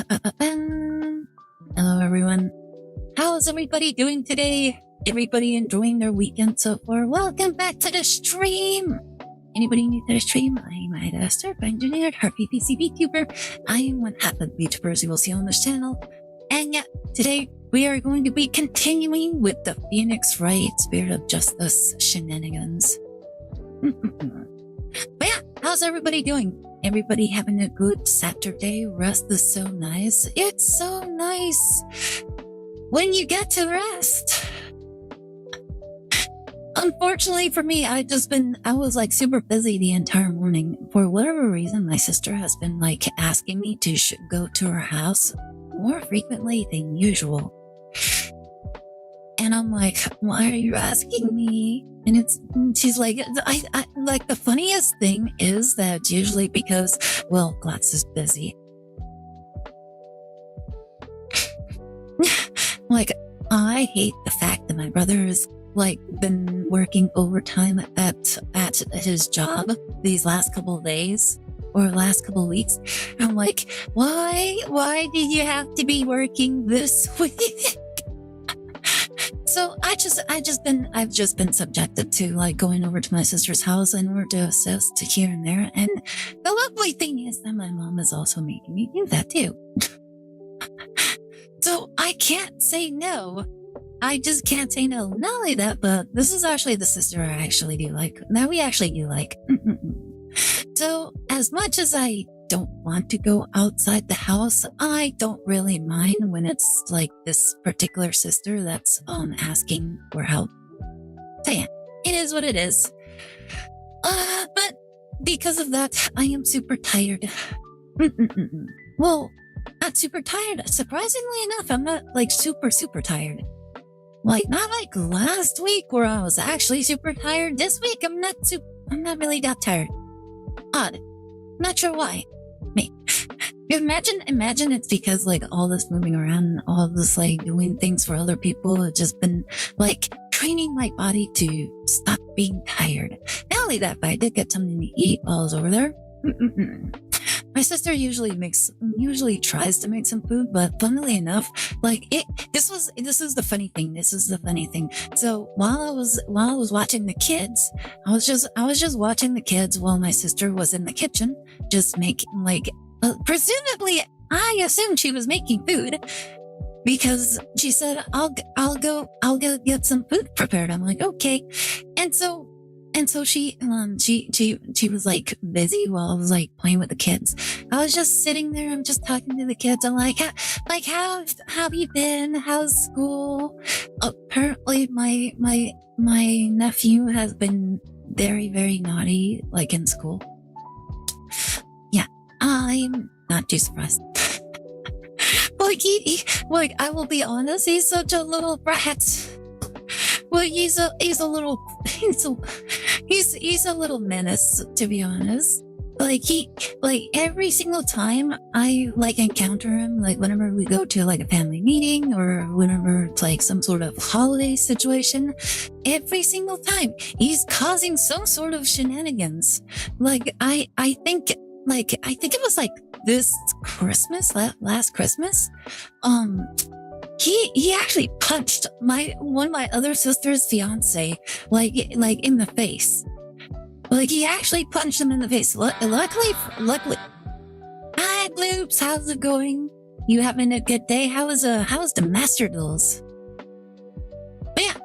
Hello, everyone. How's everybody doing today? Everybody enjoying their weekend so far? Welcome back to the stream. Anybody new to the stream? I'm Aire Astor, engineer, her PPC Vtuber. I am one half of the Vtubers you will see on this channel. And yeah, today we are going to be continuing with the Phoenix Wright Spirit of Justice shenanigans. But yeah, how's everybody doing? Everybody having a good Saturday? Rest is so nice. It's so nice when you get to rest. Unfortunately for me, I was like super busy the entire morning. For whatever reason, my sister has been like asking me to go to her house more frequently than usual. And I'm like, why are you asking me? And she's like, I like the funniest thing is that it's usually because, well, Glatz is busy. Like, I hate the fact that my brother has like been working overtime at his job these last couple of days or last couple of weeks. I'm like, why did you have to be working this week? So I've just been subjected to like going over to my sister's house in order to assist here and there. And the lovely thing is that my mom is also making me do that too. So I can't say no. I just can't say no. Not only that, but this is actually the sister I actually do like. That we actually do like. So as much as I don't want to go outside the house, I don't really mind when it's like this particular sister that's asking for help. So yeah, it is what it is. But because of that, I am super tired. Well, not super tired. Surprisingly enough, I'm not like super tired. Like not like last week where I was actually super tired. This week I'm not really that tired. Odd. Not sure why. Imagine it's because like all this moving around and all this like doing things for other people have just been like training my body to stop being tired. Not only that, but I did get something to eat while I was over there. My sister usually tries to make some food, but funnily enough, like this is the funny thing. This is the funny thing. So while I was watching the kids, I was just watching the kids while my sister was in the kitchen, just making like, presumably, I assumed she was making food because she said, I'll go get some food prepared. I'm like, okay. And so she was like busy while I was like playing with the kids. I was just sitting there. I'm just talking to the kids. I'm like, how have you been? How's school? Apparently my nephew has been very, very naughty, like in school. Yeah, I'm not too surprised. Like I will be honest, he's such a little brat. Well, he's a little menace, to be honest. Like every single time I like encounter him, like whenever we go to like a family meeting or whenever it's like some sort of holiday situation, every single time he's causing some sort of shenanigans. Like I think it was like this Christmas, last Christmas, he actually punched one of my other sister's fiance, like in the face. Like he actually punched him in the face. Luckily. Hi, Bloops. How's it going? You having a good day? How is the Master Duels? But yeah,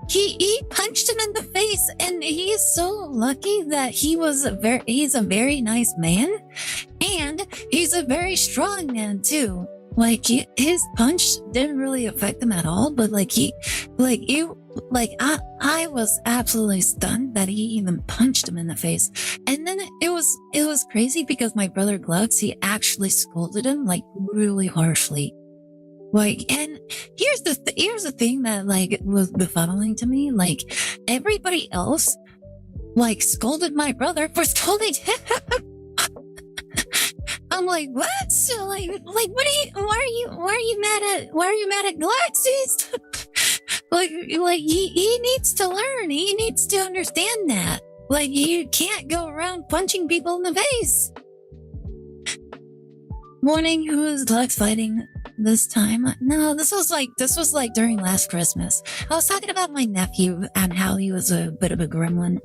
he punched him in the face, and he is so lucky that he's a very nice man, and he's a very strong man too. Like his punch didn't really affect him at all, but I was absolutely stunned that he even punched him in the face. And then it was crazy because my brother Glutz, he actually scolded him like really harshly. Like, and here's the thing that like was befuddling to me. Like everybody else like scolded my brother for scolding him. I'm like, what? So like, why are you mad at Galaxies? like, he needs to learn. He needs to understand that. Like, you can't go around punching people in the face. Morning, who is Lex fighting this time? No, this was like during last Christmas. I was talking about my nephew and how he was a bit of a gremlin.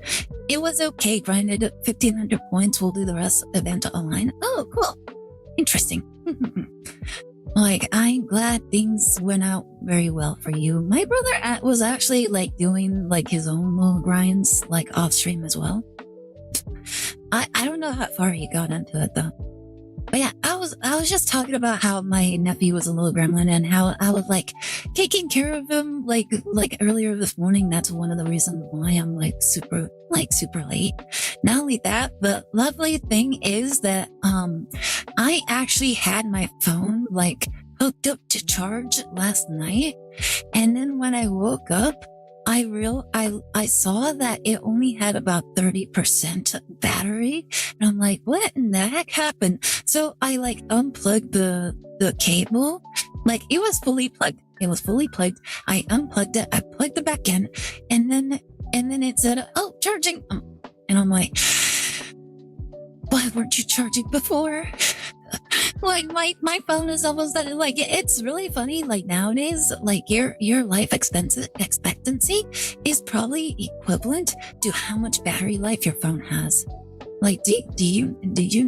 It was okay, grinded 1,500 points. We'll do the rest event online. Oh, cool. Interesting. Like, I'm glad things went out very well for you. My brother was actually like doing like his own little grinds, like off stream as well. I don't know how far he got into it though. But yeah, I was just talking about how my nephew was a little gremlin and how I was like taking care of him like earlier this morning. That's one of the reasons why I'm like super late. Not only that, the lovely thing is that I actually had my phone like hooked up to charge last night, and then when I woke up, I saw that it only had about 30% battery, and I'm like, what in the heck happened? So I like unplugged the cable, like it was fully plugged. I unplugged it, I plugged it back in, and then it said, oh, charging. And I'm like, why weren't you charging before? Like my phone is almost that, like, it's really funny. Like nowadays, like your life expectancy is probably equivalent to how much battery life your phone has. Like, did you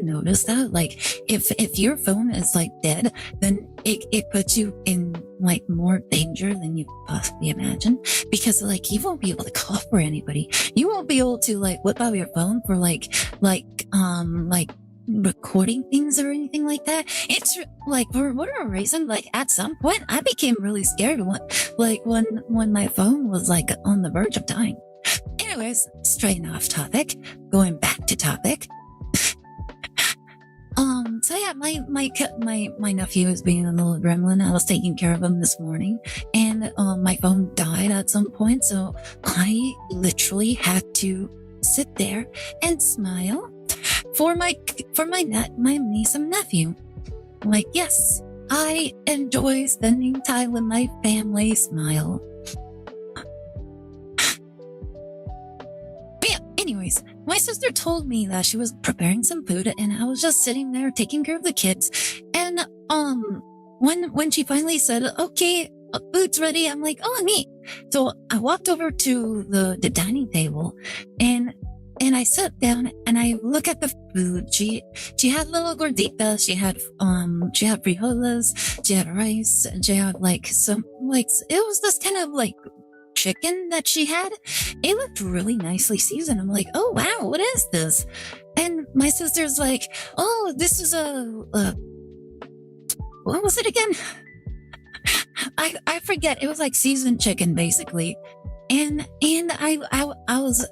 notice that? Like, if your phone is like dead, then it puts you in like more danger than you could possibly imagine, because like you won't be able to call for anybody. You won't be able to like whip out your phone for like recording things or anything like that. It's like, for whatever reason, like at some point I became really scared when my phone was like on the verge of dying. Anyways, straying off topic, going back to topic. So yeah, my nephew is being a little gremlin. I was taking care of him this morning, and my phone died at some point, so I literally had to sit there and smile for my niece and nephew. Like, yes, I enjoy spending time with my family. Smile. But yeah, anyways, my sister told me that she was preparing some food, and I was just sitting there taking care of the kids. And when she finally said, "Okay, food's ready," I'm like, "Oh, neat." So I walked over to the dining table, and I sat down and I look at the food. She had little gorditas. She had frijoles. She had rice, and she had like some, like, it was this kind of like chicken that she had. It looked really nicely seasoned. I'm like, oh wow, what is this? And my sister's like, oh, this is a what was it again? I forget. It was like seasoned chicken, basically. And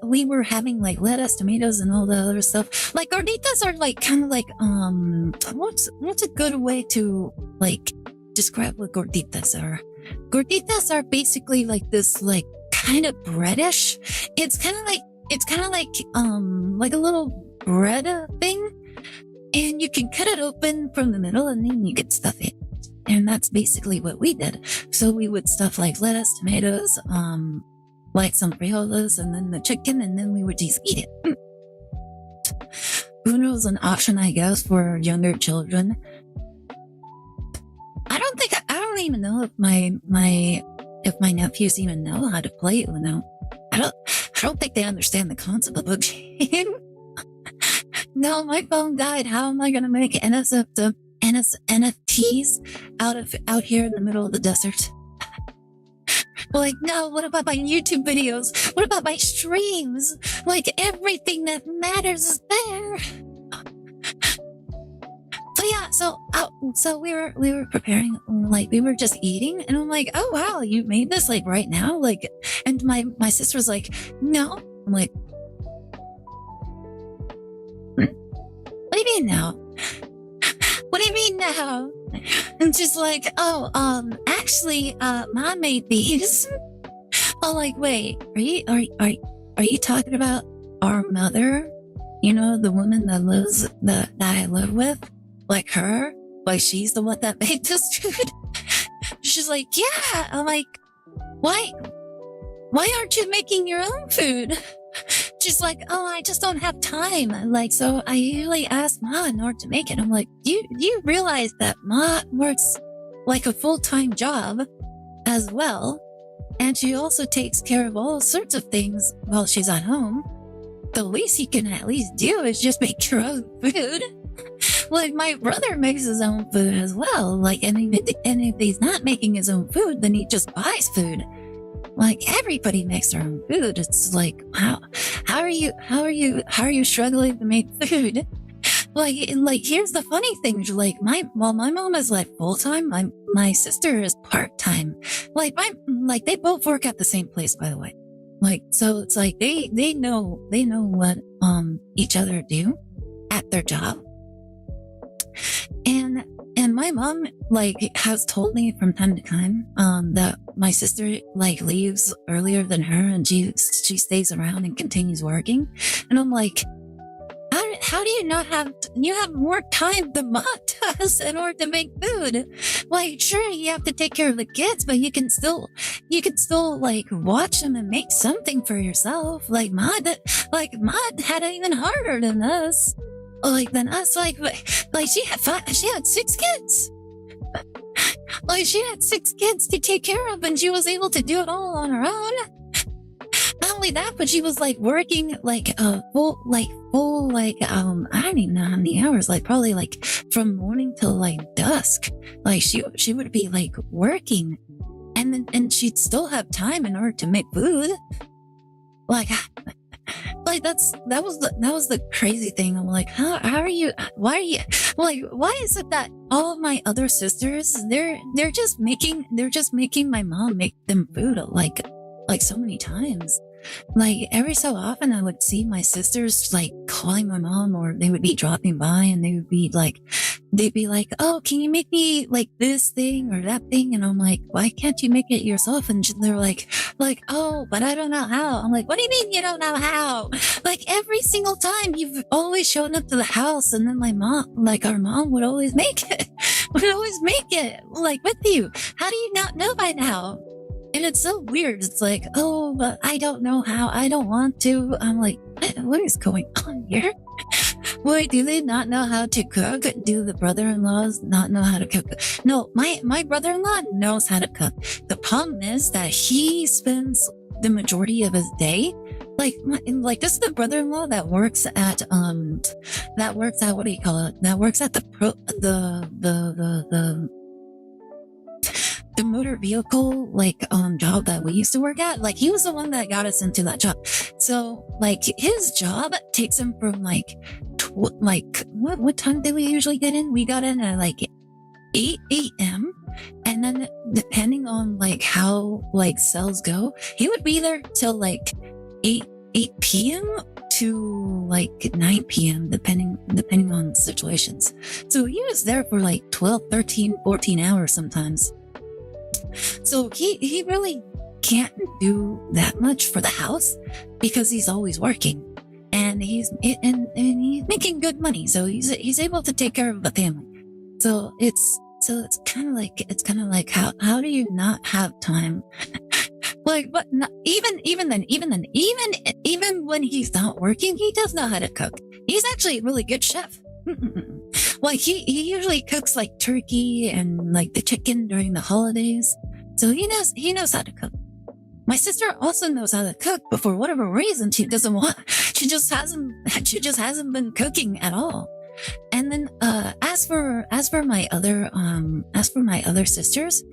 we were having like lettuce, tomatoes, and all the other stuff. Like gorditas are like kind of like what's a good way to like describe what gorditas are? Gorditas are basically like this like kind of breadish. It's kind of like a little bread thing, and you can cut it open from the middle, and then you could stuff it. And that's basically what we did. So we would stuff like lettuce, tomatoes, like some frijoles, and then the chicken, and then we would just eat it. Uno is an option, I guess, for younger children. I don't even know if my nephews even know how to play Uno. I don't think they understand the concept of a game. No, my phone died. How am I gonna make NFTs out here in the middle of the desert? Like, no, what about my YouTube videos? What about my streams? Like, everything that matters is there. So yeah, so we were preparing, like, we were just eating, and I'm like, oh wow, you made this like right now? Like, and my sister was like, no. I'm like, what do you mean now? What do you mean now? And she's like, oh, actually, Mom made these. I'm like, wait, are you talking about our mother? You know, the woman that I live with? Like her? Like she's the one that made this food? She's like, yeah. I'm like, why aren't you making your own food? she's like, oh, I just don't have time. Like, so I usually ask Ma in order to make it. I'm like, you realize that Ma works like a full-time job as well, and she also takes care of all sorts of things while she's at home. The least you can at least do is just make your own food. Like, my brother makes his own food as well. Like, and if he's not making his own food, then he just buys food. Like, everybody makes their own food. It's like, how are you struggling to make food? Like, here's the funny thing. Like, my mom is like full time. My sister is part time. Like, they both work at the same place, by the way. Like, so it's like they know what each other do at their job. And my mom like has told me from time to time that my sister like leaves earlier than her, and she stays around and continues working. And I'm like, how do you not have you have more time than Ma does in order to make food? Like, sure, you have to take care of the kids, but you can still like watch them and make something for yourself. Like Ma had it even harder than us. Like she had 6 kids. Like, she had 6 kids to take care of, and she was able to do it all on her own. Not only that, but she was like working like full I don't even know how many hours, like probably like from morning till like dusk. Like she would be like working, and she'd still have time in order to make food. Like that was the crazy thing. I'm like, how are you? Why are you like? Why is it that all of my other sisters they're just making my mom make them food like so many times? Like, every so often I would see my sisters like calling my mom, or they would be dropping by, and they'd be like, oh, can you make me like this thing or that thing? And I'm like, why can't you make it yourself? And they're like, oh, but I don't know how. I'm like, what do you mean you don't know how? Like, every single time you've always shown up to the house, and then our mom would always make it, like with you. How do you not know by now? And it's so weird. It's like, oh, but I don't know how. I don't want to. I'm like, what is going on here? Wait, do they not know how to cook? Do the brother-in-laws not know how to cook? No, my brother-in-law knows how to cook. The problem is that he spends the majority of his day, like this is the brother-in-law that works at what do you call it? That works at the motor vehicle job that we used to work at. Like, he was the one that got us into that job. So like, his job takes him from what time did we usually get in? We got in at like 8 a.m. and then depending on like how like sales go, he would be there till like 8 p.m. to like 9 p.m. depending on situations. So he was there for like 12, 13, 14 hours sometimes. So he really can't do that much for the house because he's always working, and he's making good money. So he's able to take care of the family. So it's kind of like how do you not have time? Like, but not, even when he's not working, he does know how to cook. He's actually a really good chef. Like, he usually cooks like turkey and like the chicken during the holidays. So he knows how to cook. My sister also knows how to cook, but for whatever reason, she just hasn't been cooking at all. And then, as for my other sisters,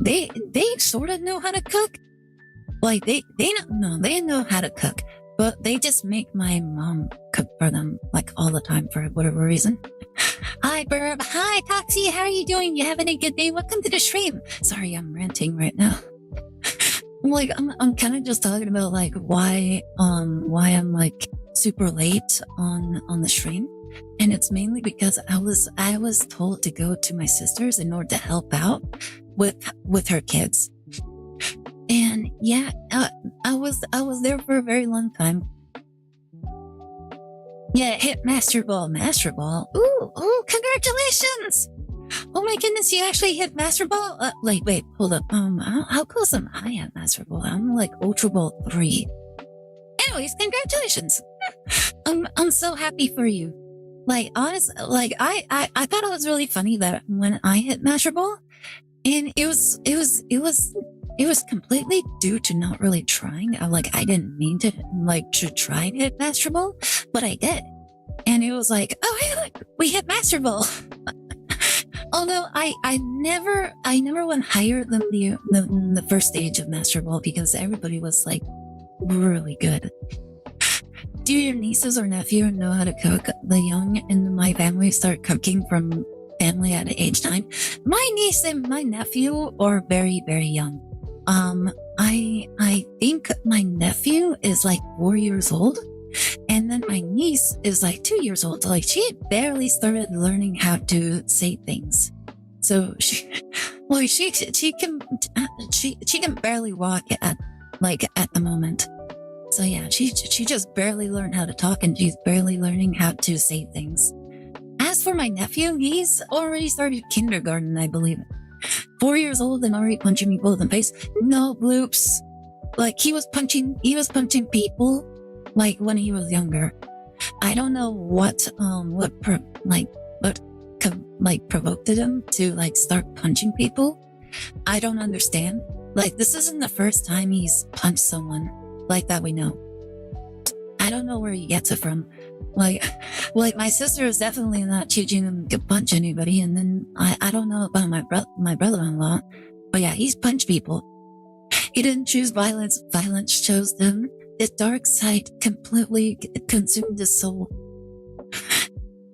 they sort of know how to cook. Like, they know how to cook, but they just make my mom cook for them like all the time for whatever reason. Hi, Burb. Hi, Toxie. How are you doing? You having a good day? Welcome to the stream. Sorry, I'm ranting right now. I'm kind of just talking about like why I'm like super late on the stream, and it's mainly because I was told to go to my sister's in order to help out with her kids. And yeah, I was there for a very long time. Yeah, hit Master Ball. Ooh, congratulations! Oh my goodness, you actually hit Master Ball? Wait, hold up. How close am I at Master Ball? I'm like Ultra Ball 3. Anyways, congratulations. I'm so happy for you. Like, honest, like, I thought it was really funny that when I hit Master Ball, and it was completely due to not really trying. I didn't mean to, to try and hit Master Ball, but I did. And it was like, oh, hey, look, we hit Master Ball. Although I never went higher than the first stage of Master Ball because everybody was like really good. Do your nieces or nephew know how to cook? The young in my family start cooking from family at age 9. My niece and my nephew are very, very young. I think my nephew is like 4 years old. And then my niece is like 2 years old. Like she barely started learning how to say things. So she can barely walk at the moment. So yeah, she just barely learned how to talk and she's barely learning how to say things. As for my nephew, he's already started kindergarten, I believe. 4 years old and already punching people in the face. No bloops. Like he was punching people like when he was younger. I don't know what provoked him to like start punching people. I don't understand. Like this isn't the first time he's punched someone like that we know. I don't know where he gets it from. Like my sister is definitely not teaching him to punch anybody, and then I don't know about my brother-in-law, but yeah, he's punched people. He didn't choose violence. Violence chose him. The dark side completely consumed his soul.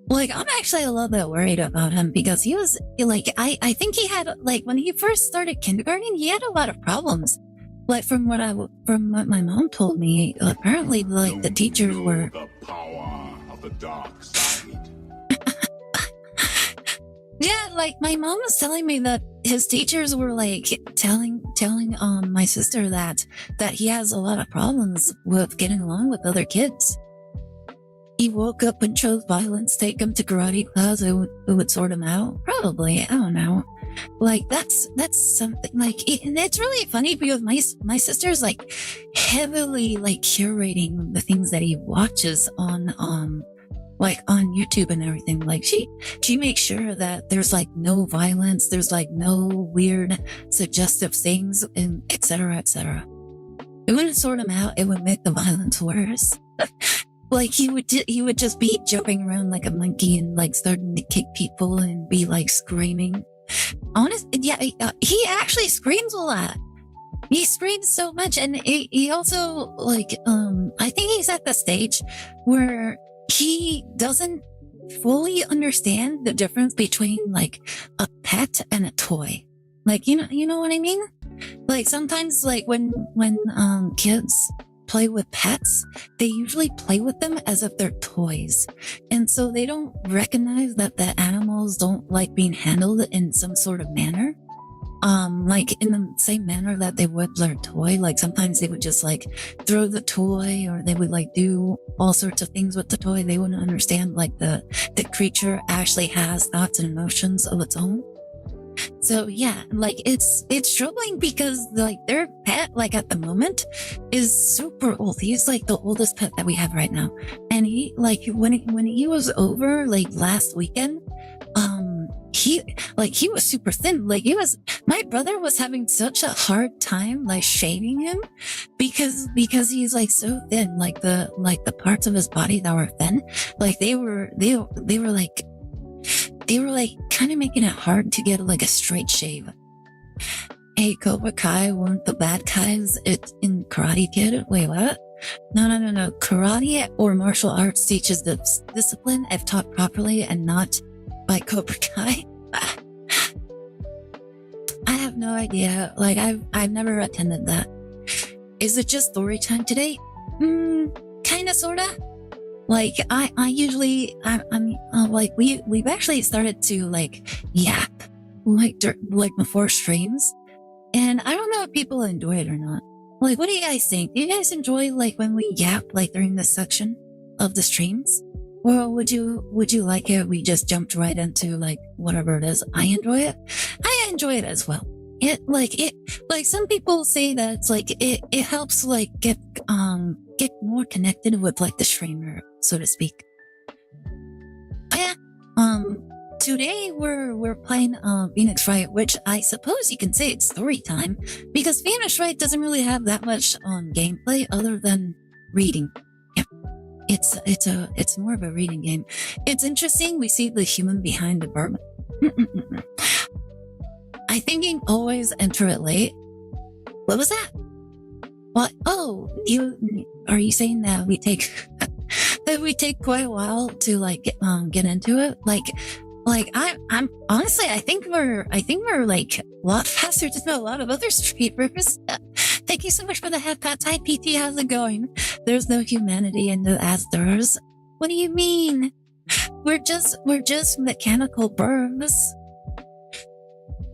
Like, I'm actually a little bit worried about him because he was, like, I think he had, like, when he first started kindergarten, he had a lot of problems. Like, from what my mom told me, apparently, like, the teachers were... The power of the dark side. Yeah, like, my mom was telling me that his teachers were, like, telling my sister that he has a lot of problems with getting along with other kids. He woke up and chose violence, take him to karate class, it would sort him out. Probably, I don't know. Like, that's something, like, and it's really funny because my sister's, like, heavily, like, curating the things that he watches on YouTube and everything. Like, she makes sure that there's, like, no violence, there's, like, no weird, suggestive things, and et cetera, et cetera. It wouldn't sort him out, it would make the violence worse. Like, he would just be jumping around like a monkey and, like, starting to kick people and be, like, screaming. Yeah, he actually screams a lot. He screams so much, and he also, like, I think he's at the stage where he doesn't fully understand the difference between, like, a pet and a toy. Like, you know what I mean? Like, sometimes, like, when kids play with pets, they usually play with them as if they're toys. And so they don't recognize that the animals don't like being handled in some sort of manner. Like in the same manner that they would their toy. Like sometimes they would just like throw the toy, or they would like do all sorts of things with the toy. They wouldn't understand like the creature actually has thoughts and emotions of its own. So yeah, like it's troubling because like their pet, like at the moment, is super old. He's like the oldest pet that we have right now. And he, like, when he was over like last weekend, he was super thin. Like my brother was having such a hard time like shaving him because he's like so thin. Like the parts of his body that were thin, like they were kind of making it hard to get like a straight shave. Hey, Cobra Kai weren't the bad guys in Karate Kid? Wait, what? No. Karate or martial arts teaches the discipline if taught properly and not by Cobra Kai. I have no idea. Like, I've never attended that. Is it just story time today? Kinda, sorta. Like, I usually, like, we've actually started to, like, yap, like before streams. And I don't know if people enjoy it or not. Like, what do you guys think? Do you guys enjoy, like, when we yap, like, during this section of the streams? Or would you like it if we just jumped right into, like, whatever it is? I enjoy it. I enjoy it as well. Like some people say that it's like, it helps, like, get get more connected with like the streamer, so to speak. But yeah, today we're playing Phoenix Wright, which I suppose you can say it's story time, because Phoenix Wright doesn't really have that much gameplay other than reading. Yeah, it's more of a reading game. It's interesting. We see the human behind the bird. I think you always enter it late. What was that? What? Oh, are you saying that we take that we take quite a while to like get into it? Like I'm honestly, I think we're like a lot faster than a lot of other streamers. Thank you so much for the headpats. Hi PT, how's it going? There's no humanity in the Astors. What do you mean? We're just mechanical birds.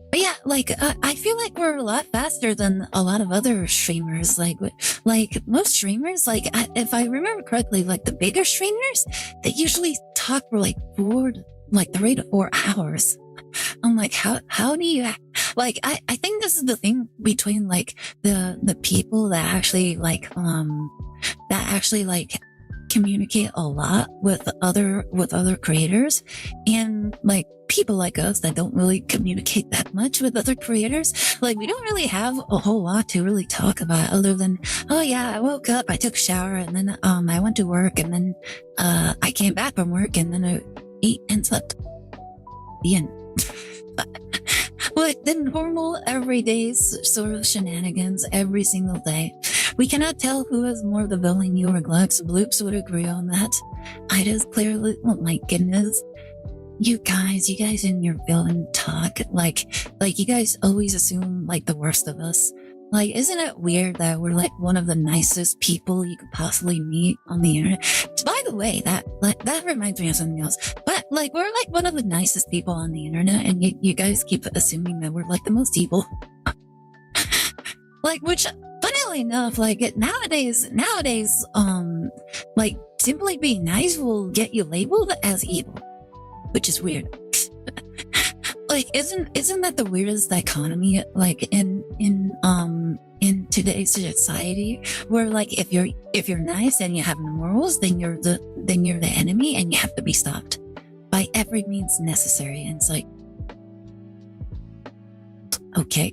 But yeah, like I feel like we're a lot faster than a lot of other streamers. Like most streamers, like if I remember correctly, like the bigger streamers, they usually talk for like the rate of 4 hours. I'm like, how do you like? I think this is the thing between like the people that actually like communicate a lot with other creators, and like people like us that don't really communicate that much with other creators. Like we don't really have a whole lot to really talk about other than, oh yeah, I woke up, I took a shower, and then I went to work, and then I came back from work, and then I ate and slept. The end. Like the normal everyday sort of shenanigans every single day. We cannot tell who has more of the villain, you or Glux. Bloops would agree on that. Ida's clearly, oh my goodness. You guys in your villain talk, like you guys always assume like the worst of us. Like, isn't it weird that we're like one of the nicest people you could possibly meet on the internet? By the way, that reminds me of something else. But like, we're like one of the nicest people on the internet, and you guys keep assuming that we're like the most evil. Like, which, funnily enough, like nowadays, like simply being nice will get you labeled as evil, which is weird. Like, isn't that the weirdest dichotomy? Like in today's society, where like if you're nice and you have no morals, then you're the enemy and you have to be stopped by every means necessary. And it's like, okay,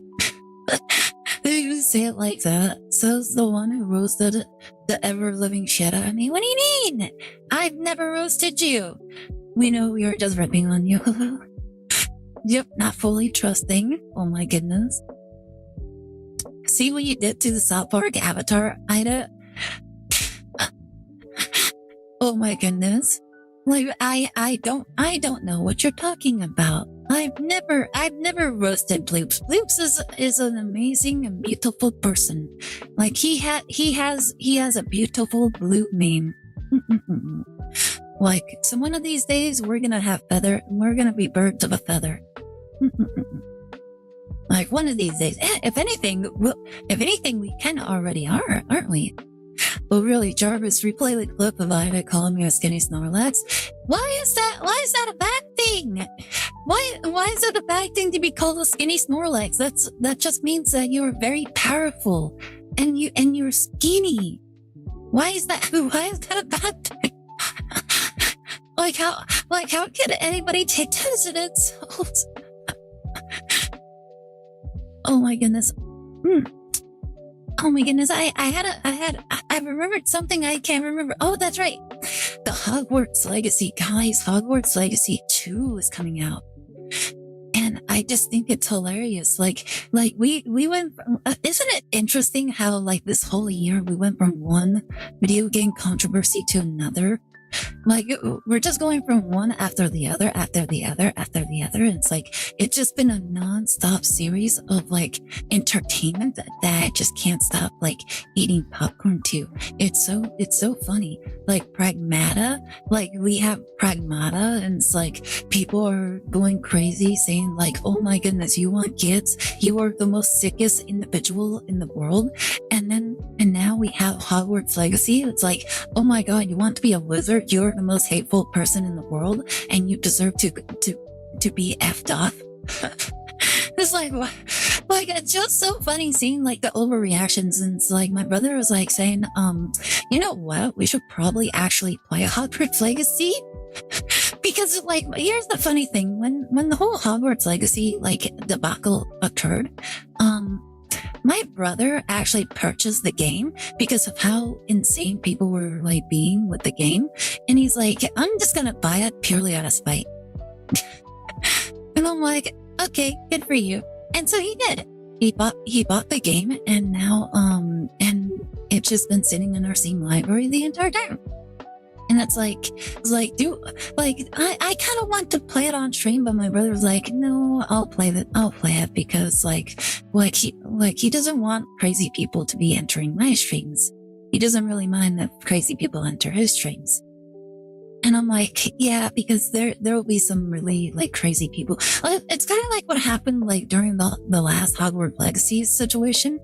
you say it like that. Says the one who roasted the ever living shit out of me. What do you mean? I've never roasted you. We know we were just ripping on you. Yep, not fully trusting. Oh my goodness. See what you did to the South Park avatar, Ida? Oh my goodness. Like, I don't know what you're talking about. I've never roasted Bloops. Bloops is an amazing and beautiful person. Like, he has a beautiful blue mane. Like, so one of these days we're gonna be birds of a feather. Like one of these days. If anything, we kinda already are, aren't we? Well, really, Jarvis, replay the clip of Ida calling me a skinny Snorlax. Why is that a bad thing? Why is it a bad thing to be called a skinny Snorlax? That just means that you're very powerful and you're skinny. Why is that a bad thing? Like how can anybody take that as an insult? Oh my goodness. Oh my goodness. I remembered something I can't remember. Oh, that's right. The Hogwarts Legacy, guys. Hogwarts Legacy 2 is coming out. And I just think it's hilarious. Like we went from, isn't it interesting how like this whole year we went from one video game controversy to another? Like we're just going from one after the other, after the other, after the other. And it's like, it's just been a non-stop series of like entertainment that I just can't stop like eating popcorn to. It's so funny. Like Pragmata, like we have Pragmata and it's like people are going crazy saying like, oh my goodness, you want kids? You are the most sickest individual in the world. And now we have Hogwarts Legacy. It's like, oh my God, you want to be a wizard? You're the most hateful person in the world and you deserve to be effed off. It's like, Like, it's just so funny seeing like the overreactions. And it's like my brother was like saying, you know what? We should probably actually play Hogwarts Legacy. Because like, here's the funny thing: when the whole Hogwarts Legacy like debacle occurred, my brother actually purchased the game because of how insane people were like being with the game, and he's like, I'm just gonna buy it purely out of spite. And I'm like, okay, good for you. And so he did. He bought the game, and now and it's just been sitting in our Steam library the entire time. And it's like, I kind of want to play it on stream, but my brother was like, no, I'll play it because he doesn't want crazy people to be entering my streams. He doesn't really mind that crazy people enter his streams. And I'm like, yeah, because there will be some really like crazy people. It's kind of like what happened like during the last Hogwarts Legacy situation,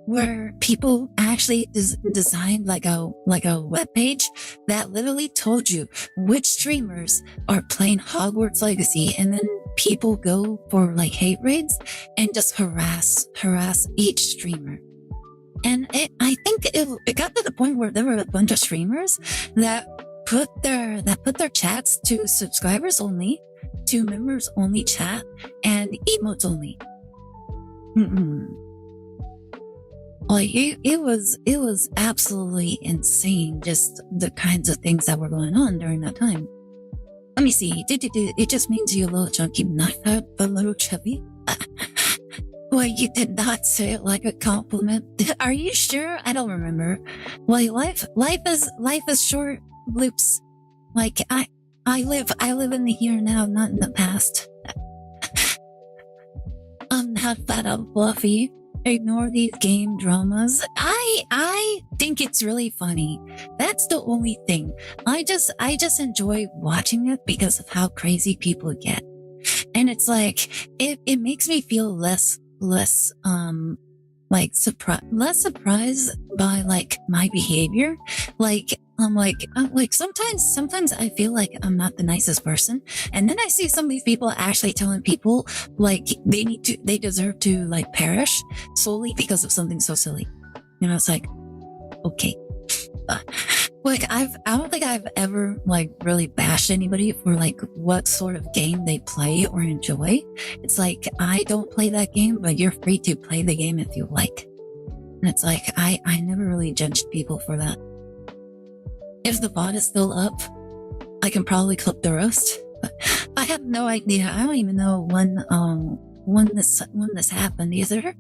where people actually designed like a web page that literally told you which streamers are playing Hogwarts Legacy, and then people go for like hate raids and just harass each streamer. And I think it got to the point where there were a bunch of streamers that put their chats to subscribers only, to members only chat, and emotes only. Like it was absolutely insane, just the kinds of things that were going on during that time. Let me see. It just means you're a little chunky, not a little chubby. Well, you did not say it like a compliment. Are you sure? I don't remember. Well, life is short loops. Like I live in the here and now, not in the past. I'm not that fluffy. Ignore these game dramas. I think it's really funny. That's the only thing. I just enjoy watching it because of how crazy people get. And it's like, it makes me feel less surprised by like my behavior. Sometimes I feel like I'm not the nicest person, and then I see some of these people actually telling people like they deserve to like perish solely because of something so silly. You know, it's like, okay. I don't think I've ever like really bashed anybody for like what sort of game they play or enjoy. It's like, I don't play that game, but you're free to play the game if you like. And it's like, I never really judged people for that. If the bot is still up, I can probably clip the roast. I have no idea. I don't even know when this happened either.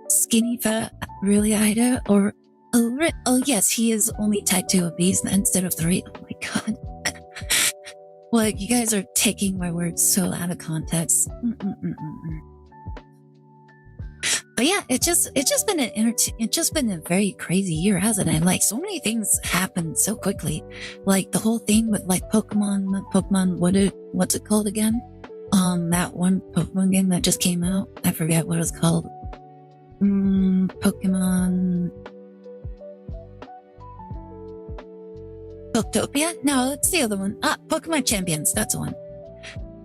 Skinny fat, really, Ida? Or oh yes, he is only type 2 obese instead of 3. Oh my god. Like, you guys are taking my words so out of context. But yeah, it's just been a very crazy year, hasn't it? Like, so many things happened so quickly. Like the whole thing with like Pokemon, what's it called again? That one Pokemon game that just came out. I forget what it's called. Pokemon Booktopia? No, it's the other one. Pokemon Champions, that's the one.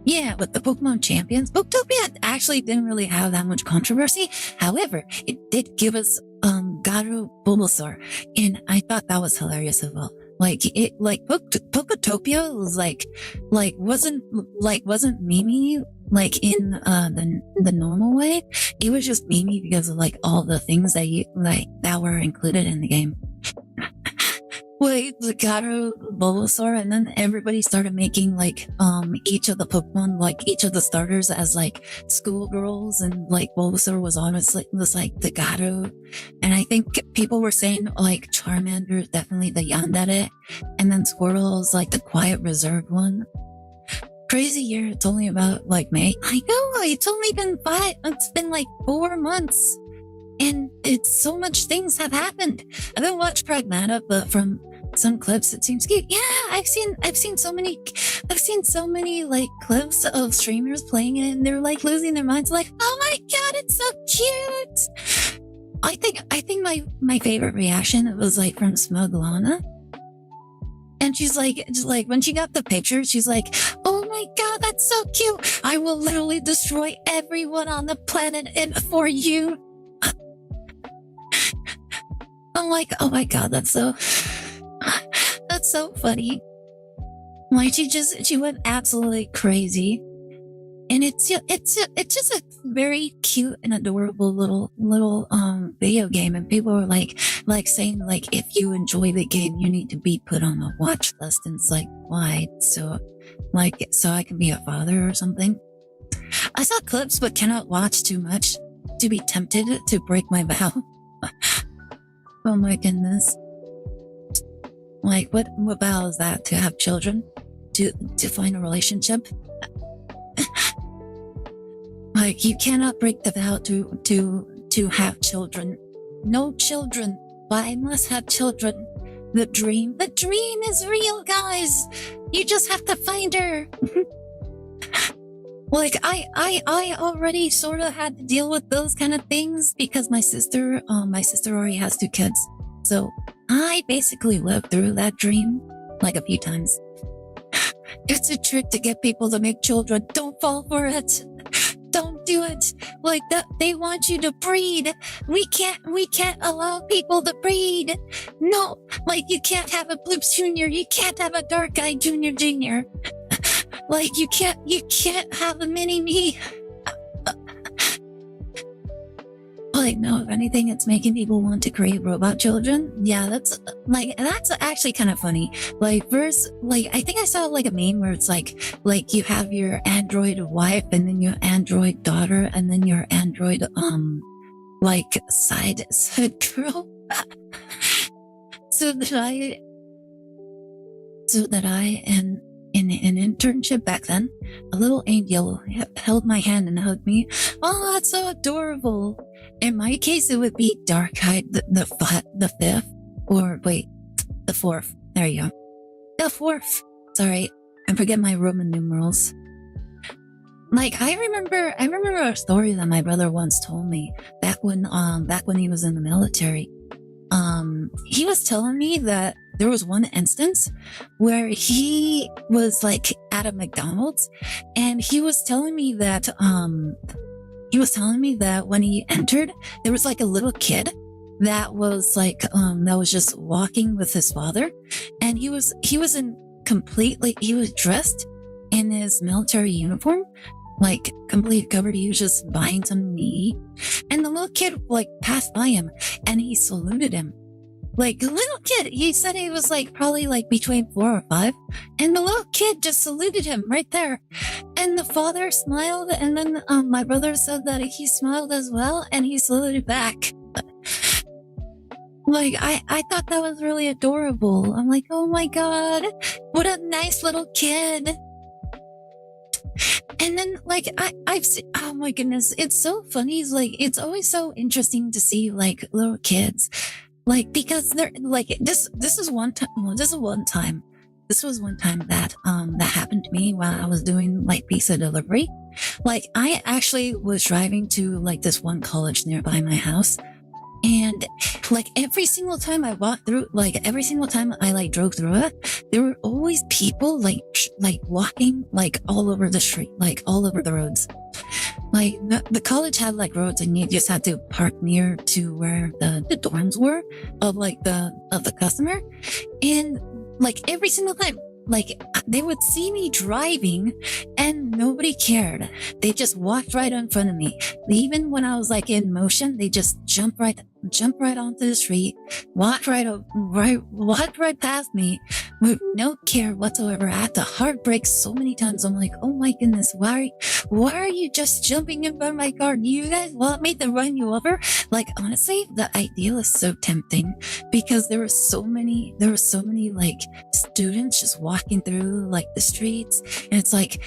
Yeah, with the Pokemon Champions, Booktopia actually didn't really have that much controversy. However, it did give us Garu Bulbasaur, and I thought that was hilarious as well. Like Poketopia was wasn't memey like in the normal way. It was just memey because of like all the things that were included in the game. Wait, the Garu Bulbasaur, and then everybody started making like each of the Pokemon, like each of the starters as like schoolgirls, and like Bulbasaur was like the Garu, and I think people were saying like Charmander is definitely the yandere, and then Squirtle is like the quiet reserved one. Crazy year. It's only about like May. I know, it's only been it's been like 4 months. And it's so much things have happened. I've been watching Pragmata, but from some clips it seems cute. Yeah, I've seen so many like clips of streamers playing it, and they're like losing their minds, like, oh my god, it's so cute. I think my favorite reaction was like from Smuglana. And she's like, just like when she got the picture, she's like, oh my god, it's so cute. I will literally destroy everyone on the planet and for you. I'm like, oh my god, that's so funny. Like she went absolutely crazy. And it's just a very cute and adorable little video game, and people are like saying like, if you enjoy the game, you need to be put on a watch list. And it's like, why? So I can be a father or something. I saw clips but cannot watch too much to be tempted to break my vow. Oh my goodness. Like what vow is that? To have children? To find a relationship? Like you cannot break the vow to have children. No children, but I must have children. The dream is real, guys. You just have to find her. Like I already sort of had to deal with those kind of things because my sister already has 2 kids. So I basically lived through that dream like a few times. It's a trick to get people to make children. Don't fall for it. Don't do it. Like that, they want you to breed. We can't allow people to breed. No, like you can't have a Bloops Jr. You can't have a Dark Eye Jr. Like you can't have a mini me. Like no, if anything, it's making people want to create robot children. Yeah, that's actually kind of funny. Like first, like I think I saw like a meme where it's like you have your android wife and then your android daughter and then your android like side girl. so that I in an internship back then, a little angel held my hand and hugged me. Oh, that's so adorable. In my case, it would be Dark-Eyed the 5th, or wait, the 4th. There you go. The 4th. Sorry, I forget my Roman numerals. Like I remember a story that my brother once told me back when he was in the military. He was telling me that there was one instance where he was like at a McDonald's, and he was telling me that when he entered, there was like a little kid that was like that was just walking with his father, and he was dressed in his military uniform, like completely covered. He was just buying something to eat, and the little kid like passed by him and he saluted him. Like a little kid, he said he was like probably like between 4 or 5, and the little kid just saluted him right there. And the father smiled, and then my brother said that he smiled as well, and he saluted back. Like I thought that was really adorable. I'm like, oh my god, what a nice little kid. And then like I've seen, oh my goodness, it's so funny. It's like it's always so interesting to see like little kids. Like, because they're like, this was one time that, that happened to me while I was doing like pizza delivery. Like, I actually was driving to like this one college nearby my house. And like every single time I walked through, like every single time I like drove through it, there were always people like walking like all over the street, like all over the roads. Like the college had like roads, and you just had to park near to where the dorms were of the customer. And like every single time, like they would see me driving and nobody cared. They just walked right in front of me. Even when I was like in motion, they just jump right onto the street, walked right past me with no care whatsoever. I had to heartbreak so many times. I'm like, oh my goodness, why are you just jumping in front of my car? Do you guys want me to run you over? Like honestly, the idea is so tempting because there were so many like students just walking through like the streets, and it's like,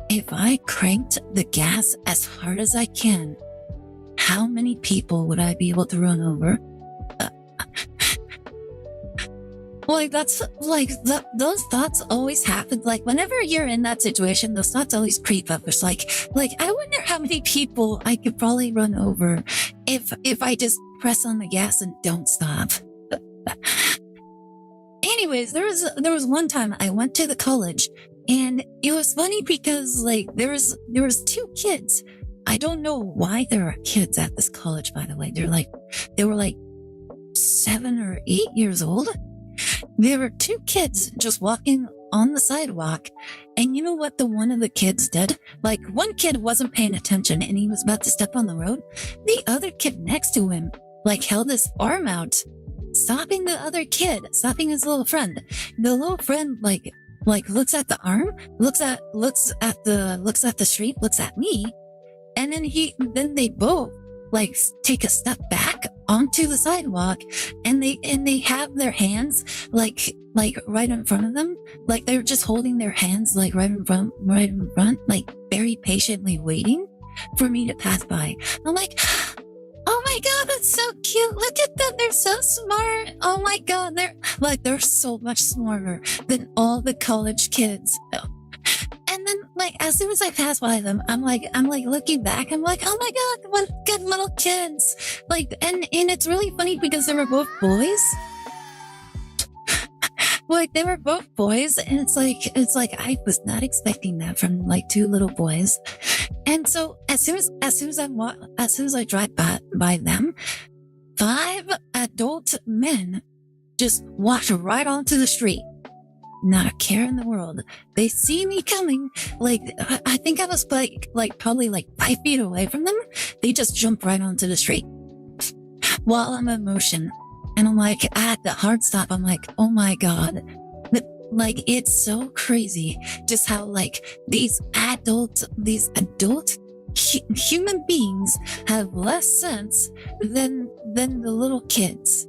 if I cranked the gas as hard as I can, how many people would I be able to run over? Like that's like those thoughts always happen. Like whenever you're in that situation, those thoughts always creep up. It's like I wonder how many people I could probably run over if I just press on the gas and don't stop. Anyways, there was one time I went to the college, And it was funny because like there was two kids. I don't know why there are kids at this college, by the way. They were like 7 or 8 years old. There were two kids just walking on the sidewalk. And you know what one of the kids did? Like one kid wasn't paying attention and he was about to step on the road. The other kid next to him like held his arm out, stopping the other kid, stopping his little friend. The little friend like looks at the arm, looks at the street, looks at me, and then they both like take a step back onto the sidewalk, and they have their hands like right in front of them, like they're just holding their hands like right in front, like very patiently waiting for me to pass by. I'm like, oh my god, that's so cute. Look at them. They're so smart. Oh my god, they're so much smarter than all the college kids. And then like as soon as I pass by them, I'm like looking back, I'm like, oh my god, what good little kids. Like and it's really funny because they were both boys. Like they were both boys, and it's like I was not expecting that from like two little boys. And so as soon as I drive by them, 5 adult men just walked right onto the street. Not a care in the world. They see me coming. Like I think I was like probably like 5 feet away from them. They just jump right onto the street while I'm in motion. And I'm like at the hard stop. I'm like, oh my god. Like it's so crazy just how like these adult human beings have less sense than the little kids.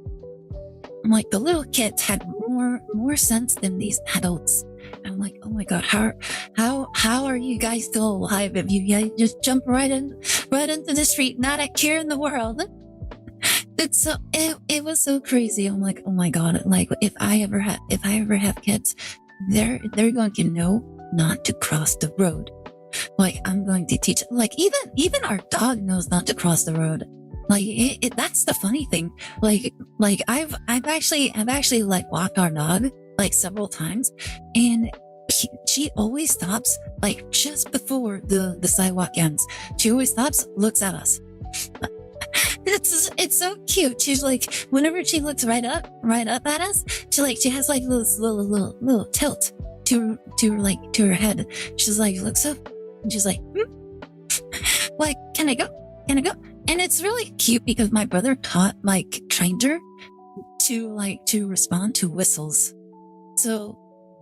Like the little kids had more sense than these adults. I'm like, oh my god, how are you guys still alive if you guys just jump right into the street, not a care in the world? It was so crazy. I'm like, oh my god, like if I ever have kids, they're going to know not to cross the road. Like I'm going to teach, like even our dog knows not to cross the road. Like that's the funny thing. Like I've actually like walked our dog like several times, and she always stops like just before the sidewalk ends. She always stops, looks at us. It's so cute. She's like, whenever she looks right up at us, she has like this little tilt to her head. She's like, looks up, and she's like, like, can I go? And it's really cute because my brother trained her to respond to whistles. So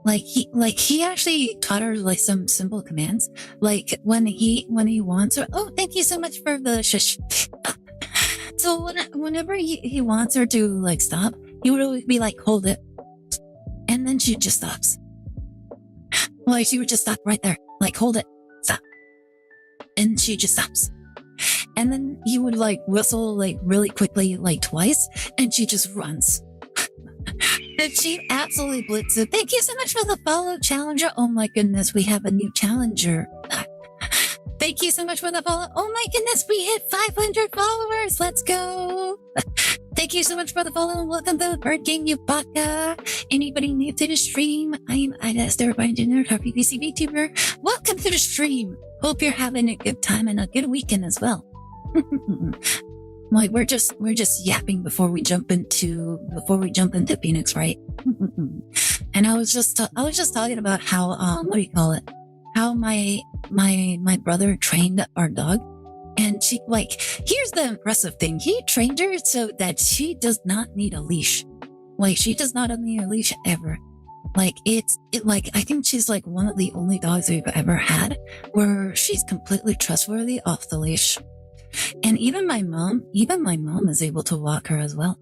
he actually taught her like some simple commands. Like when he wants her, oh, thank you so much for the shush. So whenever he wants her to like stop, he would always be like, hold it. And then she just stops. Like she would just stop right there. Like, hold it, stop. And she just stops. And then he would like whistle like really quickly, like twice, and she just runs. And she absolutely blitzed. Thank you so much for the follow, Challenger. Oh my goodness, we have a new challenger. Thank you so much for the follow. Oh my goodness, we hit 500 followers. Let's go. Thank you so much for the follow, and welcome to the Bird Game Yubaka. Anybody new to the stream? I am Aire Astor, engineer, PPC Vtuber. Welcome to the stream. Hope you're having a good time and a good weekend as well. Like we're just yapping before we jump into Phoenix, right? And I was just talking about how what do you call it? How my brother trained our dog, and she here's the impressive thing. He trained her so that she does not need a leash. Like she does not need a leash ever. Like I think she's like one of the only dogs we've ever had where she's completely trustworthy off the leash. And even my mom is able to walk her as well.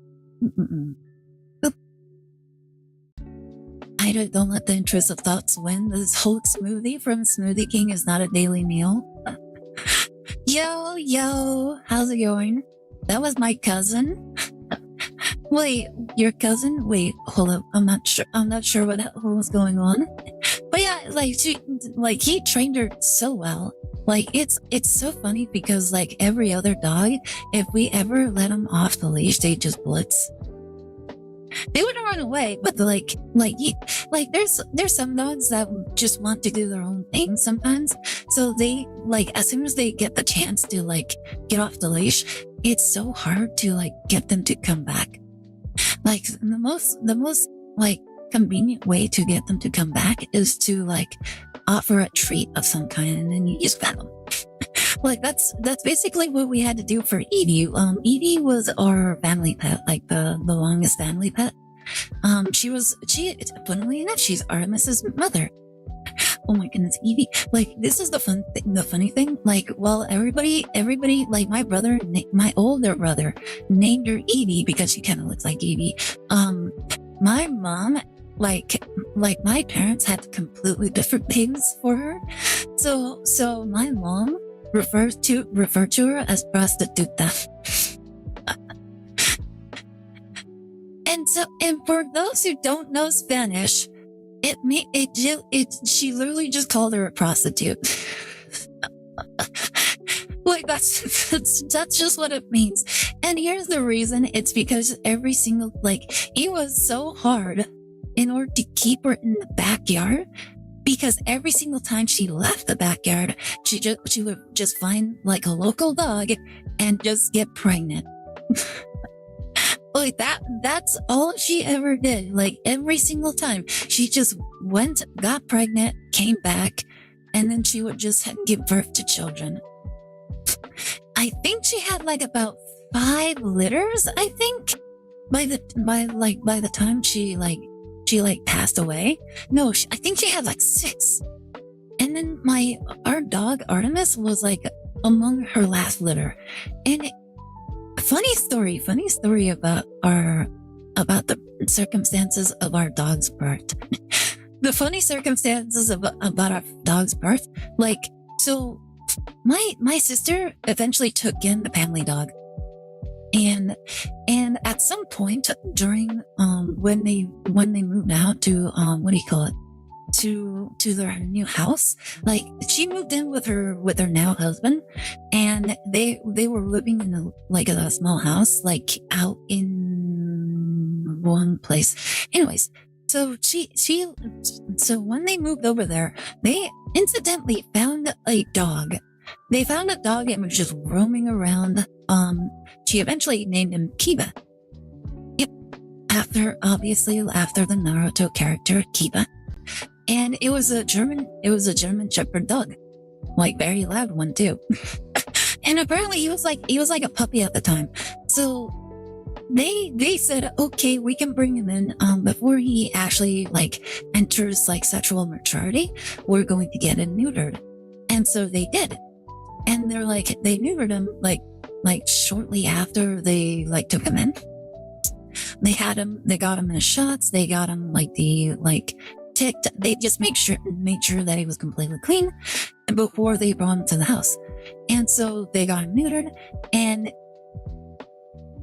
Don't let the intrusive thoughts win. This whole smoothie from Smoothie King is not a daily meal. Yo, how's it going? That was my cousin. Wait, your cousin? Wait, hold up. I'm not sure what was going on. But yeah, he trained her so well. Like it's so funny because like every other dog, if we ever let them off the leash, they just blitz. They wouldn't run away, but there's some dogs that just want to do their own thing sometimes. So they like as soon as they get the chance to like get off the leash, it's so hard to like get them to come back. Like the most like convenient way to get them to come back is to like offer a treat of some kind, and then you just pat them. Like that's basically what we had to do for Edie. Edie was our family pet, like the longest family pet. Funnily enough, she's Artemis's mother. Oh my goodness, Evie. Like, this is the funny thing. Like, well, everybody, like my older brother named her Evie because she kind of looks like Evie. My mom, like my parents had completely different names for her. So my mom referred to her as prostituta. And for those who don't know Spanish, she literally just called her a prostitute. Like that's just what it means. And here's the reason. It's because every single, like, it was so hard in order to keep her in the backyard, because every single time she left the backyard, she would just find like a local dog and just get pregnant. Like that's all she ever did. Like every single time she just went, got pregnant, came back, and then she would just give birth to children. I think she had like about 5 litters, I think, by the time she passed away. No, I think she had like 6. And then our dog Artemis was like among her last litter. And funny story about the circumstances of our dog's birth. The funny circumstances about our dog's birth, like, so my sister eventually took in the family dog, and at some point during when they moved out to to their new house, like she moved in with her now husband, and they were living in a small house, like out in one place. Anyways, so so when they moved over there, they incidentally found a dog. They found a dog and was just roaming around. She eventually named him Kiba. Yep, after the Naruto character Kiba. And it was a German Shepherd dog, like very loud one too. And apparently he was like a puppy at the time. So they said, okay, we can bring him in before he actually like enters like sexual maturity. We're going to get him neutered. And so they did. And they're like, they neutered him like shortly after they like took him in. They got him in shots. They got him ticked. They just made sure that he was completely clean before they brought him to the house. And so they got him neutered, and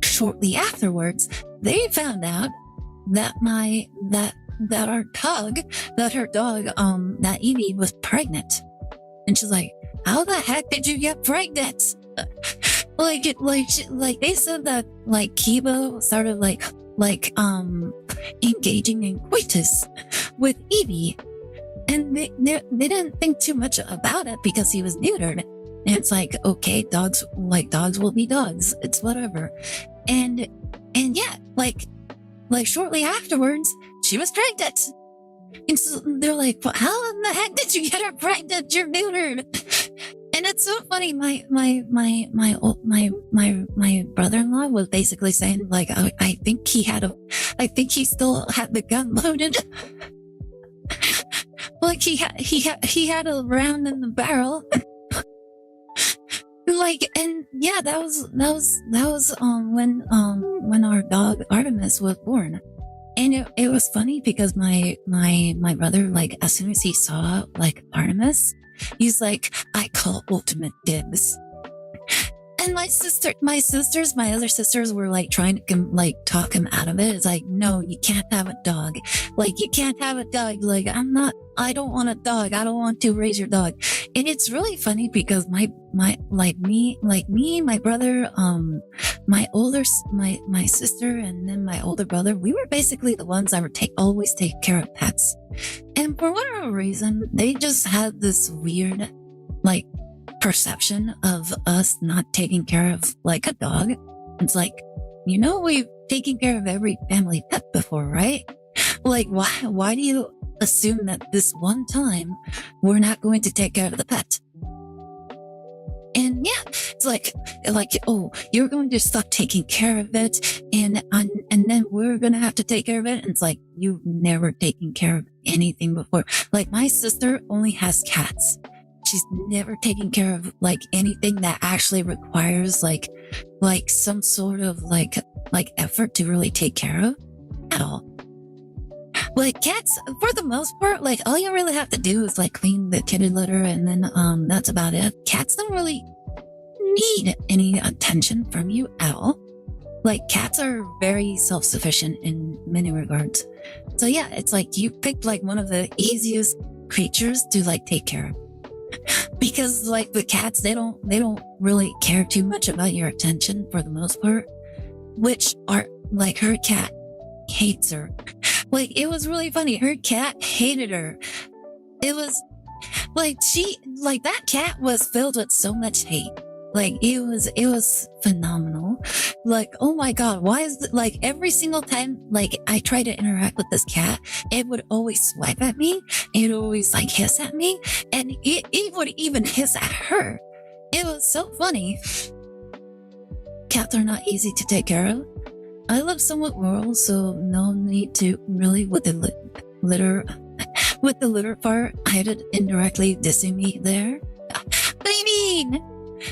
shortly afterwards they found out that her dog that Evie was pregnant. And she's like, how the heck did you get pregnant? Like they said that like Kiba started engaging in coitus with Evie, and they didn't think too much about it because he was neutered. And it's like, okay, dogs will be dogs. It's whatever. And yeah, like shortly afterwards, she was pregnant. And so they're like, well, how in the heck did you get her pregnant? You're neutered. And it's so funny. My brother-in-law was basically saying like, I think he still had the gun loaded. Like he had a round in the barrel. Like, and yeah, that was when our dog Artemis was born. And it was funny because my brother, like, as soon as he saw like Artemis, he's like, I call ultimate dibs. And my other sisters were like trying to talk him out of it. It's like, no, you can't have a dog. Like, you can't have a dog. Like, I don't want a dog. I don't want to raise your dog. And it's really funny because my brother, my sister and then my older brother, we were basically the ones that would always take care of pets. And for whatever reason, they just had this weird, like, perception of us not taking care of, like, a dog. It's like, we've taken care of every family pet before, right? Like, why do you assume that this one time we're not going to take care of the pet? And yeah, it's like, oh, you're going to stop taking care of it, and then we're gonna have to take care of it. And it's like, you've never taken care of anything before. Like, my sister only has cats. She's never taken care of, like, anything that actually requires like some sort of like effort to really take care of at all. Like, cats, for the most part, like, all you really have to do is like clean the kitty litter, and then that's about it. Cats don't really need any attention from you at all. Like, cats are very self-sufficient in many regards. So yeah, it's like you picked like one of the easiest creatures to like take care of. Because like the cats, they don't really care too much about your attention for the most part, which are like, her cat hates her. Like, it was really funny. Her cat hated her. It was like, that cat was filled with so much hate. Like, it was phenomenal. Like, oh my God, why is it, like, every single time, like, I try to interact with this cat, it would always swipe at me. It would always like hiss at me, and it would even hiss at her. It was so funny. Cats are not easy to take care of. I live somewhat rural, so no need to really with the litter. With the litter part, I did indirectly dissing me there. But I mean,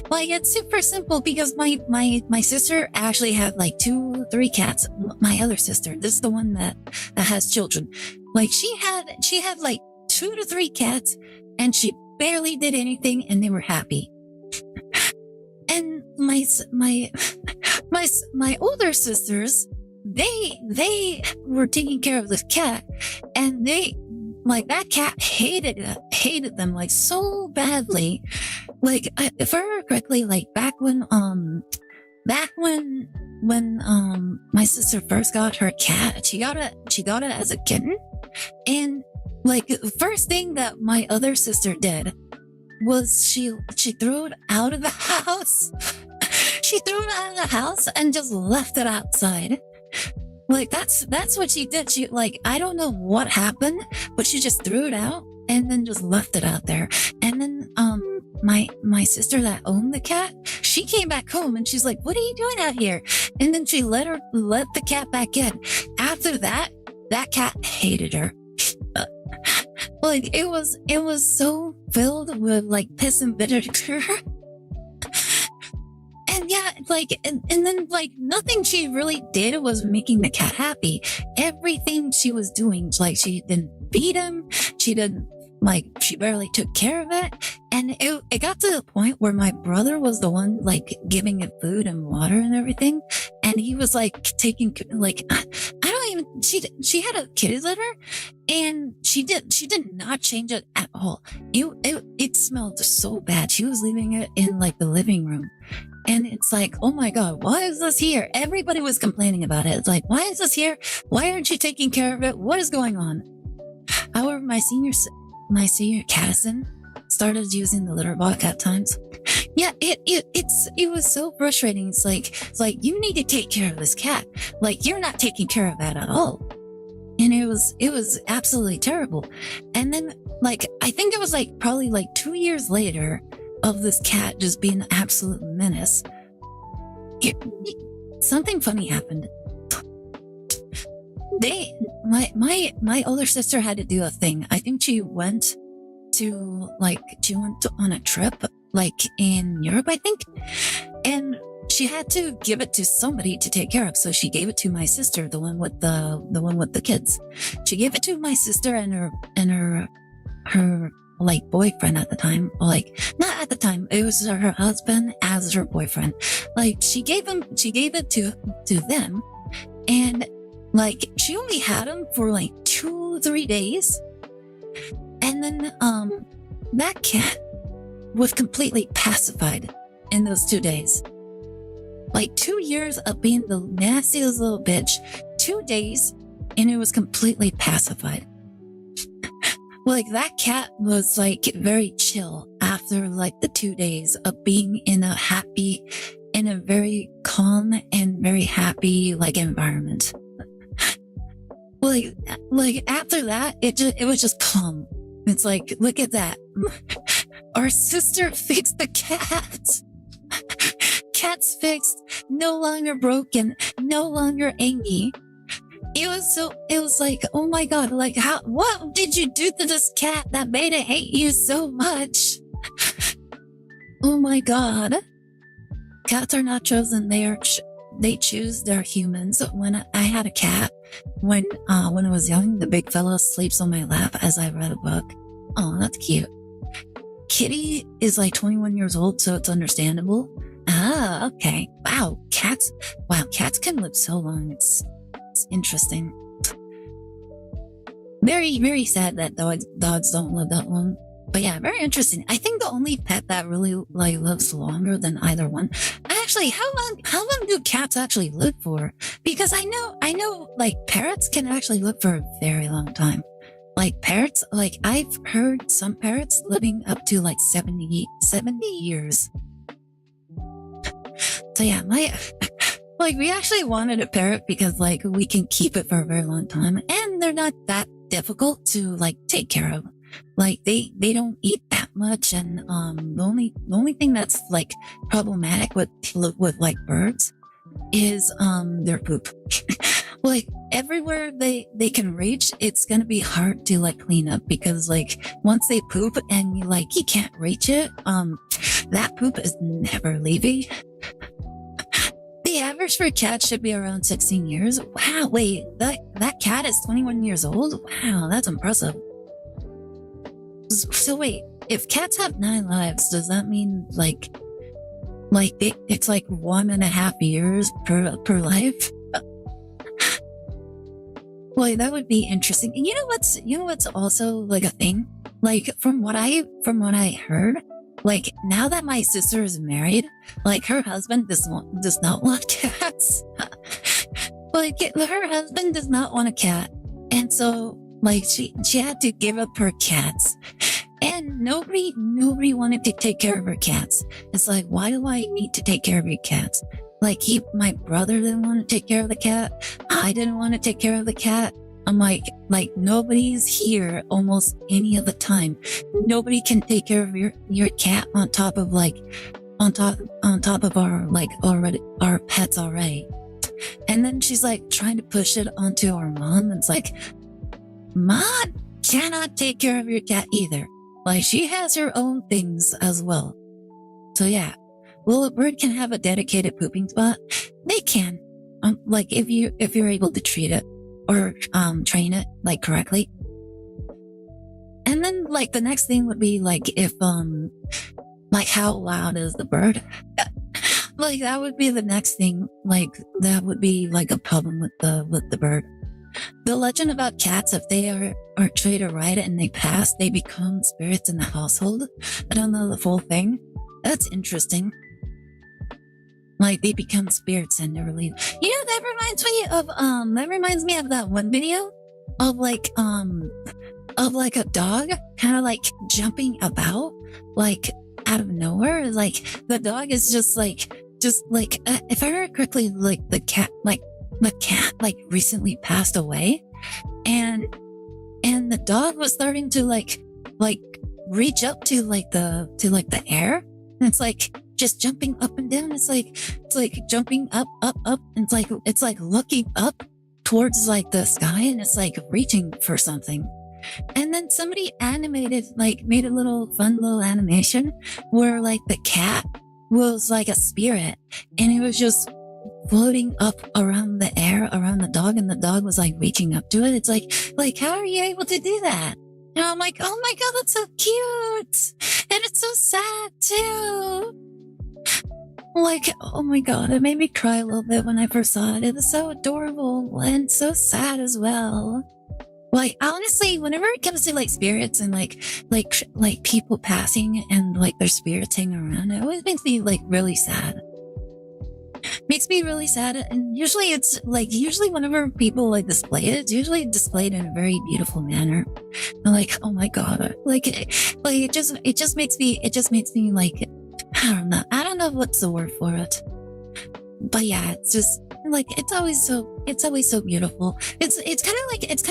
like, it's super simple because my sister actually had like 2-3 cats. My other sister, this is the one that has children. Like, she had like 2 to 3 cats, and she barely did anything, and they were happy. And my older sisters, they were taking care of this cat, and like, that cat hated them like so badly. Like, if I remember correctly, like back when my sister first got her cat, she got it as a kitten, and like the first thing that my other sister did was she threw it out of the house. She threw it out of the house and just left it outside. Like, that's what she did. She, like, I don't know what happened, but she just threw it out and then just left it out there. And then my sister that owned the cat, she came back home and she's like, "What are you doing out here?" And then she let the cat back in. After that cat hated her. Like, it was so filled with like piss and vinegar. And yeah, like, and then like nothing she really did was making the cat happy. Everything she was doing, like, she didn't feed him. She didn't, like, she barely took care of it. And it got to the point where my brother was the one like giving it food and water and everything. And he was like taking, like, I don't even, she had a kitty litter, and she did not change it at all. It smelled so bad. She was leaving it in like the living room. And it's like, oh my God, why is this here? Everybody was complaining about it. It's like, why is this here? Why aren't you taking care of it? What is going on? However, my senior Caddison started using the litter box at times. Yeah, it was so frustrating. It's like you need to take care of this cat. Like, you're not taking care of that at all. And it was absolutely terrible. And then, like, I think it was like probably like 2 years later of this cat just being an absolute menace, something funny happened. My older sister had to do a thing. I think she went on a trip, like in Europe, I think, and she had to give it to somebody to take care of. So she gave it to my sister, the one with the kids. She gave it to my sister and her like boyfriend at the time. Like, not at the time, it was her husband as her boyfriend. Like, she gave it to them, and like, she only had him for like 2-3 days, and then that cat was completely pacified in those 2 days. Like 2 years of being the nastiest little bitch, 2 days, and it was completely pacified. Like that cat was like very chill after like the 2 days of being in a very calm and very happy like environment. Like after that, it was just calm. It's like, look at that. Our sister fixed the cat. Cat's fixed, no longer broken, no longer angry. It was like, oh my God, like what did you do to this cat that made it hate you so much? Oh my God. Cats are not chosen. They choose their humans. When I had a cat, when I was young, the big fella sleeps on my lap as I read a book. Oh, that's cute. Kitty is like 21 years old, so it's understandable. Ah, okay. Wow, cats can live so long. It's interesting. Very, very sad that dogs don't live that long. But yeah, very interesting. I think the only pet that really like lives longer than either one. Actually, how long do cats actually live for? Because I know like parrots can actually live for a very long time. Like parrots, like I've heard some parrots living up to like 70 years. So yeah, like we actually wanted a parrot because like we can keep it for a very long time and they're not that difficult to like take care of. Like they don't eat that much, and the only thing that's like problematic with like birds is their poop. Like everywhere they can reach, it's gonna be hard to like clean up because like once they poop and you can't reach it, that poop is never leaving. The average for a cat should be around 16 years. Wow, wait, that cat is 21 years old? Wow, that's impressive. So wait, if cats have 9 lives, does that mean it's like 1.5 years per life? Well, that would be interesting. And you know what's also like a thing? Like from what I heard, like now that my sister is married, like her husband does not want cats. Like her husband does not want a cat. And so like she had to give up her cats. And nobody wanted to take care of her cats. It's like, why do I need to take care of your cats? Like my brother didn't want to take care of the cat. I didn't want to take care of the cat. I'm like nobody's here almost any of the time. Nobody can take care of your cat on top of our like already our pets already. And then she's like trying to push it onto our mom. And it's like, Mom cannot take care of your cat either. Like she has her own things as well. So yeah. Well, a bird can have a dedicated pooping spot. They can. Like if you're able to treat it or train it like correctly. And then like the next thing would be like if like how loud is the bird? Like that would be the next thing. Like that would be like a problem with the bird. The legend about cats, if they are treated right and they pass, they become spirits in the household. I don't know the full thing. That's interesting. Like they become spirits and never leave. You know, that reminds me of that one video of like a dog kind of like jumping about like out of nowhere. Like the dog is just like if I heard correctly, like the cat recently passed away, and the dog was starting to like reach up to the air, and it's like just jumping up and down. It's like jumping up. And it's like looking up towards like the sky, and it's like reaching for something. And then somebody made a fun little animation where like the cat was like a spirit, and it was just floating up around the air around the dog, and the dog was like reaching up to it. It's like how are you able to do that? And I'm like, oh my God, that's so cute, and it's so sad too. Like, oh my God, it made me cry a little bit when I first saw it. It was so adorable and so sad as well. Like, honestly, whenever it comes to like spirits and like people passing and like their spirits hanging around, it always makes me like really sad. Makes me really sad. And usually it's like, usually whenever people like display it, it's usually displayed in a very beautiful manner. I'm like, oh my god, like it just makes me like, I don't know what's the word for it, but yeah, it's just like, it's always so beautiful. It's kind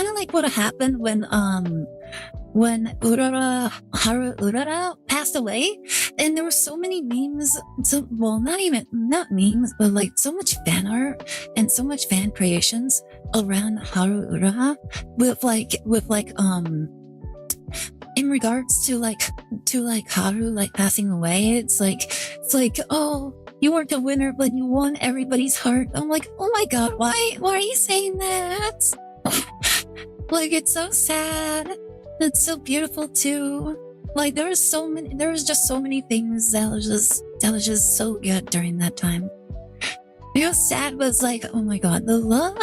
of like what happened when Haru Urara passed away, and there were so many memes, well, not memes, but like so much fan art and so much fan creations around Haru Urara with in regards to Haru like passing away. It's like, oh, you weren't a winner, but you won everybody's heart. I'm like, oh my god, why are you saying that? Like, it's so sad. It's so beautiful too. Like, there was just so many things that was just so good during that time. You know, sad was like, oh my god, the love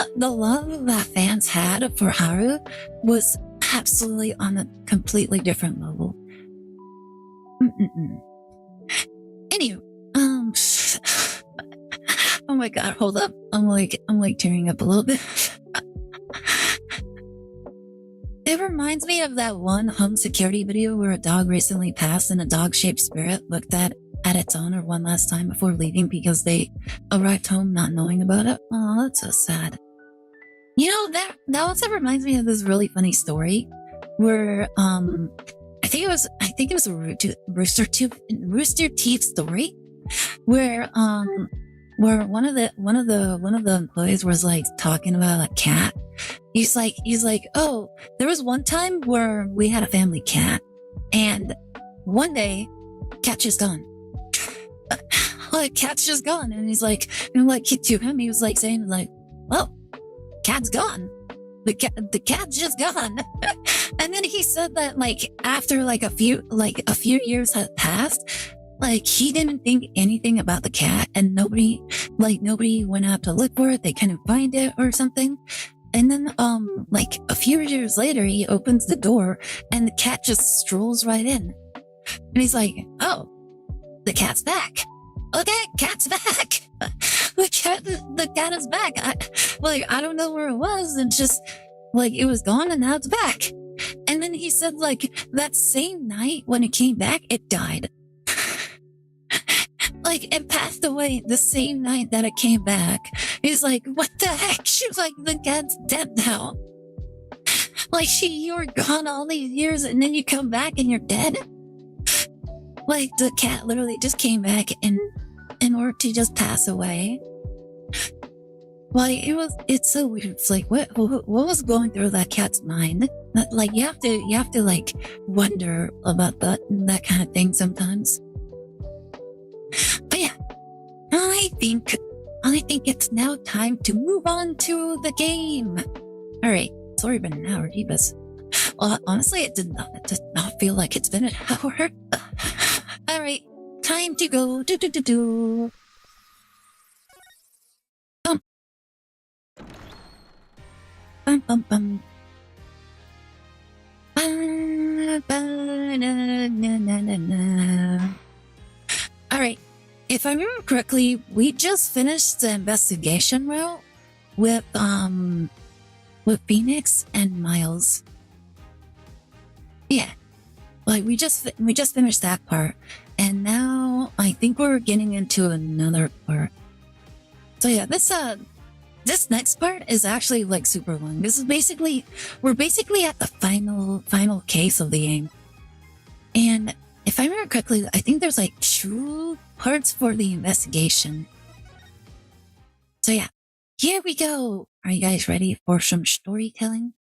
that fans had for Haru was absolutely on a completely different level. Anyway, oh my god, hold up. I'm like tearing up a little bit. It reminds me of that one home security video where a dog recently passed and a dog-shaped spirit looked at its owner one last time before leaving because they arrived home not knowing about it. Oh, that's so sad. You know, that also reminds me of this really funny story where I think it was a Rooster Teeth story where one of the employees was like talking about a cat. He's like, oh, there was one time where we had a family cat, and one day, cat just gone. Like, cat's just gone, and he's like, to him, he was like saying like, well, cat's gone. The cat's just gone. And then he said that like after like a few years had passed, like he didn't think anything about the cat, and nobody went out to look for it. They couldn't find it or something. And then, like a few years later, he opens the door and the cat just strolls right in. And he's like, oh, the cat's back. Okay, cat's back. The cat is back. I don't know where it was. And just like, it was gone and now it's back. And then he said like that same night when it came back, it died. Like, it passed away the same night that it came back. He's like, what the heck? She was like, the cat's dead now. Like, you were gone all these years and then you come back and you're dead? Like, the cat literally just came back in order to just pass away. Like, it's so weird. It's like, what was going through that cat's mind? Like, you have to like wonder about that kind of thing sometimes. But yeah, I think it's now time to move on to the game. All right, it's already been an hour, Jeebus. Well, honestly, it does not feel like it's been an hour. All right, time to go. Bum bum bum. All right. If I remember correctly, we just finished the investigation route with Phoenix and Miles. Yeah, like we just finished that part, and now I think we're getting into another part. So yeah, this next part is actually like super long. This is we're basically at the final case of the game, and if I remember correctly, I think there's like 2 parts for the investigation. So yeah, here we go. Are you guys ready for some storytelling?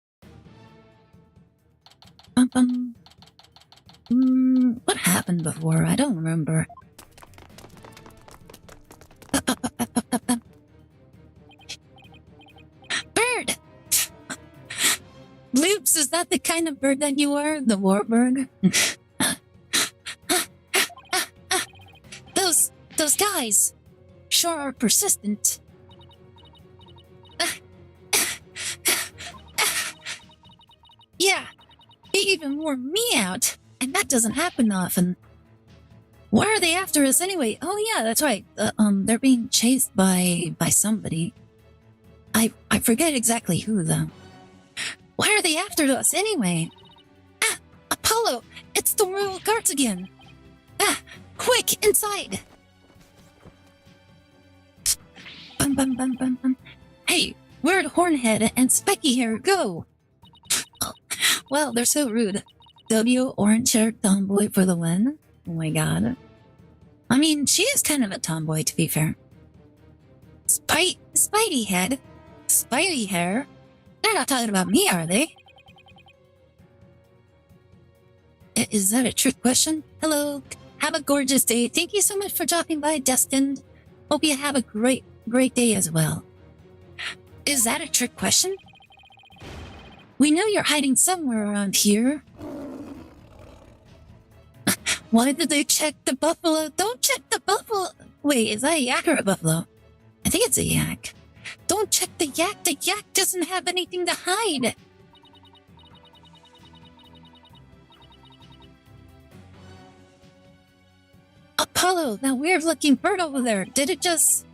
Bum bum. What happened before? I don't remember. Bird! Loops, is that the kind of bird that you are? The warbird? Those guys sure are persistent. Yeah, they even wore me out, and that doesn't happen often. Why are they after us anyway? Oh yeah, that's right. They're being chased by somebody. I forget exactly who though. Why are they after us anyway? Ah, Apollo! It's the royal guards again! Ah, quick, inside! Bum bum bum bum bum. Hey, where'd Hornhead and Specky Hair go? Oh, well, they're so rude. W orange-haired tomboy for the win. Oh my god. I mean, she is kind of a tomboy, to be fair. Spidey head? Spidey hair? They're not talking about me, are they? Is that a trick question? Hello. Have a gorgeous day. Thank you so much for dropping by, Destined. Hope you have a great day as well. Is that a trick question? We know you're hiding somewhere around here. Why did they check the buffalo? Don't check the buffalo. Wait, is that a yak or a buffalo? I think it's a yak. Don't check the yak. The yak doesn't have anything to hide. Apollo, that weird-looking bird over there. Did it just...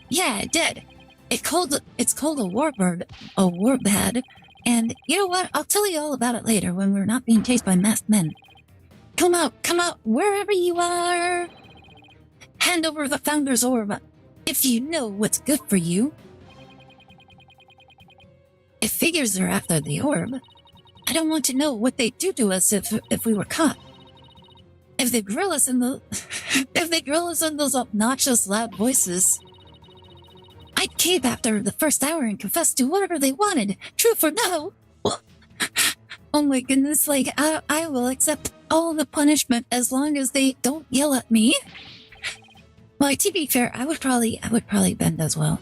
Yeah, it did. It's called a warbird. A warbad. And you know what? I'll tell you all about it later when we're not being chased by masked men. Come out, wherever you are. Hand over the Founder's Orb, if you know what's good for you. It figures they're after the orb. I don't want to know what they'd do to us if we were caught. If they grill us in those obnoxious, loud voices, I'd cave after the first hour and confess to whatever they wanted, truth or no. Oh my goodness, like, I will accept all the punishment as long as they don't yell at me. Like, to be fair, I would probably bend as well.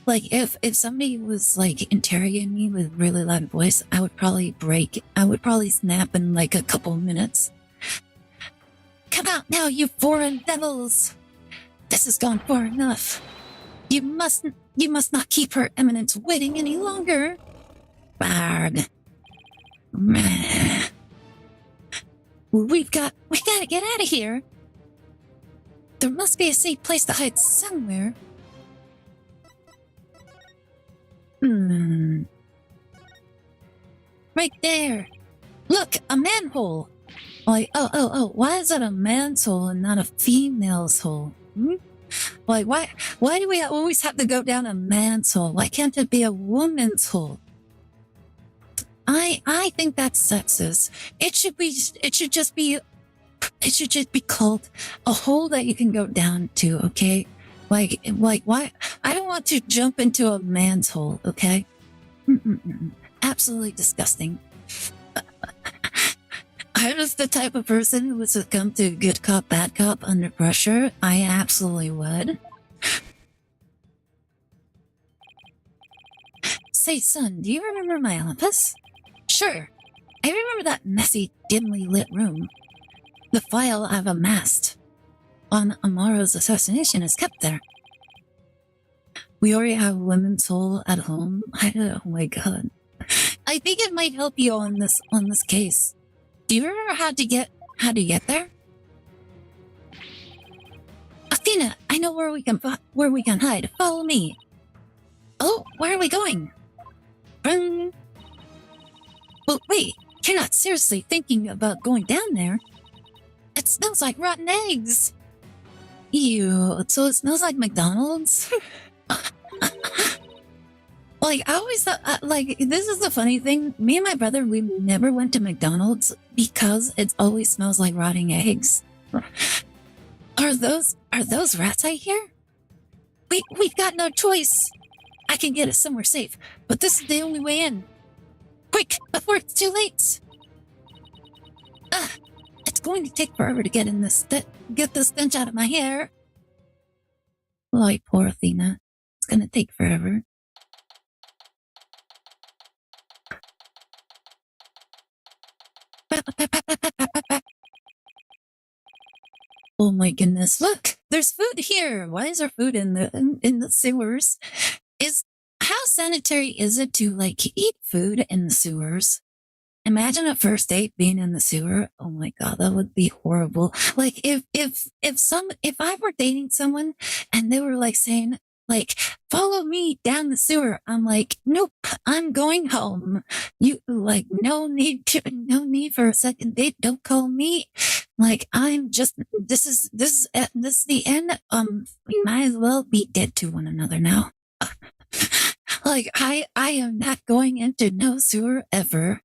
Like, if somebody was, like, interrogating me with a really loud voice, I would probably break. I would probably snap in, like, a couple minutes. Come out now, you foreign devils! This has gone far enough. You must not keep her eminence waiting any longer. Bard. We gotta get out of here. There must be a safe place to hide somewhere. Right there. Look, a manhole. Like, oh, why is that a man's hole and not a female's hole? Like, why do we always have to go down a man's hole? Why can't it be a woman's hole? I think that's sexist. It should just be called a hole that you can go down to, okay? Like why? I don't want to jump into a man's hole, okay? Absolutely disgusting. I'm just the type of person who would succumb to good cop, bad cop under pressure. I absolutely would. Say, son, do you remember my office? Sure. I remember that messy, dimly lit room. The file I've amassed on Amaro's assassination is kept there. We already have a women's soul at home. Oh my god. I think it might help you on this case. Do you remember how to get there? Athena, I know where we can hide. Follow me. Oh, where are we going? But wait, you're not seriously thinking about going down there? It smells like rotten eggs. Ew, so it smells like McDonald's? Like, I always thought, like, this is the funny thing. Me and my brother, we never went to McDonald's because it always smells like rotting eggs. Are those rats I hear? We've got no choice. I can get us somewhere safe, but this is the only way in. Quick, before it's too late. It's going to take forever to get the stench out of my hair. Like, poor Athena. It's gonna take forever. Oh my goodness, look! There's food here! Why is there food in the sewers? How sanitary is it to, like, eat food in the sewers? imagine a first date being in the sewer. Oh my god, that would be horrible. Like if I were dating someone and they were like saying like follow me down the sewer, I'm like nope, I'm going home. You like no need for a second date. Don't call me. Like I'm just this is the end. We might as well be dead to one another now. Like I am not going into no sewer ever.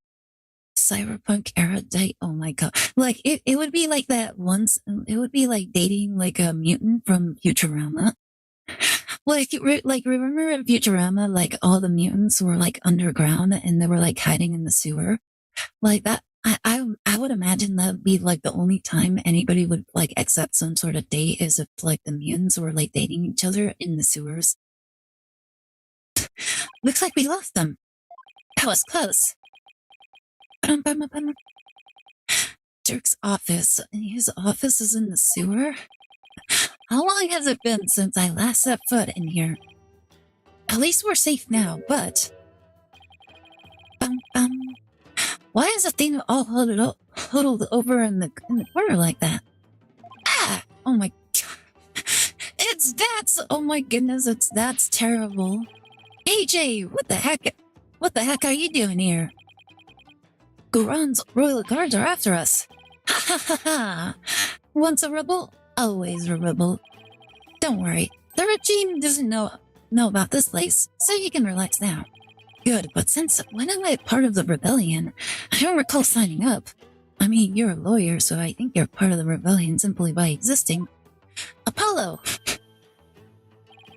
Cyberpunk era date. Oh my god. Like it would be like that once. It would be like dating like a mutant from Futurama. Like remember in Futurama, like all the mutants were like underground and they were like hiding in the sewer. Like that. I would imagine that would be like the only time anybody would like accept some sort of date is if like the mutants were like dating each other in the sewers. Looks like we lost them. That was close. Dirk's office. His office is in the sewer? How long has it been since I last set foot in here? At least we're safe now, but... Why is Athena all huddled over in the corner like that? Ah! Oh my... Oh my goodness, that's terrible. AJ, what the heck are you doing here? Guran's royal guards are after us. Ha ha ha ha! Once a rebel, always a rebel. Don't worry, the regime doesn't know about this place, so you can relax now. Good, but when am I part of the rebellion? I don't recall signing up. I mean, you're a lawyer, so I think you're part of the rebellion simply by existing. Apollo!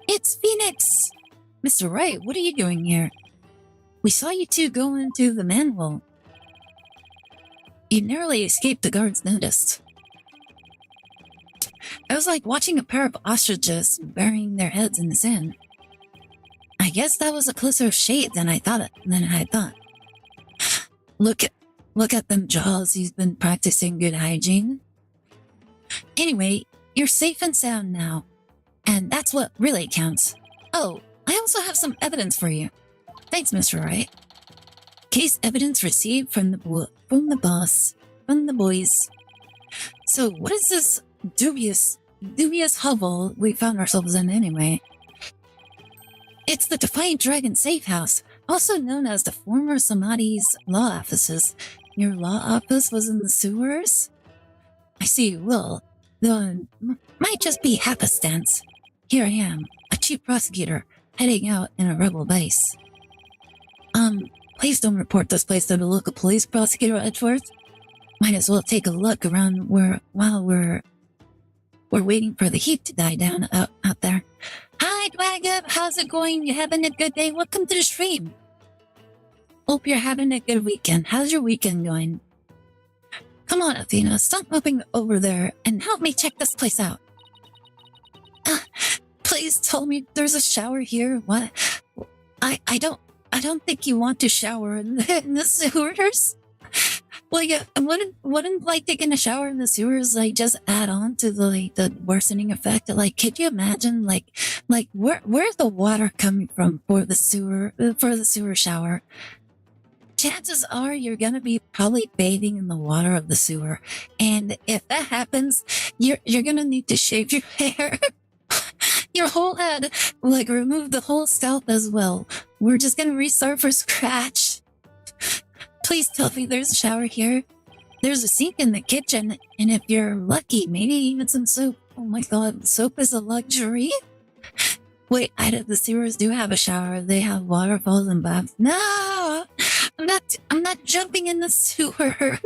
It's Phoenix! Mr. Wright, what are you doing here? We saw you two go into the manhole. You narrowly escaped the guards' notice. I was like watching a pair of ostriches burying their heads in the sand. I guess that was a closer shave than I thought. Look at them jaws. He's been practicing good hygiene. Anyway, you're safe and sound now, and that's what really counts. Oh, I also have some evidence for you. Thanks, Mr. Wright. Case evidence received from the boys. So, what is this dubious hovel we found ourselves in anyway? It's the Defiant Dragon Safe House, also known as the former Samadhi's law offices. Your law office was in the sewers? I see. Well, though might just be happenstance. Here I am, a chief prosecutor, heading out in a rebel base. Please don't report this place to the local police, Prosecutor Edgeworth. Might as well take a look around while we're waiting for the heat to die down out there. Hi, Dwagga. How's it going? You having a good day? Welcome to the stream. Hope you're having a good weekend. How's your weekend going? Come on, Athena. Stop moving over there and help me check this place out. Please tell me there's a shower here. What? I don't think you want to shower in the sewers. Well, yeah, wouldn't like taking a shower in the sewers like just add on to the worsening effect? Like, could you imagine like where's the water coming from for the sewer shower? Chances are you're gonna be probably bathing in the water of the sewer, and if that happens, you're gonna need to shave your hair. Your whole head, like remove the whole scalp as well. We're just gonna restart from scratch. Please tell me there's a shower here. There's a sink in the kitchen, and if you're lucky, maybe even some soap. Oh my god, soap is a luxury? Wait, the sewers do have a shower. They have waterfalls and baths. No! I'm not jumping in the sewer.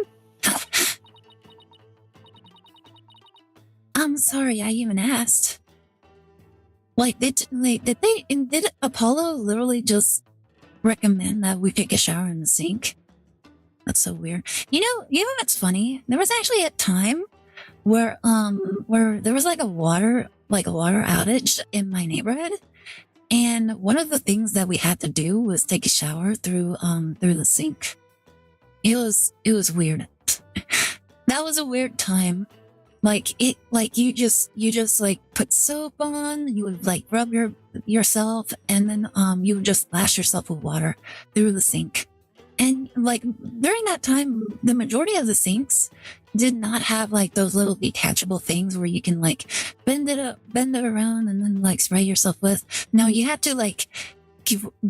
I'm sorry I even asked. Like, did Apollo literally just recommend that we take a shower in the sink? That's so weird. You know what's funny? There was actually a time where there was like a water outage in my neighborhood, and one of the things that we had to do was take a shower through the sink. It was weird. That was a weird time. You just like put soap on, you would like rub yourself, and then you would just splash yourself with water through the sink. And like during that time, the majority of the sinks did not have like those little detachable things where you can like bend it around and then like spray yourself with. No, you had to like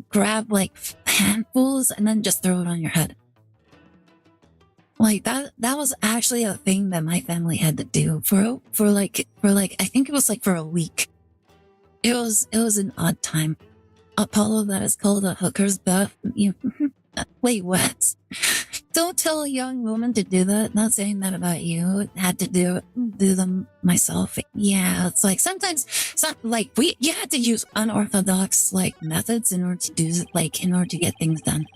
grab like handfuls and then just throw it on your head. Like that was actually a thing that my family had to do for like I think it was like for a week. It was an odd time. Apollo, that is called a hooker's bath. Wait, what? Don't tell a young woman to do that. Not saying that about you. Had to do them myself. Yeah, it's like sometimes, you had to use unorthodox like methods in order to in order to get things done.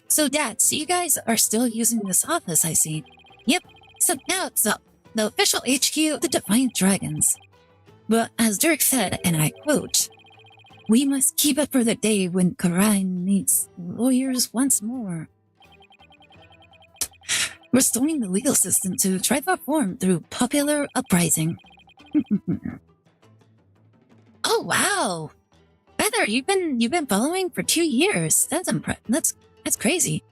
So, Dad, so you guys are still using this office, I see. Yep. So now it's the official HQ of the Defiant Dragons. But as Dirk said, and I quote, "We must keep it for the day when Karain needs lawyers once more." Restoring the legal system to reform through popular uprising. Oh wow, Heather, you've been following for 2 years. That's crazy.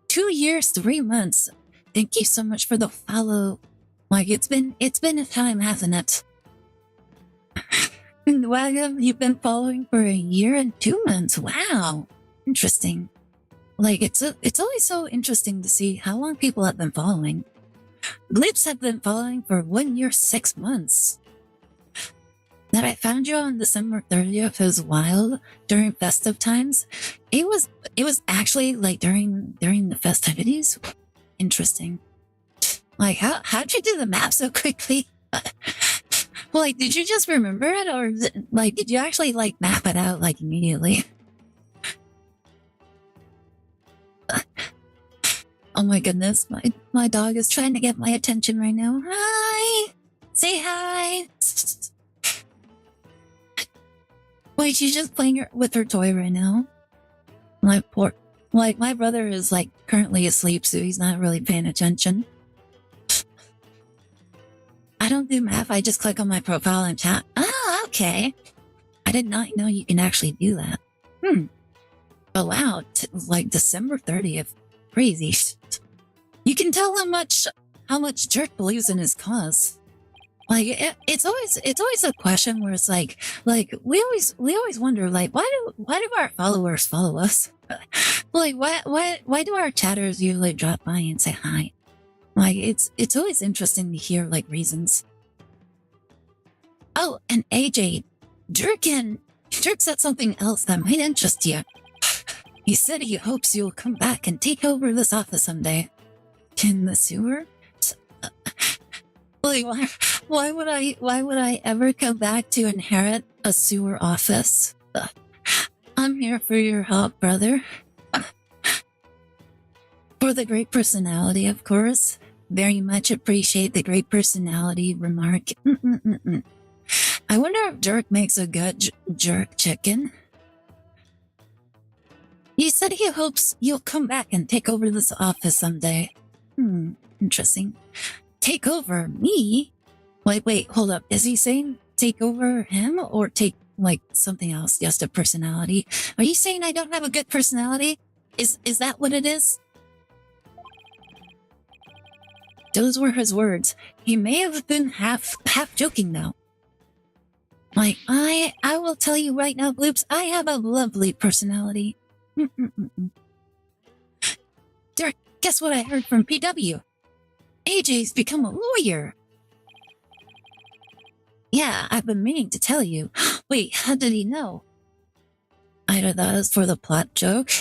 2 years, 3 months. Thank you so much for the follow. Like it's been a time, hasn't it? Wow, you've been following for 1 year and 2 months. Wow, interesting. Like it's always so interesting to see how long people have been following. Lips have been following for 1 year, 6 months. That I found you on December 30th was wild during festive times. It was actually like during the festivities. Interesting. Like how'd you do the map so quickly? Like, did you just remember it, or like did you actually like map it out like immediately? Oh my goodness, my dog is trying to get my attention right now. Hi! Say hi! Wait, she's just playing with her toy right now. My brother is like currently asleep, so he's not really paying attention. I don't do math, I just click on my profile and chat. Ah, okay. I did not know you can actually do that. Oh wow, like December 30th. Crazy. You can tell how much Jerk believes in his cause. Like it's always a question where it's like we always wonder like why do our followers follow us? Like why do our chatters usually drop by and say hi? Like it's always interesting to hear like reasons. Oh, and AJ, Jerk said something else that might interest you. He said he hopes you'll come back and take over this office someday. In the sewer? Like, why would I ever come back to inherit a sewer office? I'm here for your help, brother. For the great personality, of course. Very much appreciate the great personality remark. I wonder if Jerk makes a good jerk chicken. He said he hopes you'll come back and take over this office someday. Interesting. Take over me? Wait, hold up. Is he saying take over him or take like something else? Just a personality? Are you saying I don't have a good personality? Is that what it is? Those were his words. He may have been half joking though. Like, I will tell you right now, Bloops, I have a lovely personality. Derek, guess what I heard from PW? AJ's become a lawyer. Yeah, I've been meaning to tell you. Wait, how did he know? Either that is for the plot joke.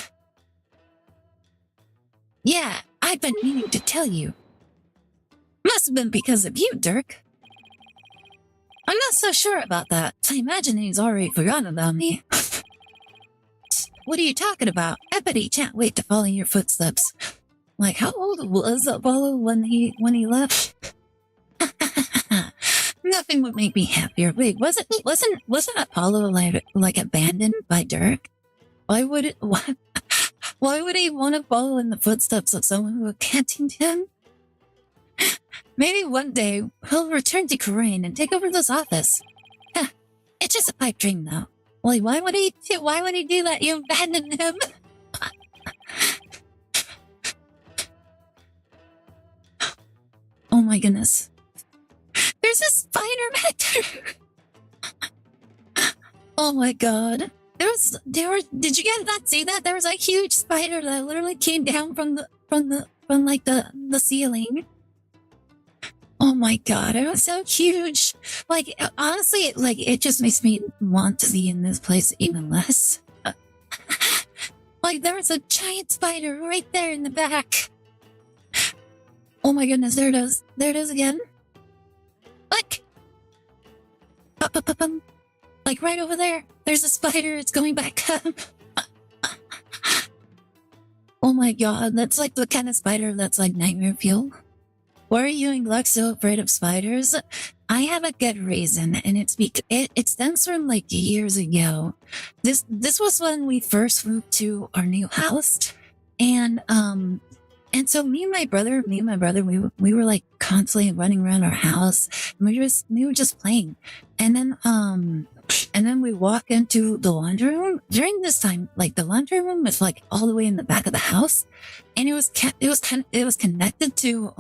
Yeah, I've been meaning to tell you. Must have been because of you, Dirk. I'm not so sure about that. I imagine he's already forgotten about me. What are you talking about? I bet he can't wait to follow in your footsteps. Like, how old was Apollo when he left? Nothing would make me happier. Wait, wasn't Apollo like abandoned by Dirk? Why would he want to follow in the footsteps of someone who abandoned him? Maybe one day he'll return to Korean and take over this office. It's just a pipe dream, though. Like, why would he do that? You abandoned him. my goodness. There's a spider back there. Oh my god. Did you guys not see that? There was a huge spider that literally came down from like the ceiling. Oh my god, it was so huge. Like, honestly, like, it just makes me want to be in this place even less. Like, there was a giant spider right there in the back. Oh my goodness, there it is. There it is again. Look! Like, right over there. There's a spider, it's going back up. Oh my god, that's like the kind of spider that's like nightmare fuel. Why are you and Gluck so afraid of spiders? I have a good reason, and it's because it stems from like years ago. This was when we first moved to our new house, and so me and my brother, we were like constantly running around our house. And we were just playing, and then we walk into the laundry room. During this time, like the laundry room was like all the way in the back of the house, and it was connected to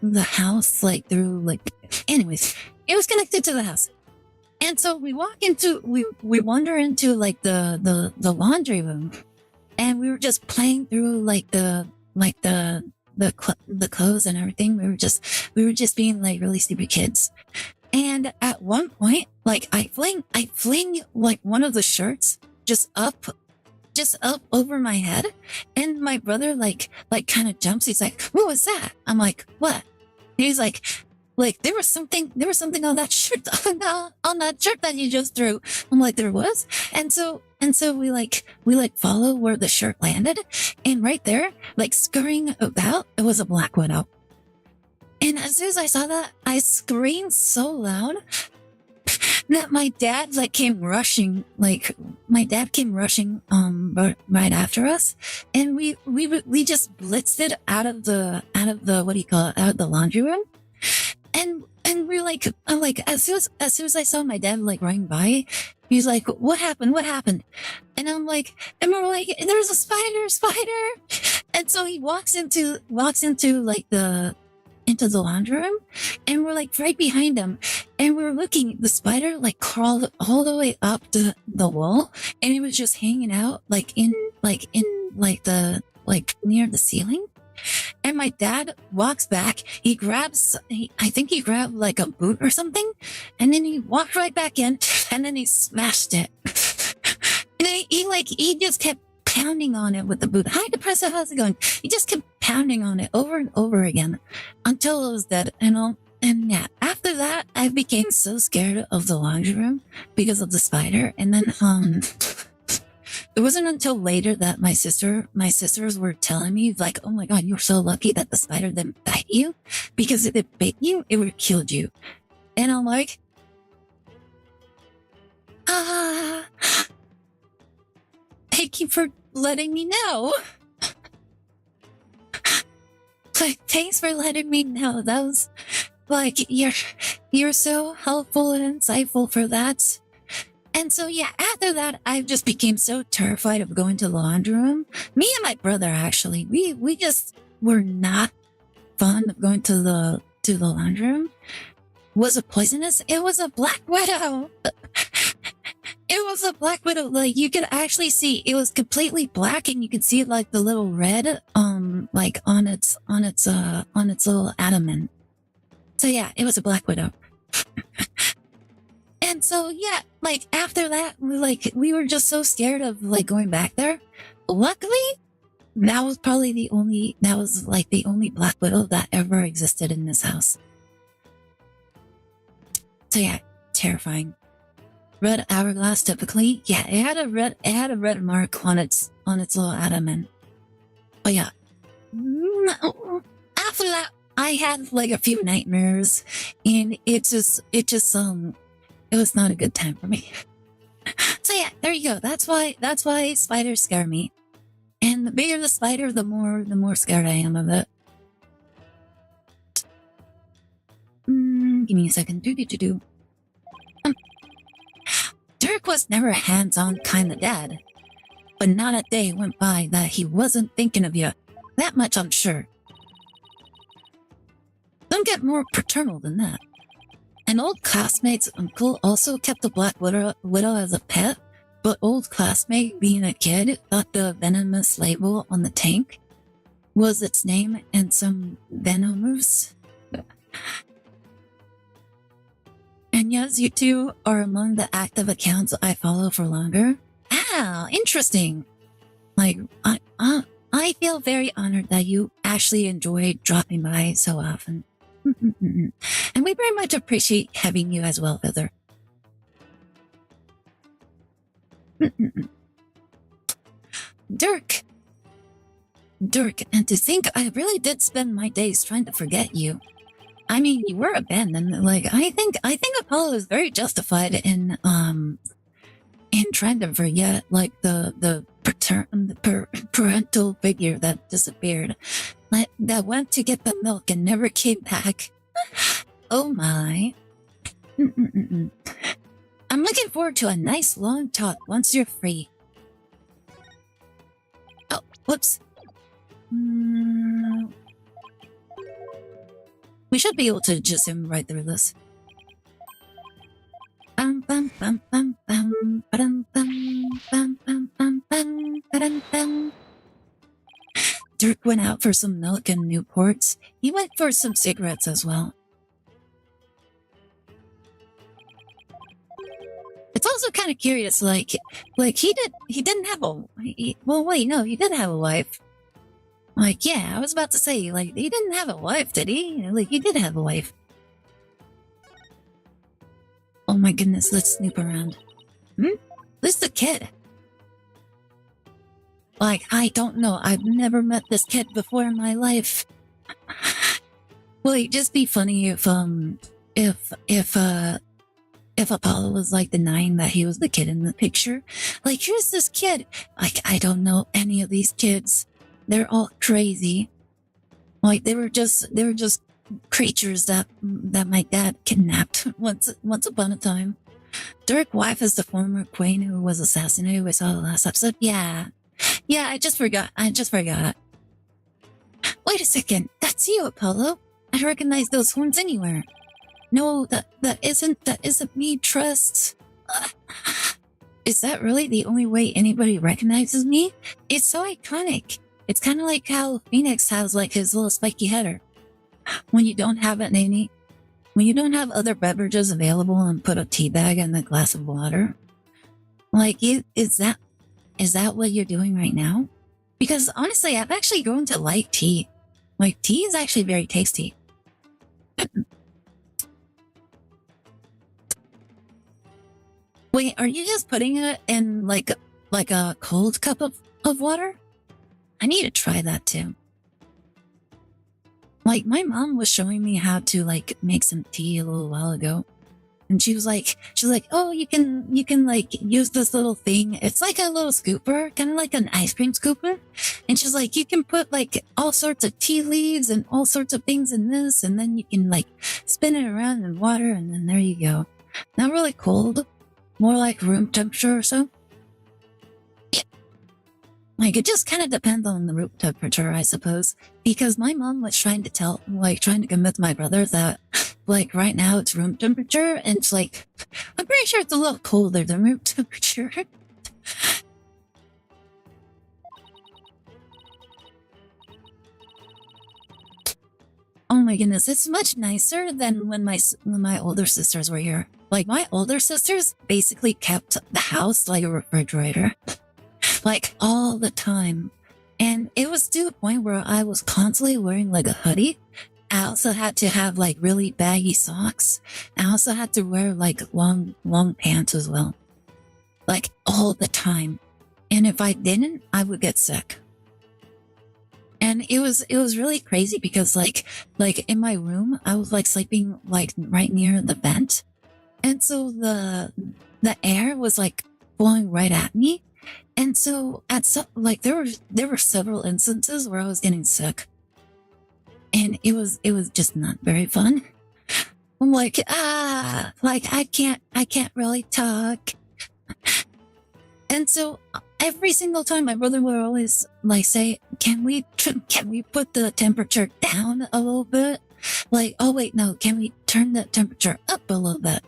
the house, like through like, anyways, it was connected to the house. And so we wander into like the laundry room, and we were just playing through like the clothes and everything. We were just being like really stupid kids. And at one point, like I fling like one of the shirts just up over my head, and my brother like kind of jumps. He's like, "What was that?" I'm like, "What?" And he's like there was something on that shirt on that shirt that you just threw. I'm like, "There was?" And so we follow where the shirt landed, and right there, like scurrying about, it was a black widow. And as soon as I saw that, I screamed so loud that my dad came rushing right after us, and we just blitzed it out of the out of the laundry room, and we're like, as soon as I saw my dad like running by, he's like, what happened, and I'm like, and we're like, there's a spider, and so he walks into like into the laundry room, and we're like right behind him, and we're looking, the spider like crawled all the way up the wall, and it was just hanging out like in the near the ceiling. And my dad walks back, I think he grabbed like a boot or something, and then he walked right back in, and then he smashed it. And then he just kept pounding on it with the boot. Hi, Depressive, how's it going? He just kept pounding on it over and over again until it was dead. And yeah, after that, I became so scared of the laundry room because of the spider. And then it wasn't until later that my sisters were telling me like, "Oh my god, you're so lucky that the spider didn't bite you, because if it bit you, it would have killed you." And I'm like, thank you for letting me know. Like, thanks for letting me know. That was like, you're so helpful and insightful for that. And so yeah, after that, I just became so terrified of going to the laundry room. Me and my brother, actually, we just were not fond of going to the laundry room. Was it poisonous? It was a black widow. It was a black widow. Like, you could actually see it was completely black, and you could see like the little red like on its little abdomen. So yeah, it was a black widow. And so yeah, like after that, we were just so scared of like going back there. Luckily, that was the only black widow that ever existed in this house. So yeah, terrifying. Red hourglass, typically, yeah, it had a red mark on its little abdomen. But yeah, after that, I had like a few nightmares, and it was not a good time for me. So yeah, there you go. That's why spiders scare me. And the bigger the spider, the more scared I am of it. Give me a second. Dirk was never a hands-on kind of dad, but not a day went by that he wasn't thinking of you. That much I'm sure. doesn't get more paternal than that. An old classmate's uncle also kept a black widow as a pet, but old classmate, being a kid, thought the venomous label on the tank was its name and some venomous. And yes, you two are among the active accounts I follow for longer. Ah, interesting. Like, I feel very honored that you actually enjoy dropping by so often. And we very much appreciate having you as well, Feather. Dirk, and to think I really did spend my days trying to forget you. I mean, you were abandoned. Like, I think Apollo is very justified in trying to forget, like, the parental figure that disappeared, that went to get the milk and never came back. Oh my. I'm looking forward to a nice long talk once you're free. Oh, whoops. We should be able to just zoom right through this. Dirk went out for some milk and Newports. He went for some cigarettes as well. It's also kind of curious, like he didn't have a, well, wait, no, he did have a wife. Like, yeah, I was about to say, like, he didn't have a wife, did he? Like, he did have a wife. Oh my goodness, let's snoop around. This is a kid. Like, I don't know, I've never met this kid before in my life. Well, it'd just be funny if Apollo was like denying that he was the kid in the picture. Like, here's this kid. Like, I don't know any of these kids. They're all crazy. Like, they were just creatures that my dad kidnapped once upon a time. Dirk's wife is the former queen who was assassinated. We saw the last episode. Yeah, I just forgot. Wait a second. That's you, Apollo. I recognize those horns anywhere. No, that isn't me, Trust. Is that really the only way anybody recognizes me? It's so iconic. It's kind of like how Phoenix has like his little spiky header. When you don't have other beverages available and put a tea bag in a glass of water. Like, is that what you're doing right now? Because honestly, I've actually grown to like tea. Like, tea is actually very tasty. Wait, are you just putting it in like a cold cup of water? I need to try that too. Like, my mom was showing me how to like make some tea a little while ago. And she was like, oh, you can like use this little thing. It's like a little scooper, kind of like an ice cream scooper. And she's like, you can put like all sorts of tea leaves and all sorts of things in this. And then you can like spin it around in water. And then there you go. Not really cold. More like room temperature or so. Yeah. Like, it just kind of depends on the room temperature, I suppose. Because my mom was trying to convince my brother that, like, right now it's room temperature. And it's like, I'm pretty sure it's a little colder than room temperature. Oh my goodness, it's much nicer than when my older sisters were here. Like, my older sisters basically kept the house like a refrigerator. Like, all the time. And it was to the point where I was constantly wearing like a hoodie. I also had to have like really baggy socks. I also had to wear like long pants as well. Like, all the time. And if I didn't, I would get sick. And it was really crazy because like in my room, I was like sleeping like right near the vent. And so the air was like blowing right at me. And so like there were several instances where I was getting sick. And it was just not very fun. I'm like, like I can't really talk. And so every single time my brother would always like say, can we put the temperature down a little bit? like, oh wait, no, can we turn the temperature up a little bit?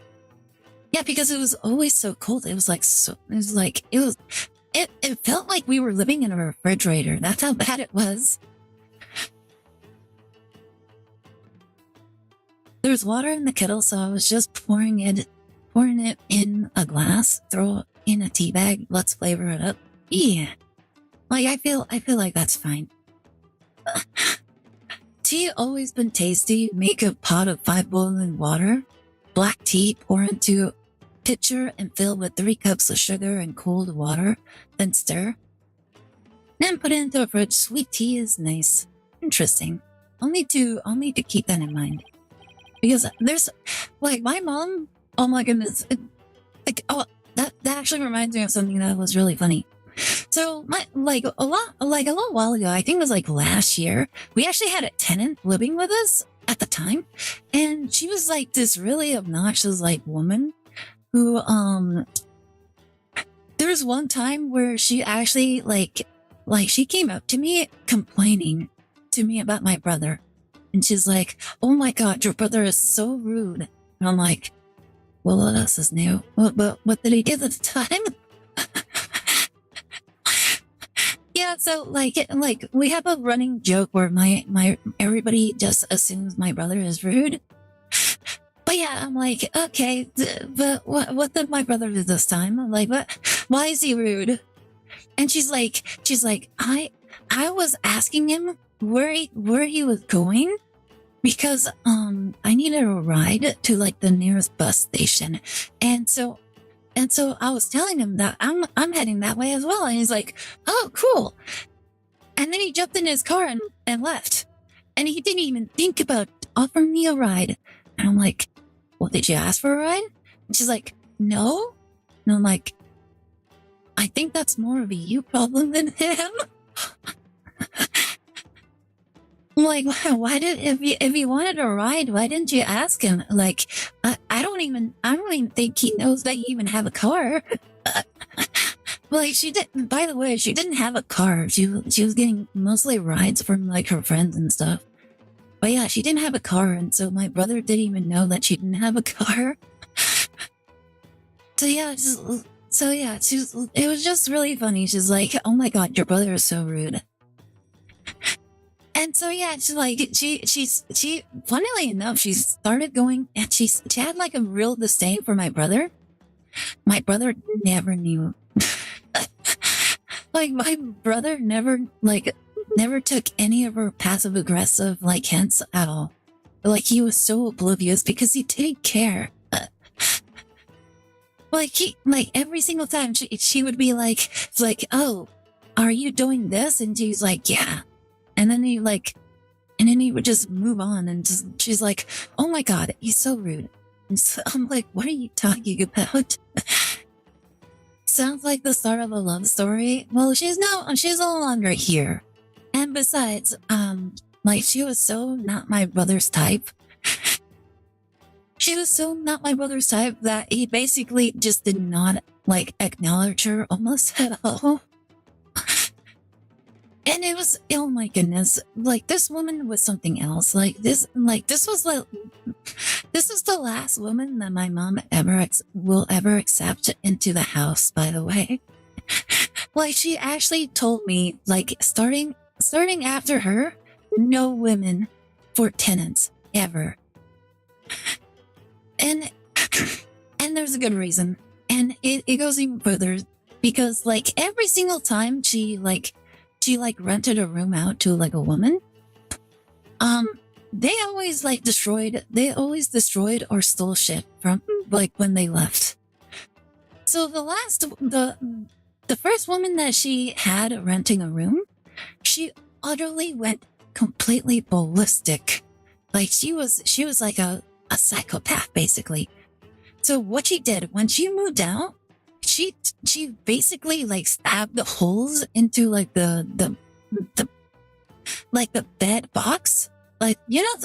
Yeah, because it was always so cold. It was like, it felt like we were living in a refrigerator. That's how bad it was. There's water in the kettle, so I was just pouring it in a glass, throw it in a tea bag, let's flavor it up. Yeah. Like, I feel like that's fine. Tea always been tasty. Make a pot of 5 boiling water. Black tea, pour into a pitcher and fill with 3 cups of sugar and cold water. Then stir. Then put it into a fridge. Sweet tea is nice. Interesting. I'll need to keep that in mind. Because there's, like, my mom, oh my goodness. That actually reminds me of something that was really funny. So, a little while ago, I think it was like last year, we actually had a tenant living with us at the time. And she was like this really obnoxious, like, woman who, there was one time where she actually, like, she came up to me complaining to me about my brother. And she's like, oh my God, your brother is so rude. And I'm like, well, what else is new? But what did he do at the time? Yeah, so like we have a running joke where my everybody just assumes my brother is rude. But yeah, I'm like, okay, but what did my brother do this time? I'm like, what? Why is he rude? And she's like, I was asking him where he was going because I needed a ride to like the nearest bus station, and so I was telling him that I'm heading that way as well, and he's like, oh, cool. And then he jumped in his car and left, and he didn't even think about offering me a ride. And I'm like, well, did you ask for a ride? And she's like, no. And I'm like, I think that's more of a you problem than him. I'm like, why did if he wanted a ride, why didn't you ask him? Like, I don't even think he knows that you even have a car. Like, she didn't. By the way, she didn't have a car. She was getting mostly rides from like her friends and stuff. But yeah, she didn't have a car, and so my brother didn't even know that she didn't have a car. So yeah, it was just really funny. She's like, oh my God, your brother is so rude. And so yeah, she's like, she funnily enough, she started going, and she had like a real disdain for my brother. My brother never knew. Like, my brother never took any of her passive aggressive like hints at all. Like, he was so oblivious because he didn't care. Like every single time she would be like, it's like, oh, are you doing this? And she's like, yeah. And then he would just move on, and she's like, oh my God, he's so rude. And so I'm like, what are you talking about? Sounds like the start of a love story. Well, she's no longer here. And besides, like, she was so not my brother's type. She was so not my brother's type that he basically just did not like acknowledge her almost at all. And it was, oh my goodness, like, this woman was something else. This was the last woman that my mom will ever accept into the house, by the way. Like, she actually told me, like, starting after her, no women for tenants, ever. And there's a good reason. And it goes even further, because, like, every single time she rented a room out to like a woman, they always destroyed or stole shit from like when they left. So the first woman that she had renting a room, she utterly went completely ballistic. Like, she was like a psychopath, basically. So what she did when she moved out, she basically like stabbed the holes into like the bed box, like, you know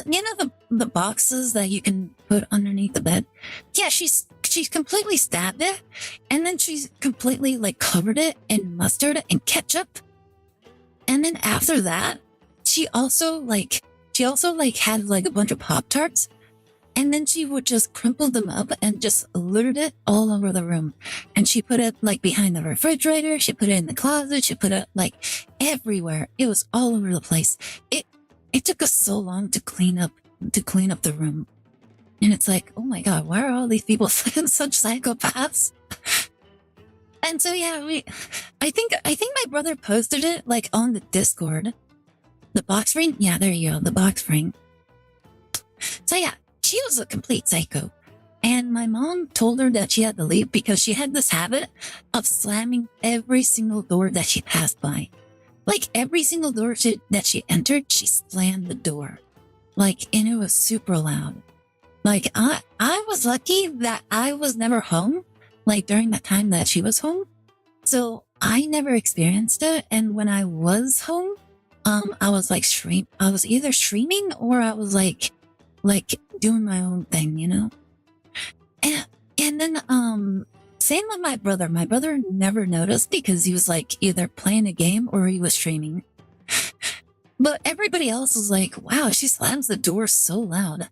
the boxes that you can put underneath the bed. Yeah, she's completely stabbed it, and then she's completely like covered it in mustard and ketchup. And then after that, she also she also like had like a bunch of Pop-Tarts. And then she would just crumple them up and just littered it all over the room. And she put it like behind the refrigerator. She put it in the closet. She put it like everywhere. It was all over the place. It took us so long to clean up the room. And it's like, oh my God, why are all these people such psychopaths? And so, yeah, I think my brother posted it like on the Discord. The box ring. Yeah, there you go. The box ring. So yeah. She was a complete psycho. And my mom told her that she had to leave because she had this habit of slamming every single door that she passed by. Like every single door that she entered, she slammed the door. Like, and it was super loud. Like I was lucky that I was never home, like during the time that she was home. So I never experienced it. And when I was home, I was like I was either streaming or I was like doing my own thing, you know? And then, same with my brother. My brother never noticed because he was like either playing a game or he was streaming. But everybody else was like, wow, she slams the door so loud.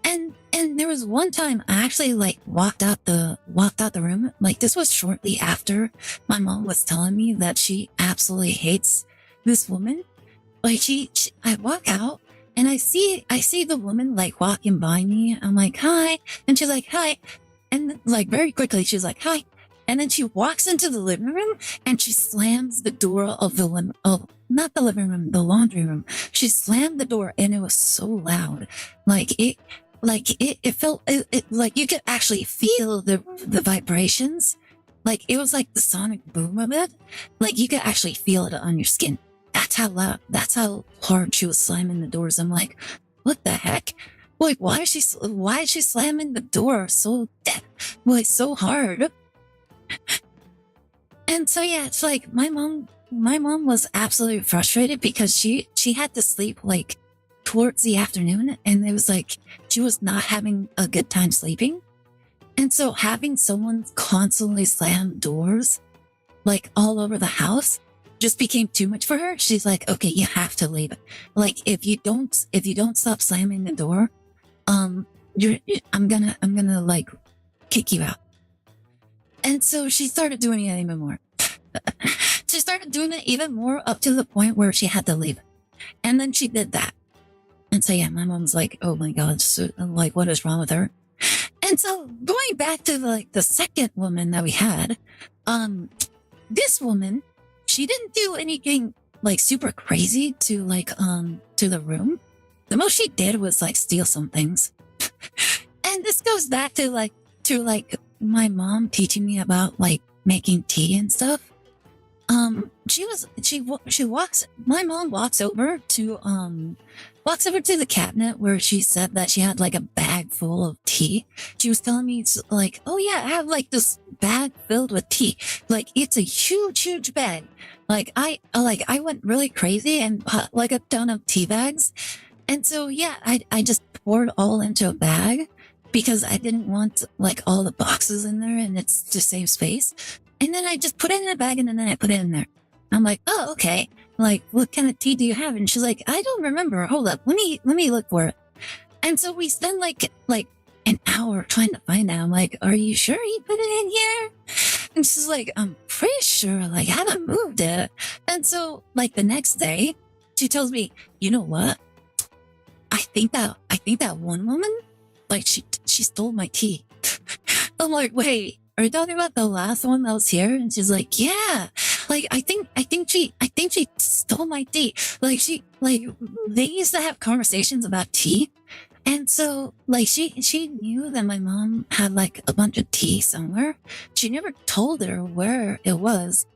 And there was one time I actually like walked out the room. Like this was shortly after my mom was telling me that she absolutely hates this woman. Like I walk out. And I see the woman like walking by me. I'm like, hi. And she's like, hi. And like very quickly, she's like, hi. And then she walks into the living room and she slams the door of not the living room, the laundry room. She slammed the door and it was so loud. It felt like you could actually feel the vibrations. Like it was like the sonic boom of it. Like you could actually feel it on your skin. That's how loud, that's how hard she was slamming the doors. I'm like, what the heck? Like, why is she slamming the door so hard? And so, yeah, it's like my mom was absolutely frustrated because she had to sleep like towards the afternoon. And it was like, she was not having a good time sleeping. And so having someone constantly slam doors like all over the house just became too much for her. She's like, okay, you have to leave. Like, if you don't stop slamming the door, I'm gonna like kick you out. And so she started doing it even more. She started doing it even more up to the point where she had to leave. And then she did that. And so, yeah, my mom's like, oh my God, so, like, what is wrong with her? And so going back to like the second woman that we had, this woman, she didn't do anything like super crazy to like, to the room. The most she did was like steal some things. And this goes back to like my mom teaching me about like making tea and stuff. My mom walks over to the cabinet where she said that she had like a bag full of tea. She was telling me, it's like, oh yeah, I have like this bag filled with tea. Like it's a huge bag. Like I went really crazy and bought like a ton of tea bags. And so, yeah, I just poured all into a bag because I didn't want like all the boxes in there and it's to save space. And then I just put it in a bag and then I put it in there. I'm like, oh, okay. Like, what kind of tea do you have? And she's like, I don't remember. Hold up. Let me look for it. And so we spend like an hour trying to find out. I'm like, are you sure you put it in here? And she's like, I'm pretty sure, like, I haven't moved it. And so like the next day she tells me, you know what? I think that one woman, like she stole my tea. I'm like, wait, are you talking about the last one that was here? And she's like, yeah, like, I think she stole my tea. Like they used to have conversations about tea. And so like she knew that my mom had like a bunch of tea somewhere. She never told her where it was,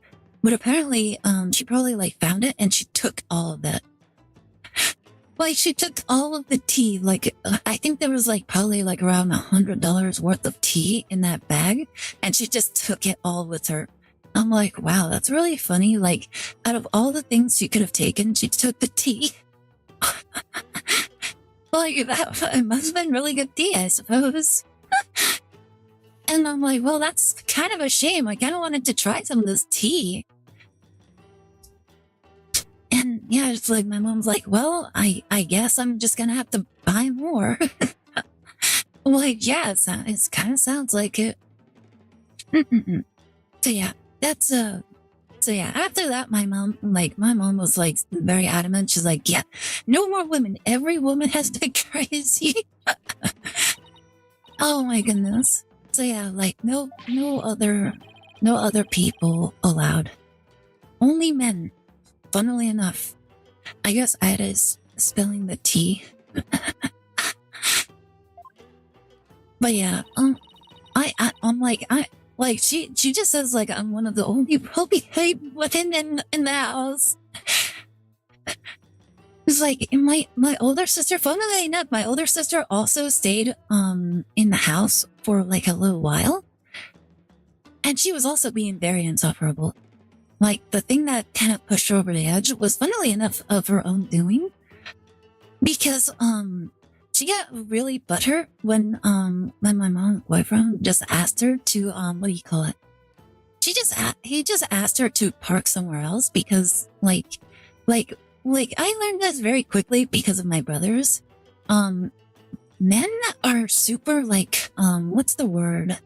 but apparently, she probably like found it and she took all of it. Like she took all of the tea, like I think there was like probably like around $100 worth of tea in that bag, and she just took it all with her. I'm like, wow, that's really funny. Like out of all the things she could have taken, she took the tea. Like that, it must have been really good tea, I suppose. And I'm like, well, that's kind of a shame. I kind of wanted to try some of this tea. And yeah, it's like my mom's like, well, I guess I'm just gonna have to buy more. Like, yeah, it kind of sounds like it. So yeah, that's so yeah, after that, my mom was like very adamant. She's like, yeah, no more women. Every woman has to be crazy. Oh my goodness. So yeah, like no other people allowed. Only men. Funnily enough, I guess Ida is spilling the tea. But yeah, I'm like she just says like I'm one of the only well-behaved women in the house. It's like my older sister, funnily enough, my older sister also stayed in the house for like a little while. And she was also being very insufferable. Like the thing that kind of pushed her over the edge was funnily enough of her own doing. Because she got really butthurt when my mom's boyfriend just asked her to what do you call it? He just asked her to park somewhere else because like I learned this very quickly because of my brothers. Men are super like what's the word?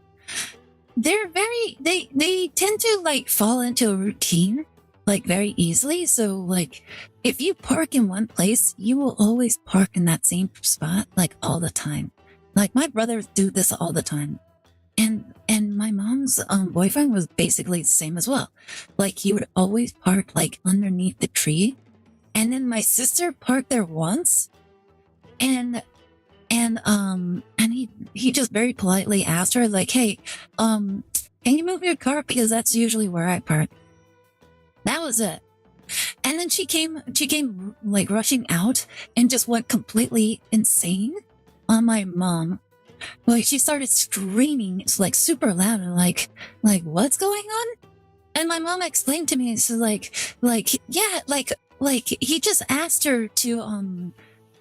They're very they tend to like fall into a routine like very easily. So like if you park in one place, you will always park in that same spot like all the time. Like my brothers do this all the time. And my mom's boyfriend was basically the same as well. Like he would always park like underneath the tree. And then my sister parked there once and he just very politely asked her like, hey, can you move your car? Because that's usually where I park. That was it. And then she came like rushing out and just went completely insane on my mom. Like she started screaming, it's like super loud and like what's going on? And my mom explained to me, so yeah, like he just asked her to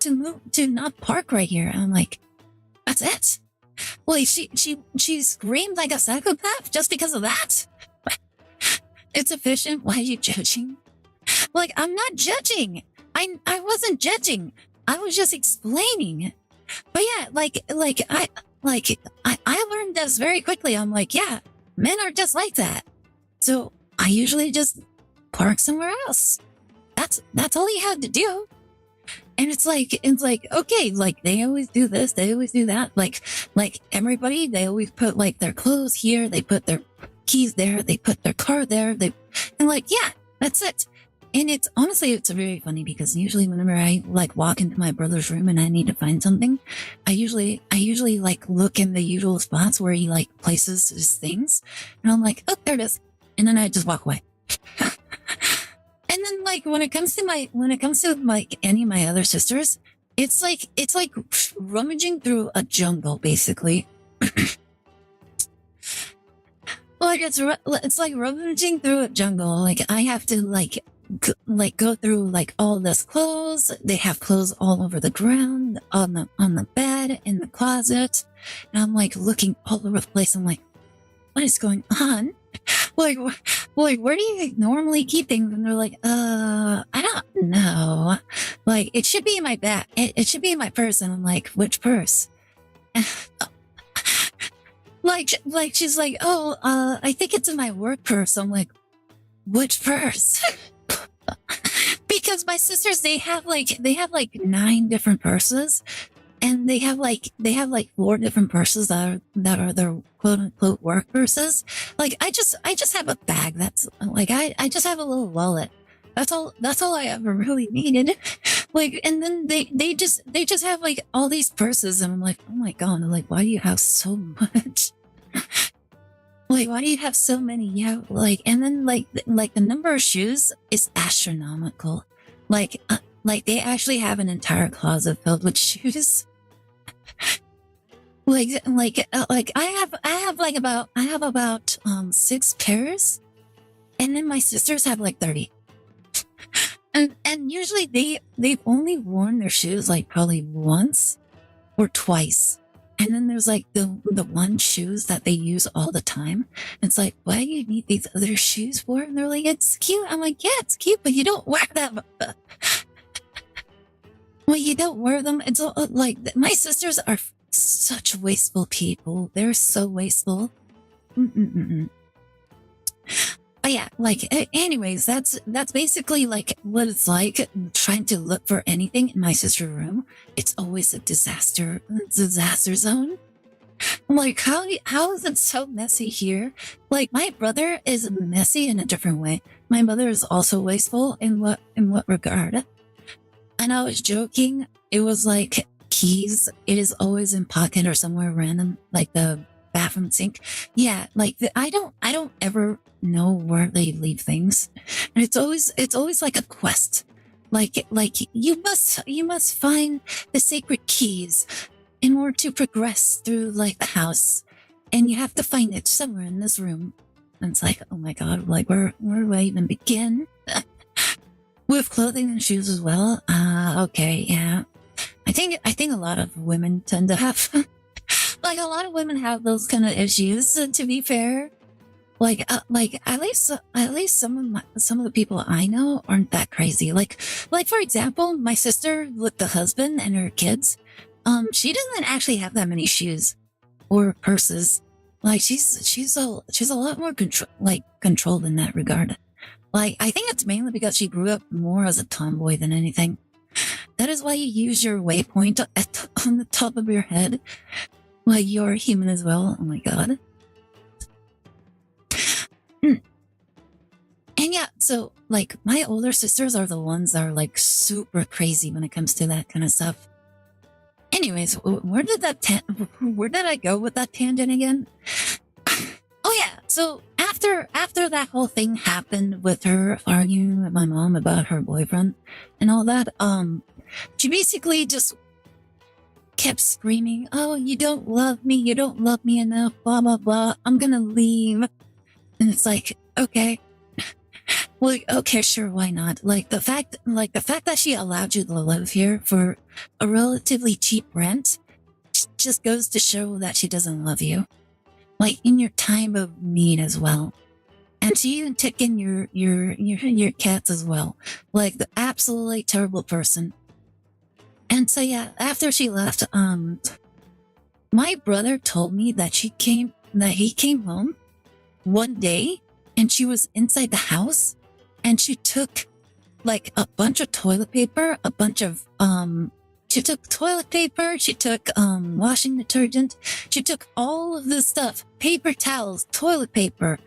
move to not park right here. And I'm like, that's it. Well, she screamed like a psychopath just because of that. It's efficient. Why are you judging? Like, I'm not judging. I wasn't judging. I was just explaining. But yeah, I learned this very quickly. I'm like, yeah, men are just like that. So I usually just park somewhere else. That's all you had to do. And it's like, okay, like they always do this, they always do that. Like everybody, they always put like their clothes here, they put their keys there, they put their car there, and like, yeah, that's it. And it's honestly, it's very funny because usually whenever I like walk into my brother's room and I need to find something, I usually like look in the usual spots where he like places his things. And I'm like, oh, there it is. And then I just walk away. And then like when it comes to like any of my other sisters, it's like rummaging through a jungle basically. Like it's like rummaging through a jungle. Like I have to like go through like all this clothes. They have clothes all over the ground, on the bed, in the closet. And I'm like looking all over the place. I'm like, what is going on? Like where do you normally keep things? And they're like, I don't know. Like it should be in my bag. It should be in my purse. And I'm like, which purse? like she's like, oh, I think it's in my work purse. I'm like, which purse? Because my sisters, they have like 9 different purses, and they have like 4 different purses that are their quote unquote work purses. Like I just have a bag that's like I just have a little wallet. That's all I ever really needed. Like, and then they just have like all these purses, and I'm like, oh my god, like why do you have so much? Like, why do you have so many? Yeah, like, and then like the number of shoes is astronomical. Like they actually have an entire closet filled with shoes. I have about 6 pairs, and then my sisters have like 30. And usually they've only worn their shoes like probably once or twice. And then there's like the one shoes that they use all the time. It's like, why do you need these other shoes for? And they're like, it's cute. I'm like, yeah, it's cute, but you don't wear them. Well, you don't wear them. It's all, like, my sisters are such wasteful people. They're so wasteful. Mm-mm-mm-mm. But yeah, like, anyways, that's basically like what it's like trying to look for anything in my sister's room. It's always a disaster zone. I'm like, how is it so messy here? Like, my brother is messy in a different way. My mother is also wasteful in what regard? And I was joking. It was like keys. It is always in pocket or somewhere random, like the bathroom sink. Yeah, like I don't ever know where they leave things, and it's always like a quest. Like you must find the sacred keys in order to progress through like the house, and you have to find it somewhere in this room. And it's like, oh my god, like where do I even begin? With clothing and shoes as well. Okay, yeah. I think a lot of women tend to have like a lot of women have those kind of issues. To be fair, like at least some of the people I know aren't that crazy. Like for example, my sister with the husband and her kids, she doesn't actually have that many shoes or purses. Like she's a lot more controlled in that regard. Like, I think it's mainly because she grew up more as a tomboy than anything. That is why you use your waypoint on the top of your head. Like, you're human as well. Oh my god. And yeah, so, like, my older sisters are the ones that are, like, super crazy when it comes to that kind of stuff. Anyways, where did I go with that tangent again? Oh yeah, so after that whole thing happened with her arguing with my mom about her boyfriend and all that, she basically just kept screaming, oh, you don't love me enough, blah blah blah, I'm gonna leave. And it's like, okay, well, okay, sure, why not? Like the fact that she allowed you to live here for a relatively cheap rent just goes to show that she doesn't love you. Like in your time of need as well. And she even took in your cats as well. Like the absolutely terrible person. And so yeah, after she left, my brother told me that he came home one day and she was inside the house and she took like a bunch of toilet paper, she took toilet paper, she took washing detergent, she took all of this stuff, paper towels, toilet paper,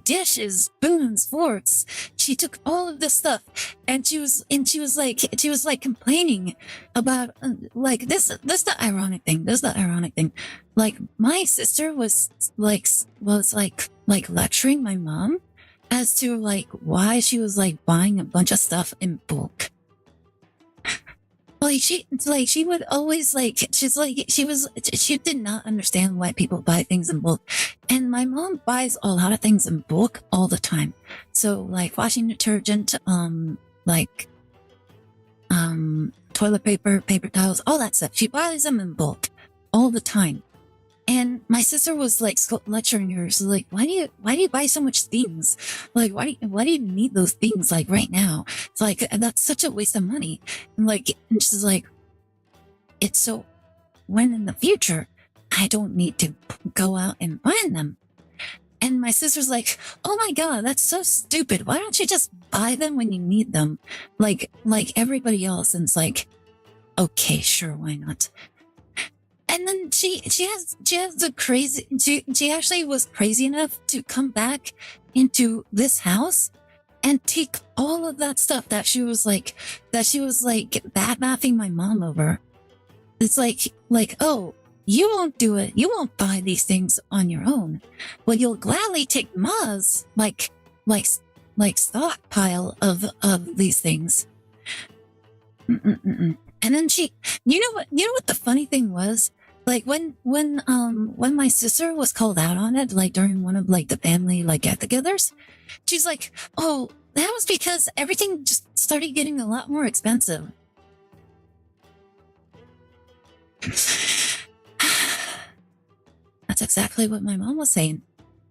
dishes, spoons, forks. She took all of this stuff and she was like complaining about like this is the ironic thing. Like my sister was like lecturing my mom as to like why she was like buying a bunch of stuff in bulk. She would always she did not understand why people buy things in bulk. And my mom buys a lot of things in bulk all the time. So like washing detergent, toilet paper, paper towels, all that stuff. She buys them in bulk all the time. And my sister was like lecturing her. So like, why do you buy so much things? Like, why do you need those things like right now? It's like, that's such a waste of money. And she's like, it's so when in the future, I don't need to go out and buy them. And my sister's like, oh my God, that's so stupid. Why don't you just buy them when you need them? Like everybody else. And it's like, okay, sure. Why not? And then she has the crazy, she actually was crazy enough to come back into this house and take all of that stuff that she was like bad-mouthing my mom over. It's like, oh, you won't do it. You won't buy these things on your own. Well, you'll gladly take Ma's like stockpile of these things. And then you know what the funny thing was? Like when my sister was called out on it, like during one of like the family like get-togethers, she's like, "Oh, that was because everything just started getting a lot more expensive." exactly what my mom was saying.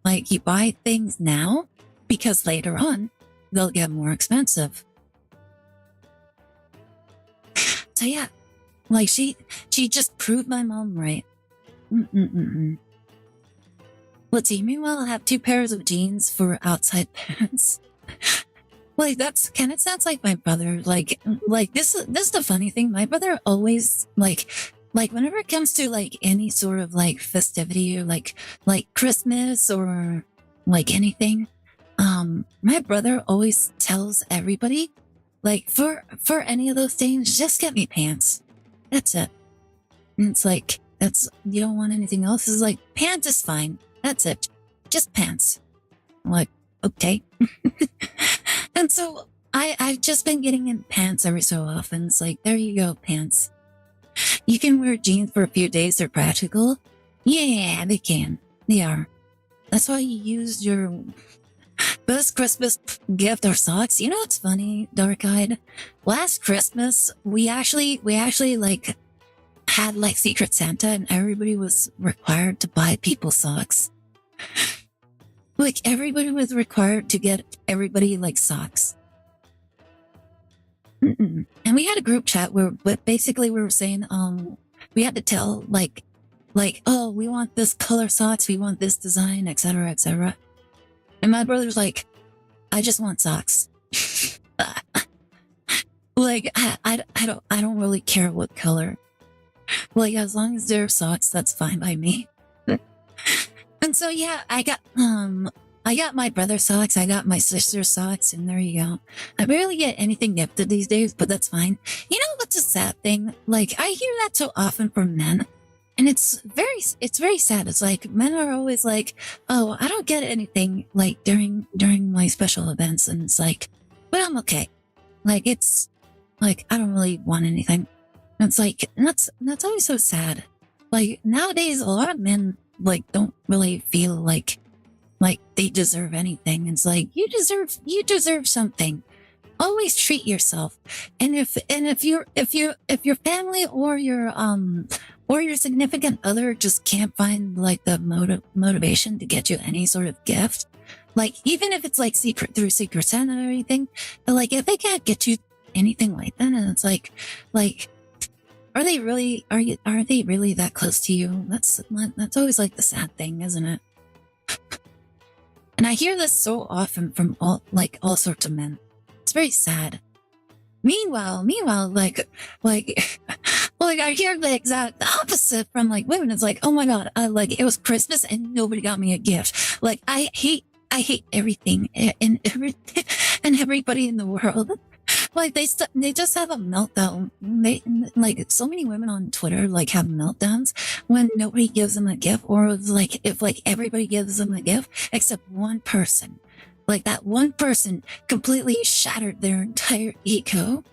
Like, you buy things now because later on they'll get more expensive. So yeah, like she just proved my mom right. Let's see. Meanwhile, I have 2 pairs of jeans for outside pants. Like that's kind of sounds like my brother. Like this is the funny thing. My brother always like whenever it comes to like any sort of like festivity or like Christmas or like anything, my brother always tells everybody like for any of those things, just get me pants. That's it. And it's like that's you don't want anything else. It's like pants is fine. That's it. Just pants. I'm like, okay. And so I've just been getting in pants every so often. It's like, there you go, pants. You can wear jeans for a few days. They're practical. Yeah, they can. They are. That's why you use your best Christmas gift or socks. You know what's funny, Dark-Eyed? Last Christmas, we actually like had like Secret Santa and everybody was required to buy people socks. Like everybody was required to get everybody like socks. And we had a group chat where basically we were saying, we had to tell like, oh, we want this color socks, we want this design, etc., etc. And my brother's like, I just want socks. Like, I don't really care what color. Like, as long as they're socks, that's fine by me. And so, yeah, I got my brother's socks, I got my sister's socks, and there you go. I barely get anything gifted these days, but that's fine. You know what's a sad thing? Like, I hear that so often from men, and it's very sad. It's like, men are always like, oh, I don't get anything, like, during my special events, and it's like, but I'm okay. Like, it's, like, I don't really want anything. And it's like, that's always so sad. Like, nowadays, a lot of men, like, don't really feel like they deserve anything. It's like, you deserve something. Always treat yourself. And if your family or your significant other just can't find like the motivation to get you any sort of gift, like even if it's like through Secret Santa or anything, but like if they can't get you anything like that, and it's like are they really that close to you? That's always like the sad thing, isn't it? And I hear this so often from all sorts of men. It's very sad. Meanwhile, like I hear the exact opposite from like women. It's like, oh my god, like it was Christmas and nobody got me a gift. Like I hate everything and everybody in the world. Like they just have a meltdown. Like so many women on Twitter like have meltdowns when nobody gives them a gift, or like if like everybody gives them a gift except one person. Like that one person completely shattered their entire ego.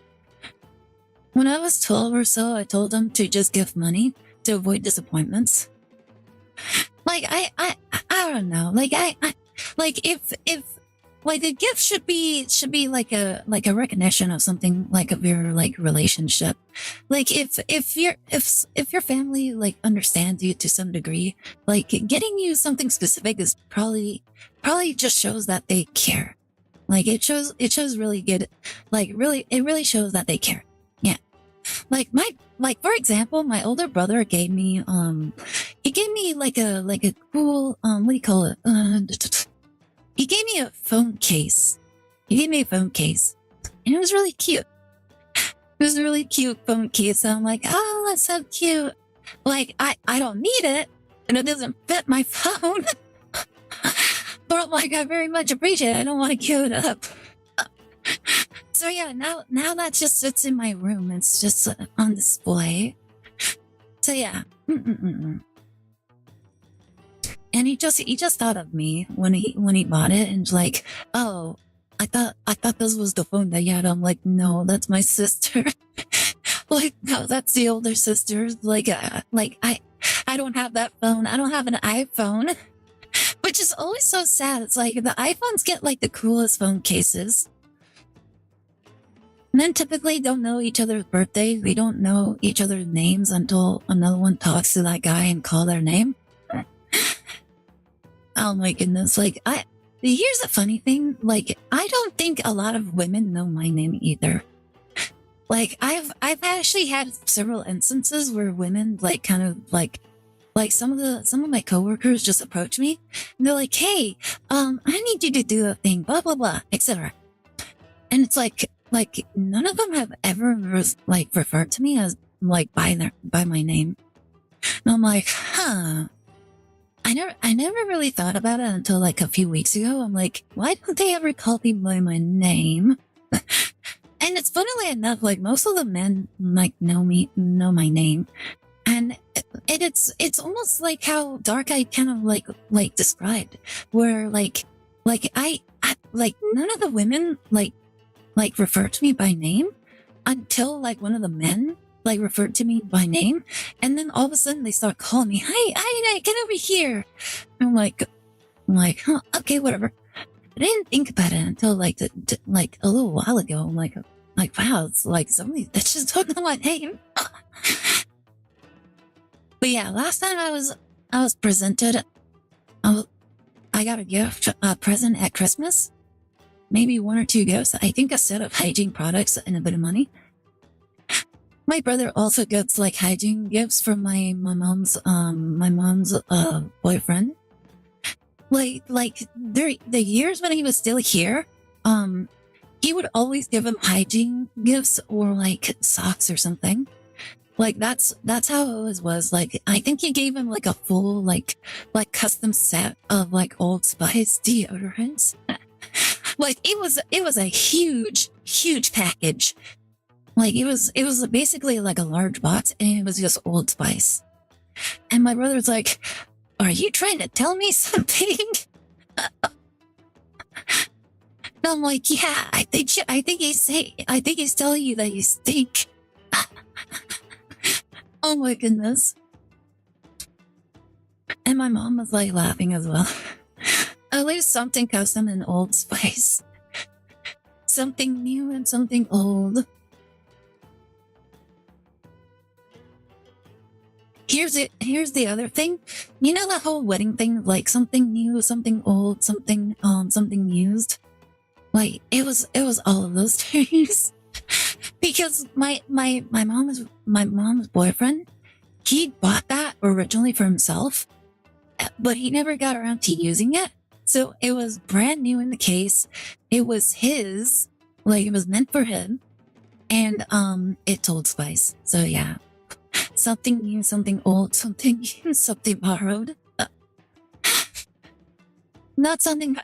When I was 12 or so, I told them to just give money to avoid disappointments. Like I don't know. Like I like if like the gift should be like a recognition of something, like of your like relationship. Like if your family like understands you to some degree, like getting you something specific is probably just shows that they care. Like it shows really good. Like it really shows that they care. Yeah. Like for example, my older brother gave me he gave me like a cool what do you call it? He gave me a phone case. And it was really cute. It was a really cute phone case. So I'm like, oh, that's so cute. Like, I don't need it, and it doesn't fit my phone. But I'm like, I very much appreciate it. I don't want to give it up. So yeah, now that just sits in my room. It's just on display. So yeah. And he just thought of me when he bought it, and like, oh, I thought this was the phone that you had. I'm like, no, that's my sister. Like, no, that's the older sister. Like I don't have that phone. I don't have an iPhone, which is always so sad. It's like the iPhones get like the coolest phone cases. Men typically don't know each other's birthdays. We don't know each other's names until another one talks to that guy and call their name. Oh my goodness. Here's a funny thing. Like, I don't think a lot of women know my name either. Like, I've actually had several instances where women, like, kind of like some of my coworkers just approach me and they're like, hey, I need you to do a thing, blah, blah, blah, etc. And it's like none of them have ever referred to me as like by my name. And I'm like, huh. I never really thought about it until like a few weeks ago. I'm like, why don't they ever call me by my name? And it's funnily enough, like most of the men like know my name. And it's almost like how Dark Eye kind of like described, where I like none of the women like refer to me by name until like one of the men like referred to me by name, and then all of a sudden they start calling me, "Hi, get over here." I'm like, huh, okay, whatever. I didn't think about it until like a little while ago. I'm like, wow, it's like somebody that just don't know my name. But yeah, last time I was presented, I got a gift, a present at Christmas. Maybe 1 or 2 gifts. I think a set of hygiene products and a bit of money. My brother also gets like hygiene gifts from my mom's boyfriend. The years when he was still here, he would always give him hygiene gifts or like socks or something. Like that's how it was. Like I think he gave him like a full like custom set of like Old Spice deodorants. Like it was a huge package. Like it was basically like a large box, and it was just Old Spice. And my brother's like, "Are you trying to tell me something?" And I'm like, "Yeah, I think he's telling you that you stink." Oh my goodness. And my mom was like laughing as well. At least something custom in Old Spice. Something new and something old. Here's the other thing. You know that whole wedding thing, like something new, something old, something used? Like it was all of those things. Because my mom's boyfriend, he bought that originally for himself, but he never got around to using it. So it was brand new in the case. It was his, like it was meant for him, and it's Old Spice. So yeah. Something new, something old, something borrowed. Not something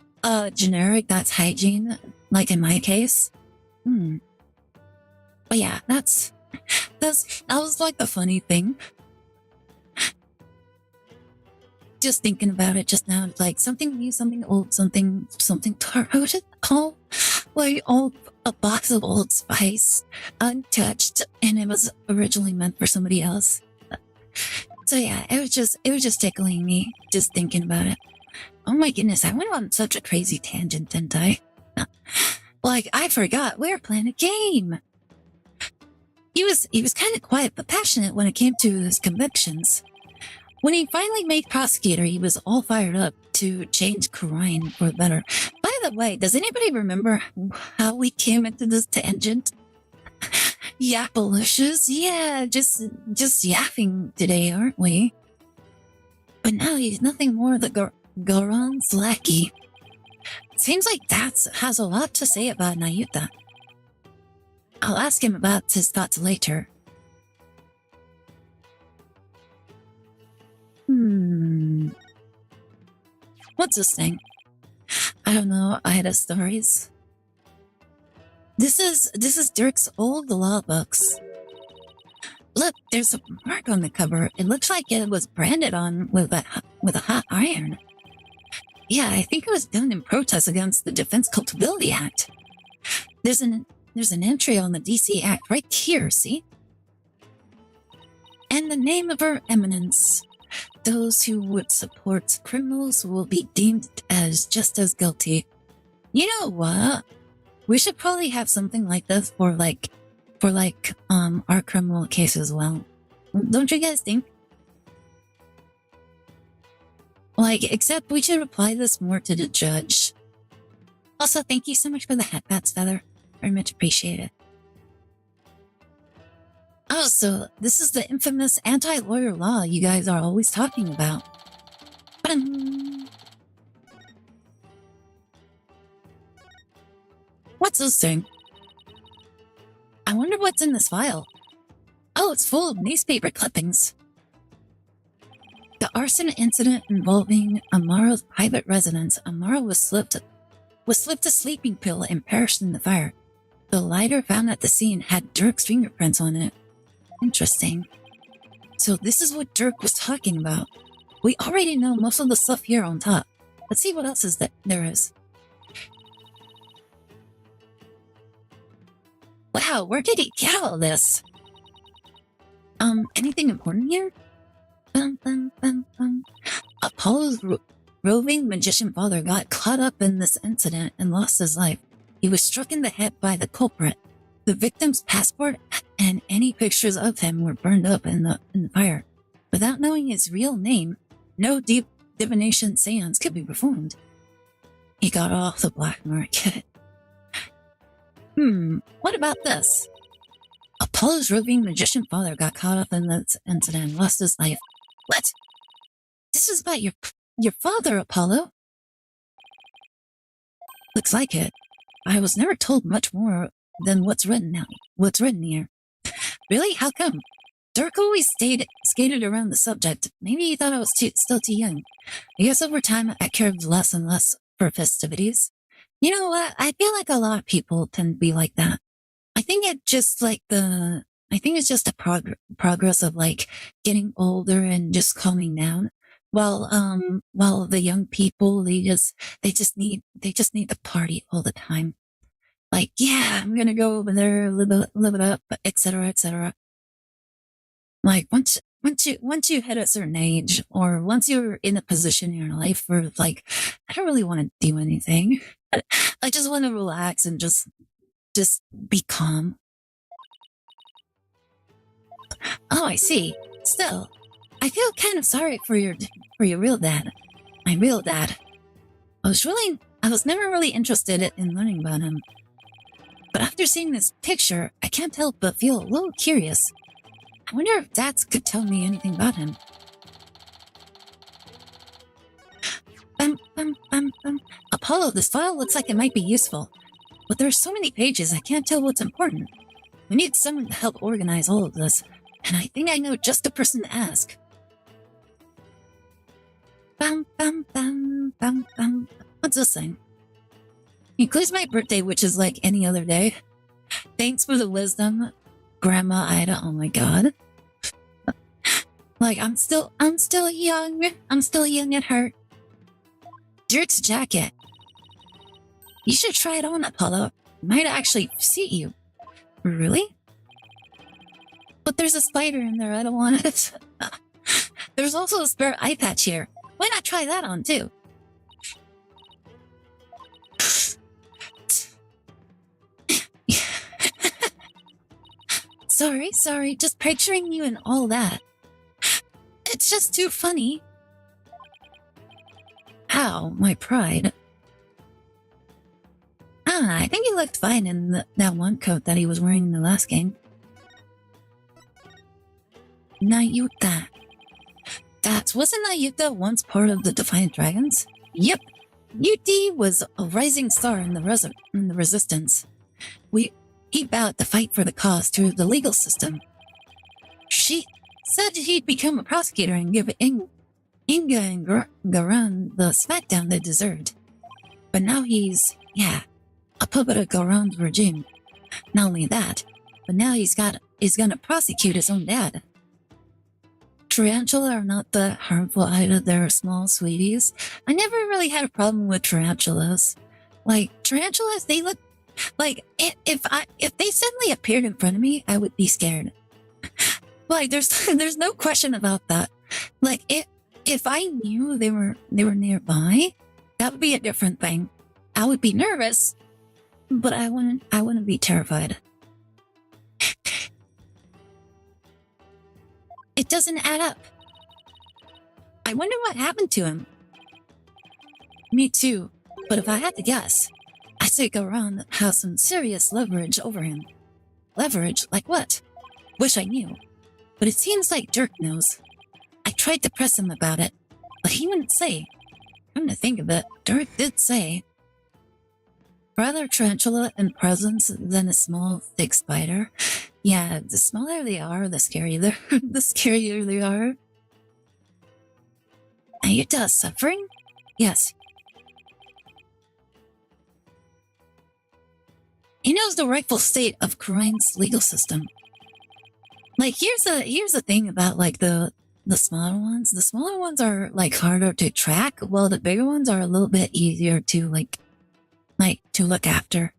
generic that's hygiene, like in my case. But yeah, that was like the funny thing. Just thinking about it just now, like something new, something old, something borrowed. Oh, like a box of Old Spice, untouched, and it was originally meant for somebody else. So yeah, it was just tickling me just thinking about it. Oh my goodness, I went on such a crazy tangent, didn't I? Like I forgot we were playing a game. He was kind of quiet but passionate when it came to his convictions. When he finally made prosecutor, he was all fired up to change crime for the better. By the way, does anybody remember how we came into this tangent? Yapalicious? Yeah, just yapping today, aren't we? But now he's nothing more than Goron's lackey. Seems like Dats has a lot to say about Nayuta. I'll ask him about his thoughts later. What's this thing? I don't know. Aire Stories. This is Dirk's old law books. Look, there's a mark on the cover. It looks like it was branded on with a hot iron. Yeah, I think it was done in protest against the Defense Culpability Act. There's an entry on the DC Act right here, see? And the name of Her Eminence. Those who would support criminals will be deemed as just as guilty. You know what? We should probably have something like this for our criminal case as well. Don't you guys think? Like, except we should apply this more to the judge. Also, thank you so much for the hat, Feather. Very much appreciated. Oh, so this is the infamous anti-lawyer law you guys are always talking about. Ba-dum. What's this thing? I wonder what's in this file. Oh, it's full of newspaper clippings. The arson incident involving Amaro's private residence. Amaro was slipped a sleeping pill and perished in the fire. The lighter found at the scene had Dirk's fingerprints on it. Interesting. So this is what Dirk was talking about. We already know most of the stuff here on top. Let's see what else there is. Wow, where did he get all this? Anything important here? Apollo's roving magician father got caught up in this incident and lost his life. He was struck in the head by the culprit. The victim's passport and any pictures of him were burned up in the fire. Without knowing his real name, no deep divination seance could be performed. He got off the black market. What about this? Apollo's roving magician father got caught up in this incident and lost his life. What? This is about your father, Apollo? Looks like it. I was never told much more than what's written here. Really? How come? Dirk always skated around the subject. Maybe he thought I was still too young. I guess over time I cared less and less for festivities. You know what? I feel like a lot of people tend to be like that. I think it's just a progress of like getting older and just calming down. While the young people, they just need to party all the time. Like, yeah, I'm gonna go over there, live it up, etc., etc. Like once you hit a certain age, or once you're in a position in your life where like, I don't really want to do anything. I just want to relax and just be calm. Oh, I see. Still, I feel kind of sorry for your real dad. My real dad. I was never really interested in learning about him. But after seeing this picture, I can't help but feel a little curious. I wonder if Dad could tell me anything about him. Apollo, this file looks like it might be useful. But there are so many pages, I can't tell what's important. We need someone to help organize all of this, and I think I know just the person to ask. What's this thing? Includes my birthday, which is like any other day. Thanks for the wisdom, Grandma Ida. Oh my god. Like, I'm still young. I'm still young at heart. Dirk's jacket. You should try it on, Apollo. It might actually suit you. Really? But there's a spider in there. I don't want it. There's also a spare eye patch here. Why not try that on, too? Sorry. Just picturing you and all that. It's just too funny. Ow, my pride. I think he looked fine in that one coat that he was wearing in the last game. Nayuta. Wasn't Nayuta once part of the Defiant Dragons? Yep. Yuti was a rising star in the resistance. He vowed to fight for the cause through the legal system. She said he'd become a prosecutor and give Inga and Garan the smackdown they deserved. But now he's, a puppet of Garan's regime. Not only that, but now he's gonna prosecute his own dad. Tarantula are not the harmful either. They're small sweeties. I never really had a problem with tarantulas. Like, tarantulas, they look like, if they suddenly appeared in front of me, I would be scared. Like, there's no question about that. Like, if I knew they were nearby, that would be a different thing. I would be nervous, but I wouldn't be terrified. It doesn't add up. I wonder what happened to him. Me too. But if I had to guess, I'd say Garan has some serious leverage over him. Leverage? Like what? Wish I knew. But it seems like Dirk knows. I tried to press him about it, but he wouldn't say. Come to think of it, Dirk did say. Rather tarantula in presence than a small, thick spider. Yeah, the smaller they are, the scarier the scarier they are. Ayuta is suffering? Yes. He knows the rightful state of Karine's legal system. Like, here's the thing about, like, the smaller ones. The smaller ones are, like, harder to track, while the bigger ones are a little bit easier to, like, to look after.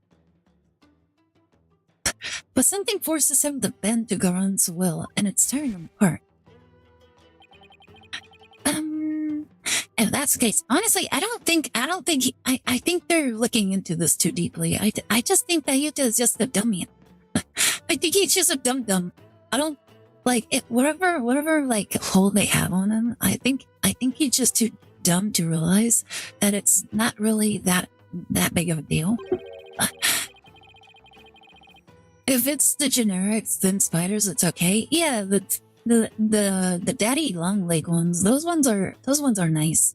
But something forces him to bend to Garon's will, and it's tearing him apart. If that's the case, honestly, I think they're looking into this too deeply. I just think that Yuta is just a dummy. I think he's just a dum-dum. I don't, like, whatever, like, hold they have on him, I think he's just too dumb to realize that it's not really that big of a deal. If it's the generic thin spiders, it's okay. Yeah, the daddy long leg ones, those ones are nice.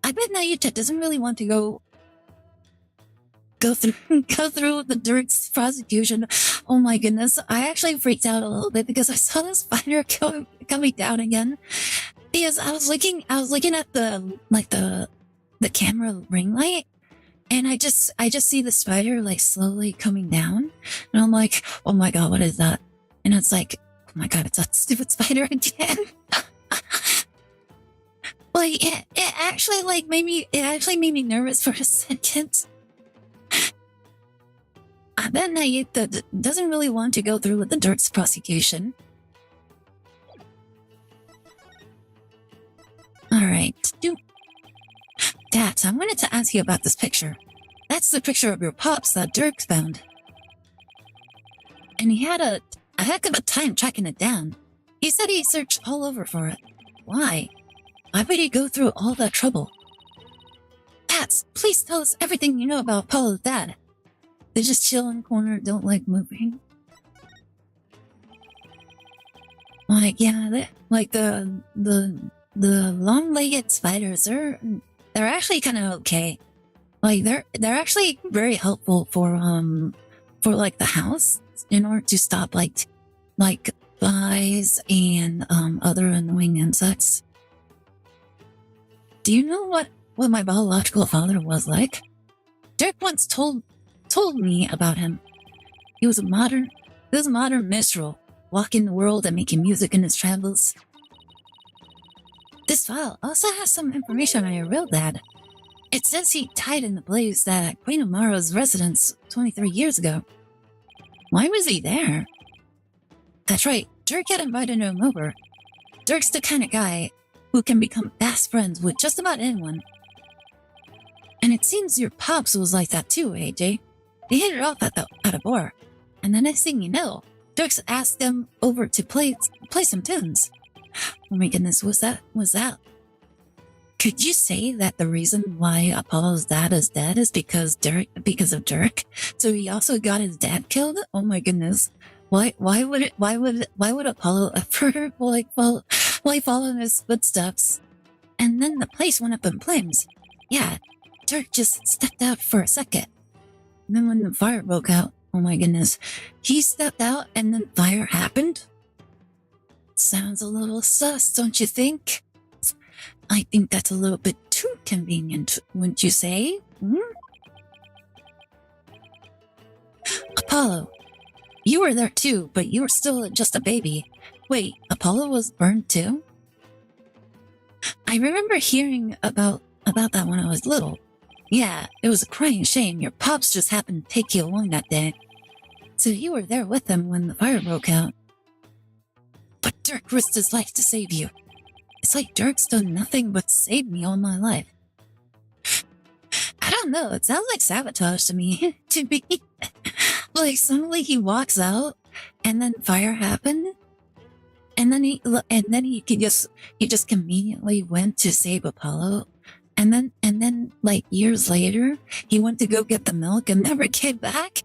I bet Nayuta doesn't really want to go through the Dirk's prosecution. Oh my goodness, I actually freaked out a little bit because I saw the spider coming down again. Because I was looking at the camera ring light, and I just see the spider, like, slowly coming down, and I'm like, oh my god, what is that? And it's like, oh my god, it's that stupid spider again. Like, it actually made me nervous for a second. I bet Nayuta doesn't really want to go through with the Dirk's prosecution. Alright. Dad, I wanted to ask you about this picture. That's the picture of your pops that Dirk found. And he had a heck of a time tracking it down. He said he searched all over for it. Why? Why would he go through all that trouble? Dad, please tell us everything you know about Apollo's dad. They just chill in the corner, don't like moving. Like, yeah, like the long-legged spiders, they're actually kind of okay. Like, they're actually very helpful for like the house, in order to stop like flies and other annoying insects. Do you know what my biological father was like? Dirk once told me about him. He was a modern minstrel, walking the world and making music in his travels. This file also has some information on your real dad. It says he died in the blaze at Queen Amara's residence 23 years ago. Why was he there? That's right, Dirk had invited him over. Dirk's the kind of guy who can become fast friends with just about anyone. And it seems your pops was like that too, AJ. They hit it off at a bar. And the next thing you know, Dirk's asked them over to play some tunes. Oh my goodness, was that? Could you say that the reason why Apollo's dad is dead is because of Dirk? So he also got his dad killed? Oh my goodness. Why would Apollo ever follow in his footsteps? And then the place went up in flames. Yeah, Dirk just stepped out for a second. And then when the fire broke out, oh my goodness, he stepped out and then fire happened? Sounds a little sus, don't you think? I think that's a little bit too convenient, wouldn't you say? Apollo, you were there too, but you were still just a baby. Wait, Apollo was burned too? I remember hearing about that when I was little. Yeah, it was a crying shame. Your pops just happened to take you along that day. So you were there with him when the fire broke out. But Dirk risked his life to save you. It's like Dirk's done nothing but save me all my life. I don't know, it sounds like sabotage to me. To me. Like, suddenly he walks out, and then fire happened, and then he just conveniently went to save Apollo. And then, like years later, he went to go get the milk and never came back.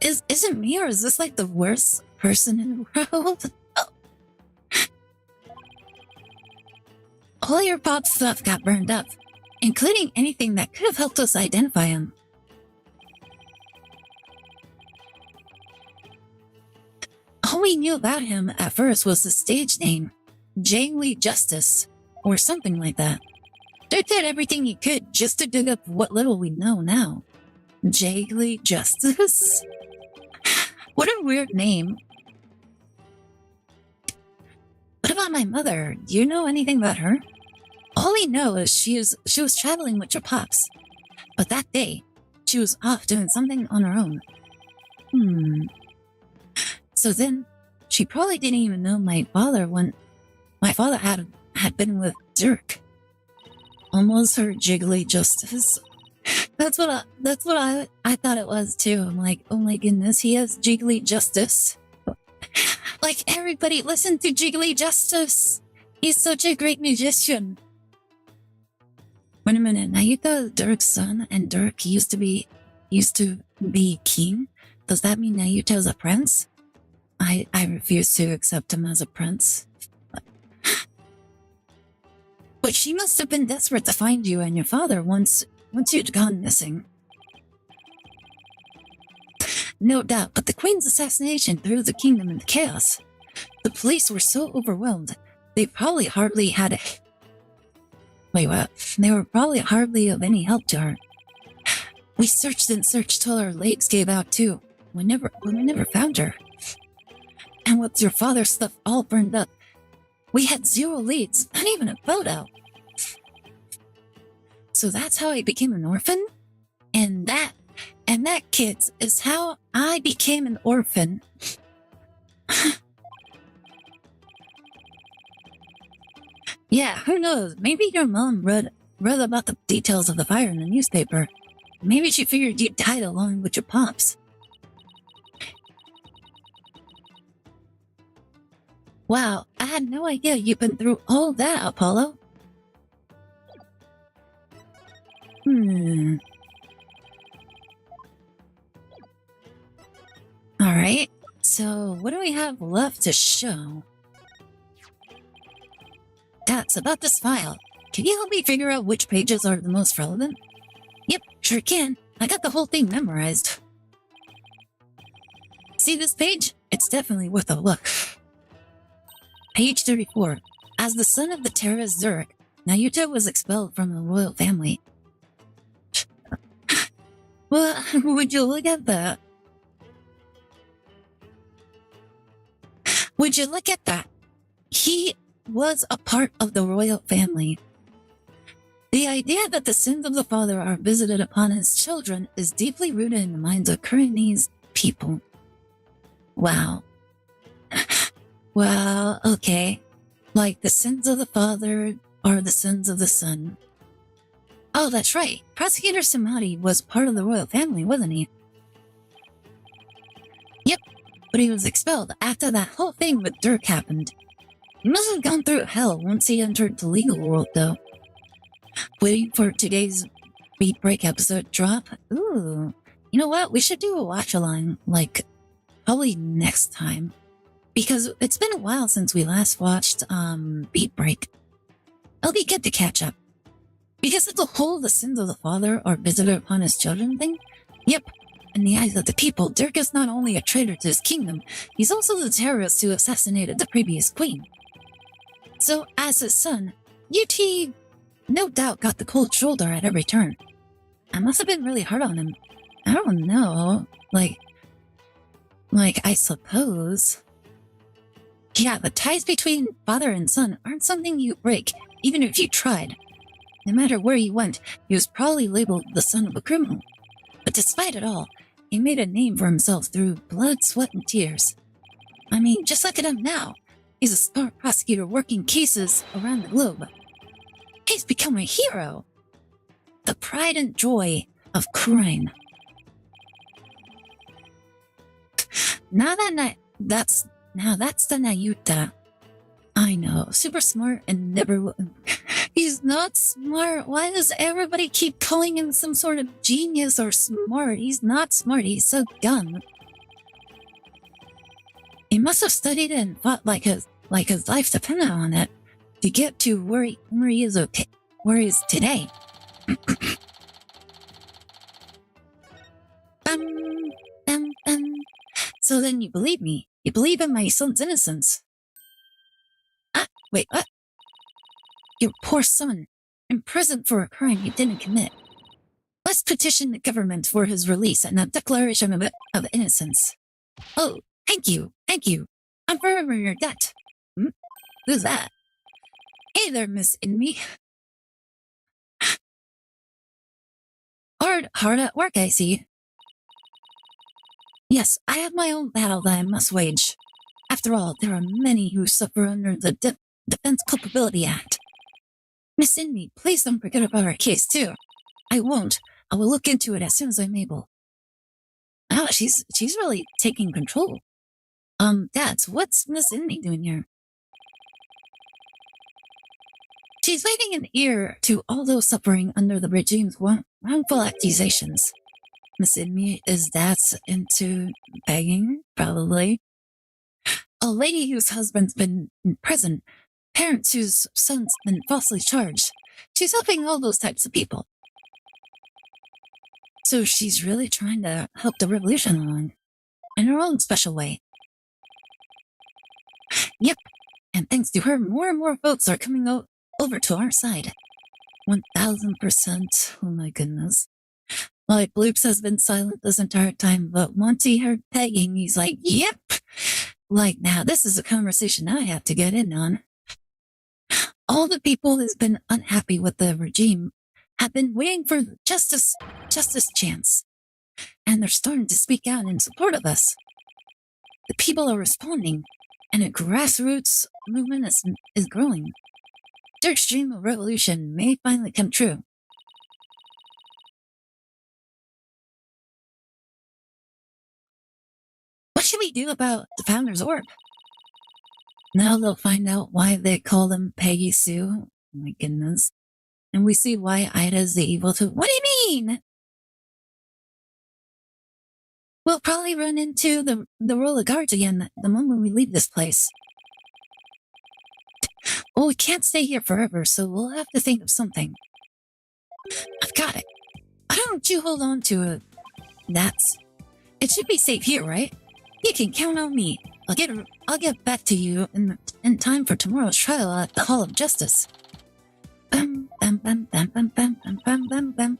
Is it me or is this like the worst person in the world? All your pop stuff got burned up, including anything that could have helped us identify him. All we knew about him at first was the stage name, Lee Justice, or something like that. Dirk did everything he could just to dig up what little we know now. Lee Justice? What a weird name. What about my mother? Do you know anything about her? All we know is she was traveling with your pops. But that day, she was off doing something on her own. So then, she probably didn't even know my father when my father had been with Dirk. Almost her Jiggly Justice. That's what I thought it was too. I'm like, oh my goodness, he has Jiggly Justice. Like, everybody listen to Jiggly Justice. He's such a great musician. Wait a minute, Nayuta is Dirk's son and Dirk used to be king? Does that mean Nayuta is a prince? I refuse to accept him as a prince. But she must have been desperate to find you and your father once you'd gone missing. No doubt, but the Queen's assassination threw the kingdom into chaos. The police were so overwhelmed, they probably hardly had... Wait, what? They were probably hardly of any help to her. We searched and searched till our legs gave out too. We never found her. And with your father's stuff all burned up, we had zero leads, not even a photo. So that's how I became an orphan? And that, kids, is how I became an orphan. Yeah, who knows? Maybe your mom read about the details of the fire in the newspaper. Maybe she figured you died along with your pops. Wow, I had no idea you've been through all that, Apollo. Alright, so what do we have left to show? That's about this file. Can you help me figure out which pages are the most relevant? Yep, sure can. I got the whole thing memorized. See this page? It's definitely worth a look. Page 34. As the son of the terrorist Zurich, Nayuta was expelled from the royal family. Well, would you look at that? Would you look at that? He was a part of the royal family. The idea that the sins of the father are visited upon his children is deeply rooted in the minds of Kurenese people. Wow. Well, okay. Like the sins of the father are the sins of the son. Oh, that's right. Prosecutor Samadi was part of the royal family, wasn't he? Yep, but he was expelled after that whole thing with Dirk happened. He must have gone through hell once he entered the legal world, though. Waiting for today's Beat Break episode drop? Ooh. You know what? We should do a watch-along, like, probably next time. Because it's been a while since we last watched, Beat Break. It'll be good to catch up. Because of the whole the sins of the father are visited upon his children thing? Yep. In the eyes of the people, Dirk is not only a traitor to his kingdom, he's also the terrorist who assassinated the previous queen. So, as his son, UT no doubt got the cold shoulder at every turn. I must have been really hard on him. I don't know. Like, I suppose. Yeah, the ties between father and son aren't something you break, even if you tried. No matter where he went, he was probably labeled the son of a criminal. But despite it all, he made a name for himself through blood, sweat, and tears. I mean, just look at him now. He's a smart prosecutor working cases around the globe. He's become a hero. The pride and joy of crime. Now that's the Nayuta. I know, super smart and never. He's not smart. Why does everybody keep calling him some sort of genius or smart? He's not smart. He's so dumb. He must have studied and fought like his life depended on it to get to where he is okay, where he is today. So then you believe me? You believe in my son's innocence? Wait, what? Your poor son, imprisoned for a crime he didn't commit. Let's petition the government for his release and a declaration of innocence. Oh, thank you. I'm forever in your debt. Who's that? Hey there, Miss Inme. Hard at work, I see. Yes, I have my own battle that I must wage. After all, there are many who suffer under the Defense Culpability Act. Miss Inme, please don't forget about our case, too. I won't. I will look into it as soon as I'm able. Oh, she's really taking control. Dads, what's Miss Inme doing here? She's lending an ear to all those suffering under the regime's wrongful accusations. Miss Inme, is that into begging? Probably. A lady whose husband's been in prison, parents whose son's been falsely charged. She's helping all those types of people. So she's really trying to help the revolution along, in her own special way. Yep, and thanks to her, more and more votes are coming over to our side. 1000%. Oh my goodness. Like, Bloops has been silent this entire time, but once he heard pegging, he's like, yep! Like, now this is a conversation I have to get in on. All the people who've been unhappy with the regime have been waiting for justice chance. And they're starting to speak out in support of us. The people are responding, and a grassroots movement is growing. Their dream of revolution may finally come true. What should we do about the Founder's Orb? Now they'll find out why they call them Peggy Sue. Oh my goodness. And we see why Ida is the evil too. What do you mean? We'll probably run into the roller guards again the moment we leave this place. Oh, we can't stay here forever, so we'll have to think of something. I've got it. Why don't you hold on to it? It should be safe here, right? You can count on me. I'll get back to you in time for tomorrow's trial at the Hall of Justice. Bam, bam, bam, bam, bam, bam, bam, bam, bam, bam.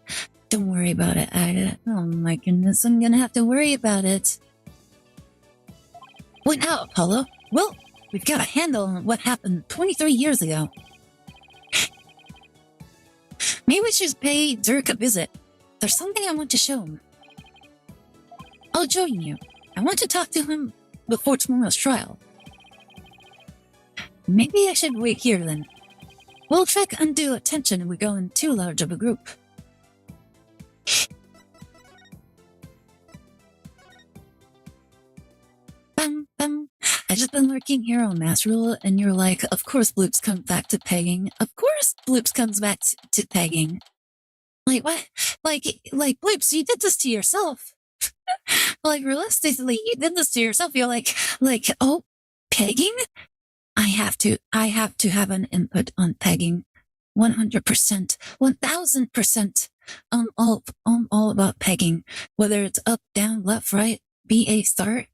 Don't worry about it, Ida. Oh my goodness, I'm gonna have to worry about it. What now, Apollo? Well, we've got a handle on what happened 23 years ago. Maybe we should pay Dirk a visit. There's something I want to show him. I'll join you. I want to talk to him before tomorrow's trial. Maybe I should wait here then. We'll attract undue attention if we go in too large of a group. Bam, bam. I just been lurking here on Mass Rule, and you're like, of course Bloops comes back to pegging. Of course Bloops comes back to pegging. Like, what? Like, Bloops, you did this to yourself. Like, realistically, you did this to yourself. You're like, oh, pegging? I have to have an input on pegging. 100%, 1000%. I'm all about pegging. Whether it's up, down, left, right, BA start,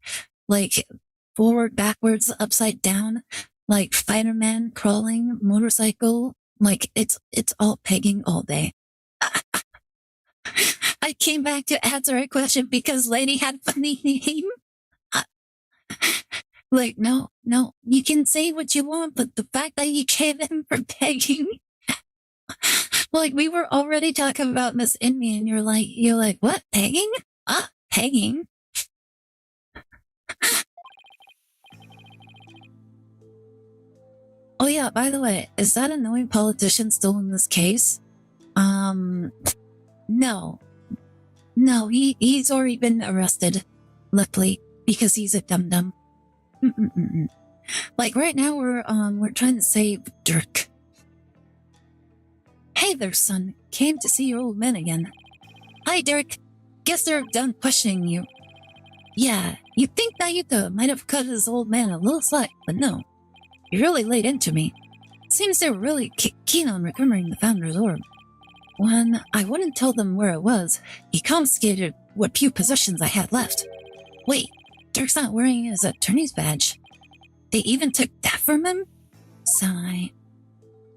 like forward, backwards, upside down, like Spider-Man crawling, motorcycle, like it's all pegging all day. I came back to answer a question because Lady had funny name. Like, no, you can say what you want, but the fact that you came in for pegging, like, we were already talking about Miss Inme, and you're like, what, pegging? Pegging? Oh yeah, by the way, is that annoying politician still in this case? No, he's already been arrested, luckily, because he's a dum-dum. Like right now, we're trying to save Dirk. Hey there, son. Came to see your old man again. Hi, Dirk. Guess they're done questioning you. Yeah, you'd think Nayuta might have cut his old man a little slack, but no. You really laid into me. Seems they were really keen on recovering the Founder's Orb. When I wouldn't tell them where it was, he confiscated what few possessions I had left. Wait, Dirk's not wearing his attorney's badge. They even took that from him? Sigh.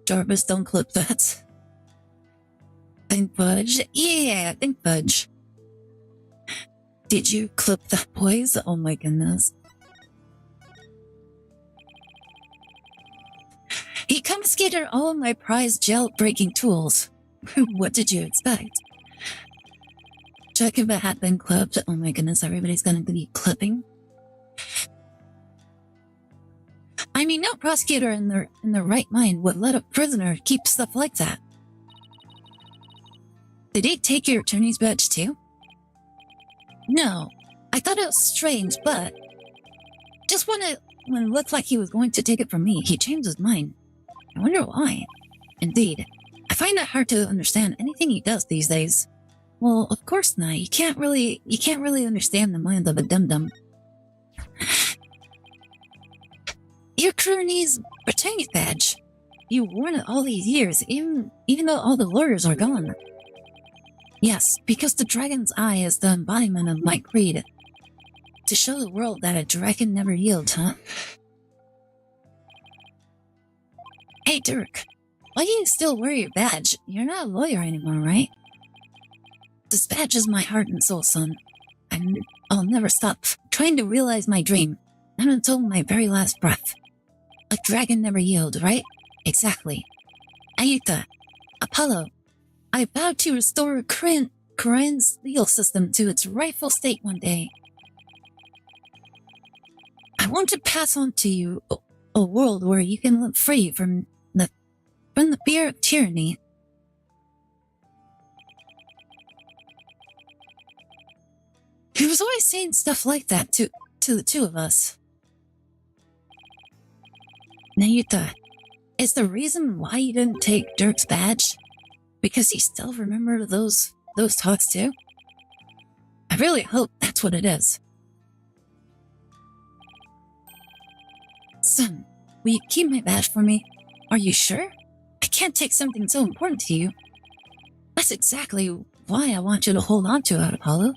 Jarvis, don't clip that. Think fudge? Yeah, think fudge. Did you clip that, boys? Oh my goodness. He confiscated all of my prized jail-breaking tools. What did you expect? Check if it had been clipped. Oh my goodness, everybody's gonna be clipping. I mean, no prosecutor in their right mind would let a prisoner keep stuff like that. Did he take your attorney's badge too? No. I thought it was strange, but just when it looked like he was going to take it from me, he changed his mind. I wonder why. Indeed, I find it hard to understand anything he does these days. Well, of course not. You can't really understand the mind of a dum-dum. Your crew needs attorney's badge. You worn it all these years, even though all the lawyers are gone. Yes, because the dragon's eye is the embodiment of my creed. To show the world that a dragon never yields, huh? Hey, Dirk. Why do you still wear your badge? You're not a lawyer anymore, right? This badge is my heart and soul, son. I'll never stop trying to realize my dream, not until my very last breath. A dragon never yields, right? Exactly. Ayuta, Apollo, I vow to restore Korean's legal system to its rightful state one day. I want to pass on to you a world where you can live free from the fear of tyranny. He was always saying stuff like that to the two of us. Nayuta, is the reason why you didn't take Dirk's badge because you still remember those talks too? I really hope that's what it is. Son, will you keep my badge for me? Are you sure? I can't take something so important to you. That's exactly why I want you to hold on to it, Apollo.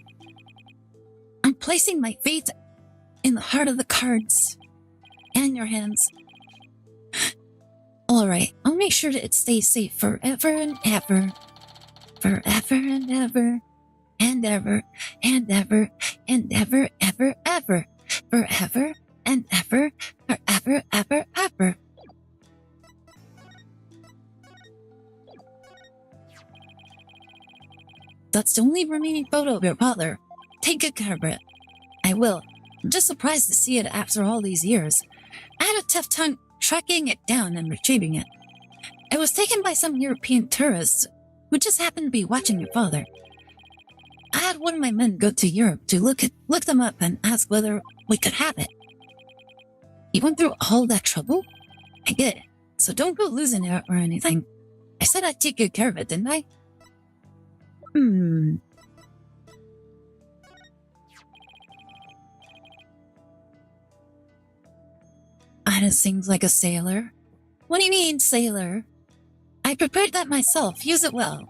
I'm placing my faith in the heart of the cards and your hands. Alright, I'll make sure that it stays safe forever and ever. Forever and ever. And ever. And ever. And ever, ever, ever. Forever and ever. Forever, ever, ever. That's the only remaining photo of your father. Take good care of it. I will. I'm just surprised to see it after all these years. I had a tough time tracking it down and retrieving it. It was taken by some European tourists who just happened to be watching your father. I had one of my men go to Europe to look them up and ask whether we could have it. You went through all that trouble? I did. So don't go losing it or anything. I said I'd take good care of it, didn't I? Ida seems like a sailor. What do you mean, sailor? I prepared that myself. Use it well.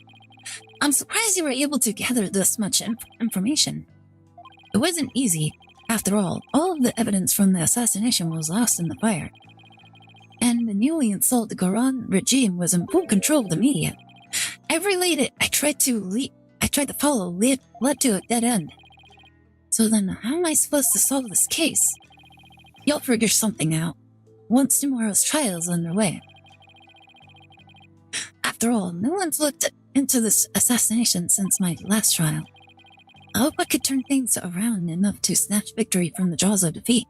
I'm surprised you were able to gather this much information. It wasn't easy. After all of the evidence from the assassination was lost in the fire. And the newly installed Goran regime was in full control of the media. Every lead I tried to follow led to a dead end. So then how am I supposed to solve this case? You'll figure something out once tomorrow's trial is underway. After all, no one's looked into this assassination since my last trial. I hope I could turn things around enough to snatch victory from the jaws of defeat.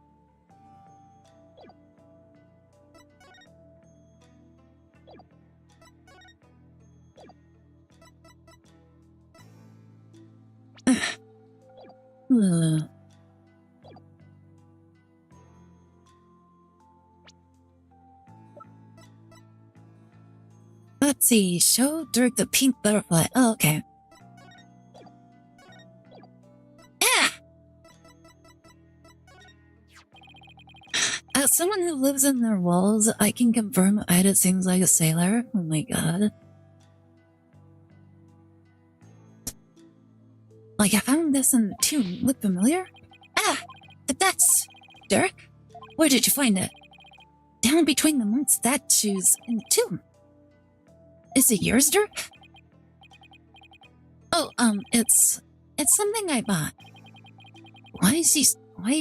Let's see. Show Dirk the pink butterfly. Oh, okay. Ah! As someone who lives in their walls, I can confirm Ida seems like a sailor. Oh my god. Like, I found this in the tomb. Look familiar? Ah! That's... Dirk? Where did you find it? Down between the monk statues in the tomb. Is it yours, Dirk? Oh, it's something I bought. Why is he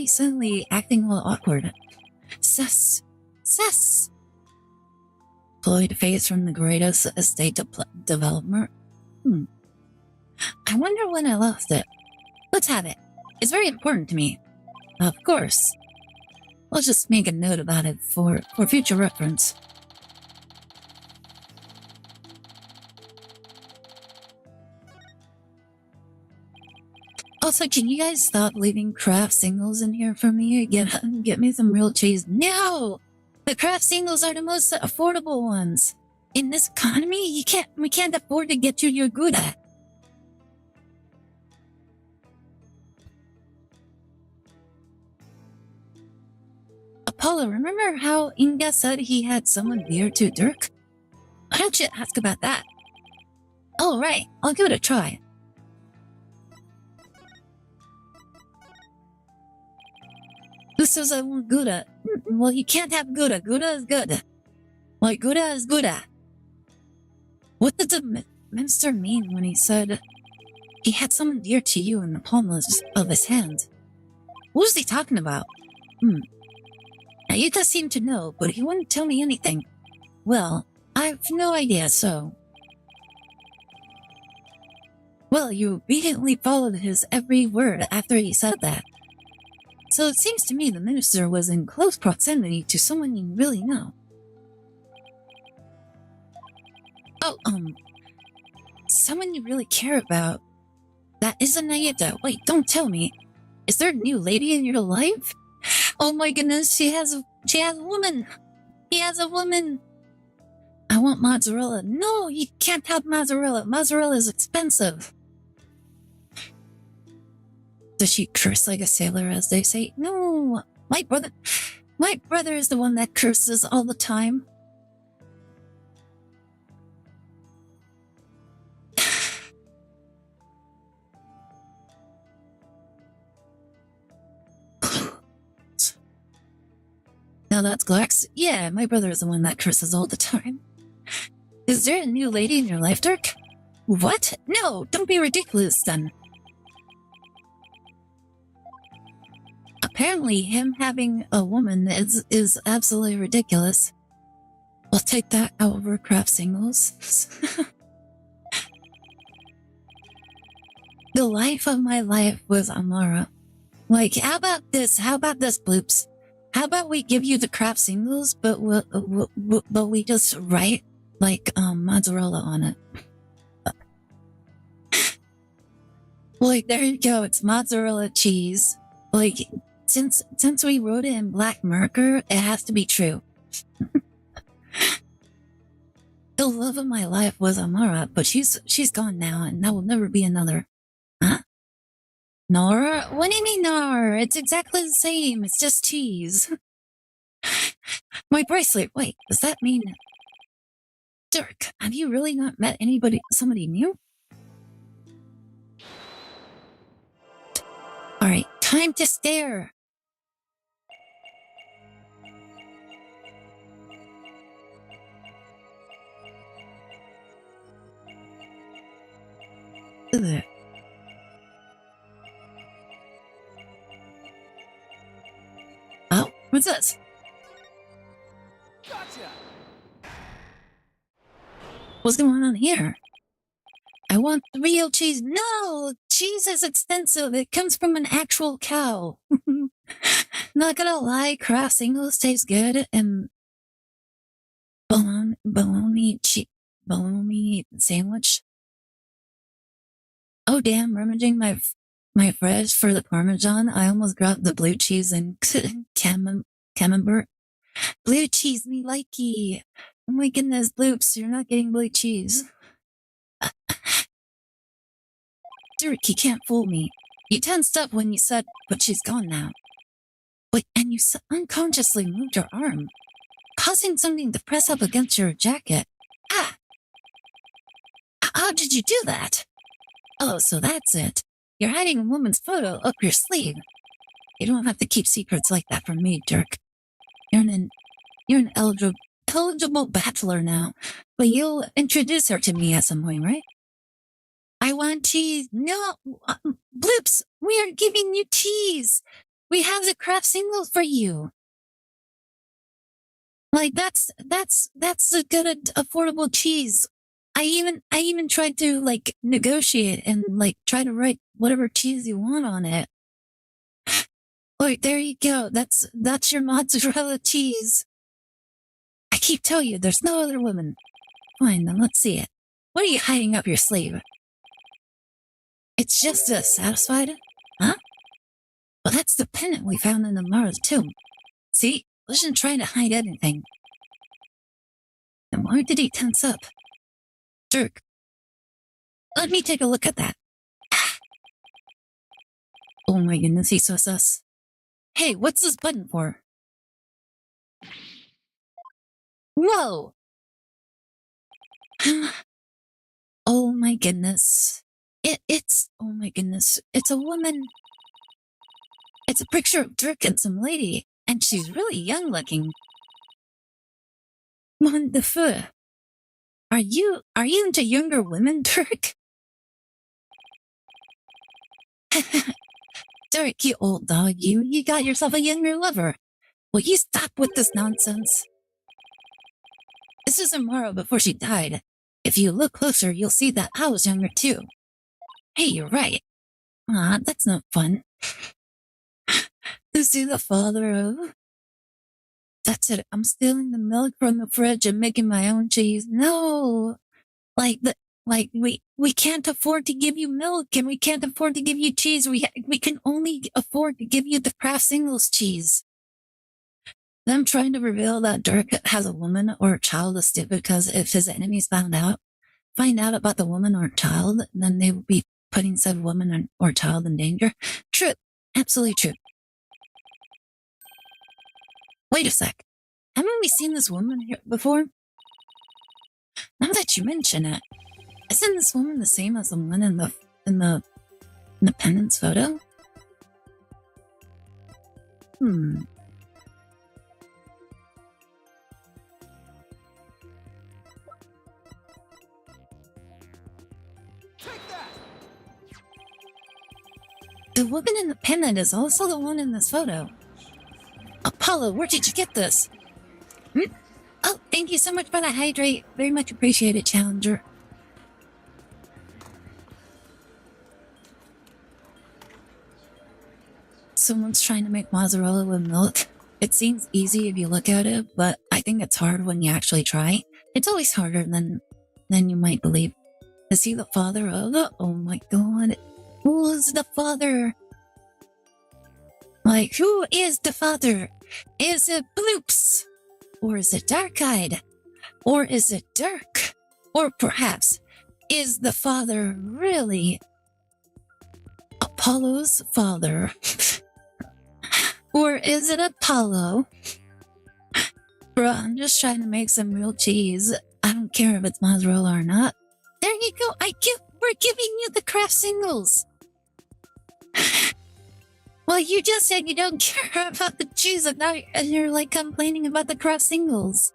suddenly acting all awkward? Sus. Floyd face from the greatest estate developer. I wonder when I lost it. Let's have it. It's very important to me. Of course. I'll just make a note about it for future reference. Also, can you guys stop leaving craft singles in here for me? Get me some real cheese. No! The craft singles are the most affordable ones. In this economy, we can't afford to get you your Gouda. Apollo, remember how Inga said he had someone dear to Dirk? Why don't you ask about that? Oh, right. I'll give it a try. Who says I want Gouda? Well, you can't have Gouda. Gouda is good. Like, Gouda is Gouda. What did the minister mean when he said he had someone dear to you in the palm of his hand? What was he talking about? Now, you just seem to know, but he wouldn't tell me anything. Well, I have no idea, so... Well, you obediently followed his every word after he said that. So it seems to me the minister was in close proximity to someone you really know. Oh, someone you really care about. That isn't Ayeta. Wait, don't tell me. Is there a new lady in your life? Oh my goodness, she has a woman. He has a woman. I want mozzarella. No, you can't have mozzarella. Mozzarella is expensive. Does she curse like a sailor, as they say? No, my brother is the one that curses all the time. Now that's Glax. Yeah, my brother is the one that curses all the time. Is there a new lady in your life, Dirk? What? No, don't be ridiculous, then. Apparently, him having a woman is absolutely ridiculous. I'll take that over craft singles. The life of my life was Amara. Like, how about this? How about this, Bloops? How about we give you the craft singles, but we just write like mozzarella on it. Like, there you go. It's mozzarella cheese. Like, since we wrote it in black marker, it has to be true. The love of my life was Amara, but she's gone now, and there will never be another. Huh? Nora? What do you mean, Nora? It's exactly the same. It's just cheese. My bracelet. Wait, does that mean... Dirk, have you really not met somebody new? Alright, time to stare. Ugh. Oh, what's this? Gotcha. What's going on here? I want the real cheese. No! Cheese is expensive. It comes from an actual cow. Not gonna lie, craft singles taste good, and bologna sandwich. Oh damn, rummaging my fridge for the Parmesan, I almost grabbed the blue cheese and camembert. Blue cheese me likey. Oh my goodness, Bloops, you're not getting blue cheese. Dirk, you can't fool me. You tensed up when you said, but she's gone now. Wait, and you unconsciously moved your arm, causing something to press up against your jacket. Ah! How did you do that? Oh, so that's it. You're hiding a woman's photo up your sleeve. You don't have to keep secrets like that from me, Dirk. You're an eligible bachelor now, but you'll introduce her to me at some point, right? I want cheese. No, Bloops, we are giving you cheese. We have the craft singles for you. Like that's a good affordable cheese. I even tried to like negotiate and like try to write whatever cheese you want on it. Look, there you go. That's your mozzarella cheese. I keep telling you, there's no other woman. Fine, then let's see it. What are you hiding up your sleeve? It's just satisfied? Huh? Well, that's the pendant we found in the Mara's tomb. See? Wasn't trying to hide anything. And why did he tense up? Dirk, let me take a look at that. Oh my goodness, he's so sus. Hey, what's this button for? Whoa! Oh my goodness. Oh my goodness. It's a woman. It's a picture of Dirk and some lady, and she's really young looking. Mon de feu. Are you into younger women, Dirk? Dirk, you old dog, you got yourself a younger lover. Will you stop with this nonsense? This is Amara before she died. If you look closer, you'll see that I was younger too. Hey, you're right. Ah, that's not fun. Is he the father of? That's it. I'm stealing the milk from the fridge and making my own cheese. No, we can't afford to give you milk, and we can't afford to give you cheese. We can only afford to give you the craft singles cheese. Them trying to reveal that Dirk has a woman or a child is stupid, because if his enemies find out about the woman or child, then they will be putting said woman or child in danger. True. Absolutely true. Wait a sec. Haven't we seen this woman here before? Now that you mention it, isn't this woman the same as the one in the pendant's photo? The woman in the pendant is also the one in this photo. Apollo, where did you get this? Oh, thank you so much for the hydrate. Very much appreciated, Challenger. Someone's trying to make mozzarella with milk. It seems easy if you look at it, but I think it's hard when you actually try. It's always harder than you might believe. Is he the father of the? Oh my god. Who is the father? Like, who is the father? Is it Bloops? Or is it Dark-Eyed? Or is it Dirk? Or perhaps, is the father really Apollo's father? Or is it Apollo? Bro, I'm just trying to make some real cheese. I don't care if it's mozzarella or not. There you go. We're giving you the craft singles. Well, you just said you don't care about the cheese, and now you're like complaining about the craft singles.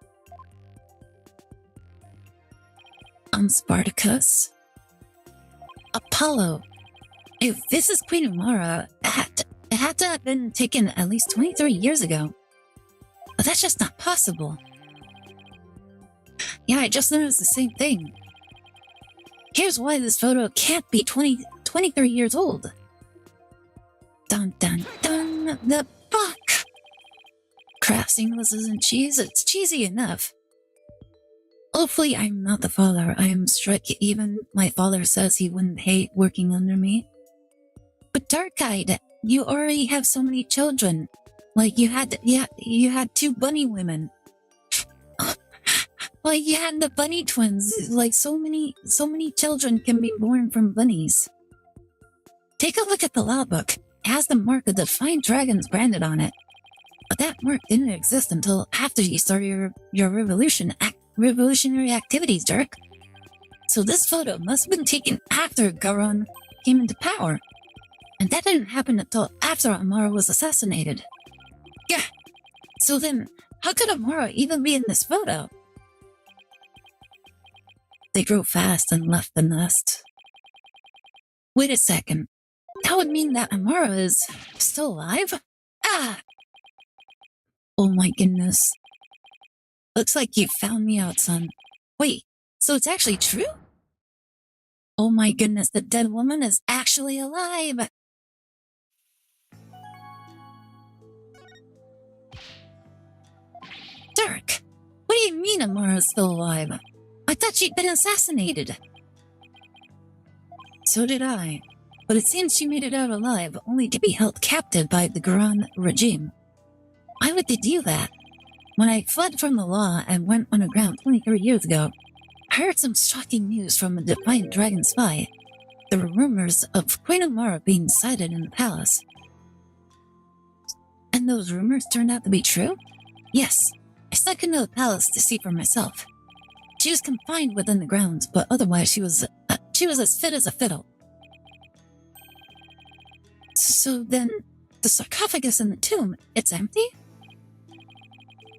I'm Spartacus. Apollo. If this is Queen Amara, it had to have been taken at least 23 years ago. But that's just not possible. Yeah, I just noticed the same thing. Here's why this photo can't be 23 years old. Dun dun dun, the fuck! Craft singles isn't cheese, it's cheesy enough. Hopefully I'm not the father. I am struck. Even my father says he wouldn't hate working under me. But Dark-Eyed, you already have so many children. Like you had 2 bunny women. Well, you had the bunny twins. Like so many children can be born from bunnies. Take a look at the law book. It has the mark of the Defiant Dragons branded on it. But that mark didn't exist until after you started your revolutionary activities, Dirk. So this photo must have been taken after Garon came into power. And that didn't happen until after Amara was assassinated. Yeah. So then, how could Amara even be in this photo? They drove fast and left the nest. Wait a second. That would mean that Amara is still alive? Ah! Oh my goodness. Looks like you found me out, son. Wait, so it's actually true? Oh my goodness, the dead woman is actually alive! Dirk, what do you mean Amara's still alive? I thought she'd been assassinated. So did I. But it seems she made it out alive, only to be held captive by the Garon regime. Why would they do that? When I fled from the law and went underground 23 years ago, I heard some shocking news from a Defiant Dragon spy. There were rumors of Queen Amara being sighted in the palace. And those rumors turned out to be true? Yes. I snuck into the palace to see for myself. She was confined within the grounds, but otherwise she was as fit as a fiddle. So then, the sarcophagus in the tomb, it's empty?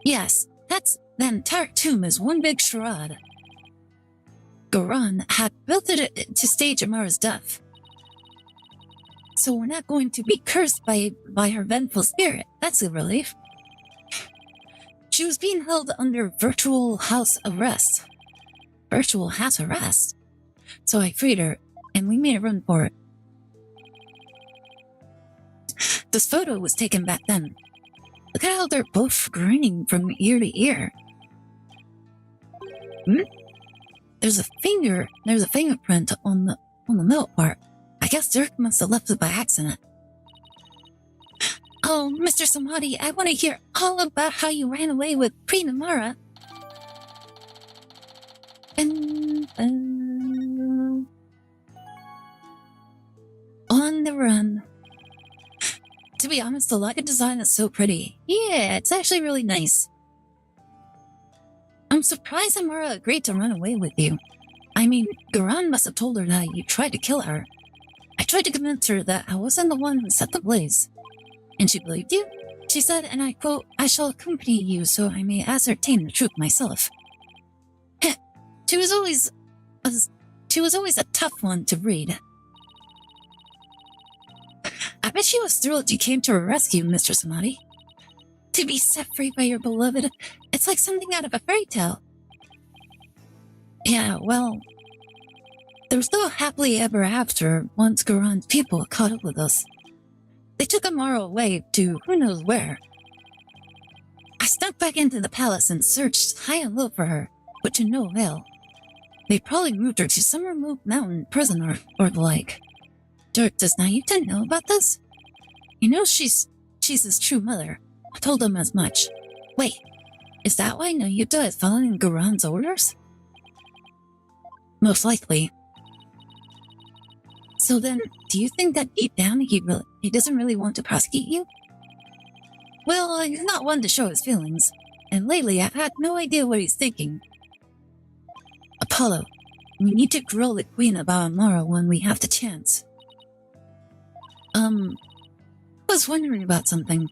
Yes, the entire tomb is one big charade. Garon had built it to stage Amara's death. So we're not going to be cursed by her vengeful spirit. That's a relief. She was being held under virtual house arrest. Virtual house arrest? So I freed her, and we made a run for it. This photo was taken back then. Look at how they're both grinning from ear to ear. There's a fingerprint on the milk part. I guess Dirk must have left it by accident. Oh, Mr. Samadhi, I want to hear all about how you ran away with Queen Amara. On the run. To be honest, the locket design is so pretty. Yeah, it's actually really nice. I'm surprised Amara agreed to run away with you. I mean, Garon must have told her that you tried to kill her. I tried to convince her that I wasn't the one who set the blaze. And she believed you? She said, and I quote, "I shall accompany you so I may ascertain the truth myself." She was always a tough one to read. I bet she was thrilled you came to her rescue, Mr. Samadhi. To be set free by your beloved, it's like something out of a fairy tale. Yeah, well, there was no happily ever after once Garon's people caught up with us. They took Amara away to who knows where. I snuck back into the palace and searched high and low for her, but to no avail. They probably moved her to some remote mountain prison or the like. Dirk, does Nayuta know about this? You know she's his true mother. I told him as much. Wait, is that why Nayuta is following Garon's orders? Most likely. So then, do you think that deep down he doesn't really want to prosecute you? Well, he's not one to show his feelings, and lately I've had no idea what he's thinking. Apollo, we need to grill the queen about Amara when we have the chance. I was wondering about something.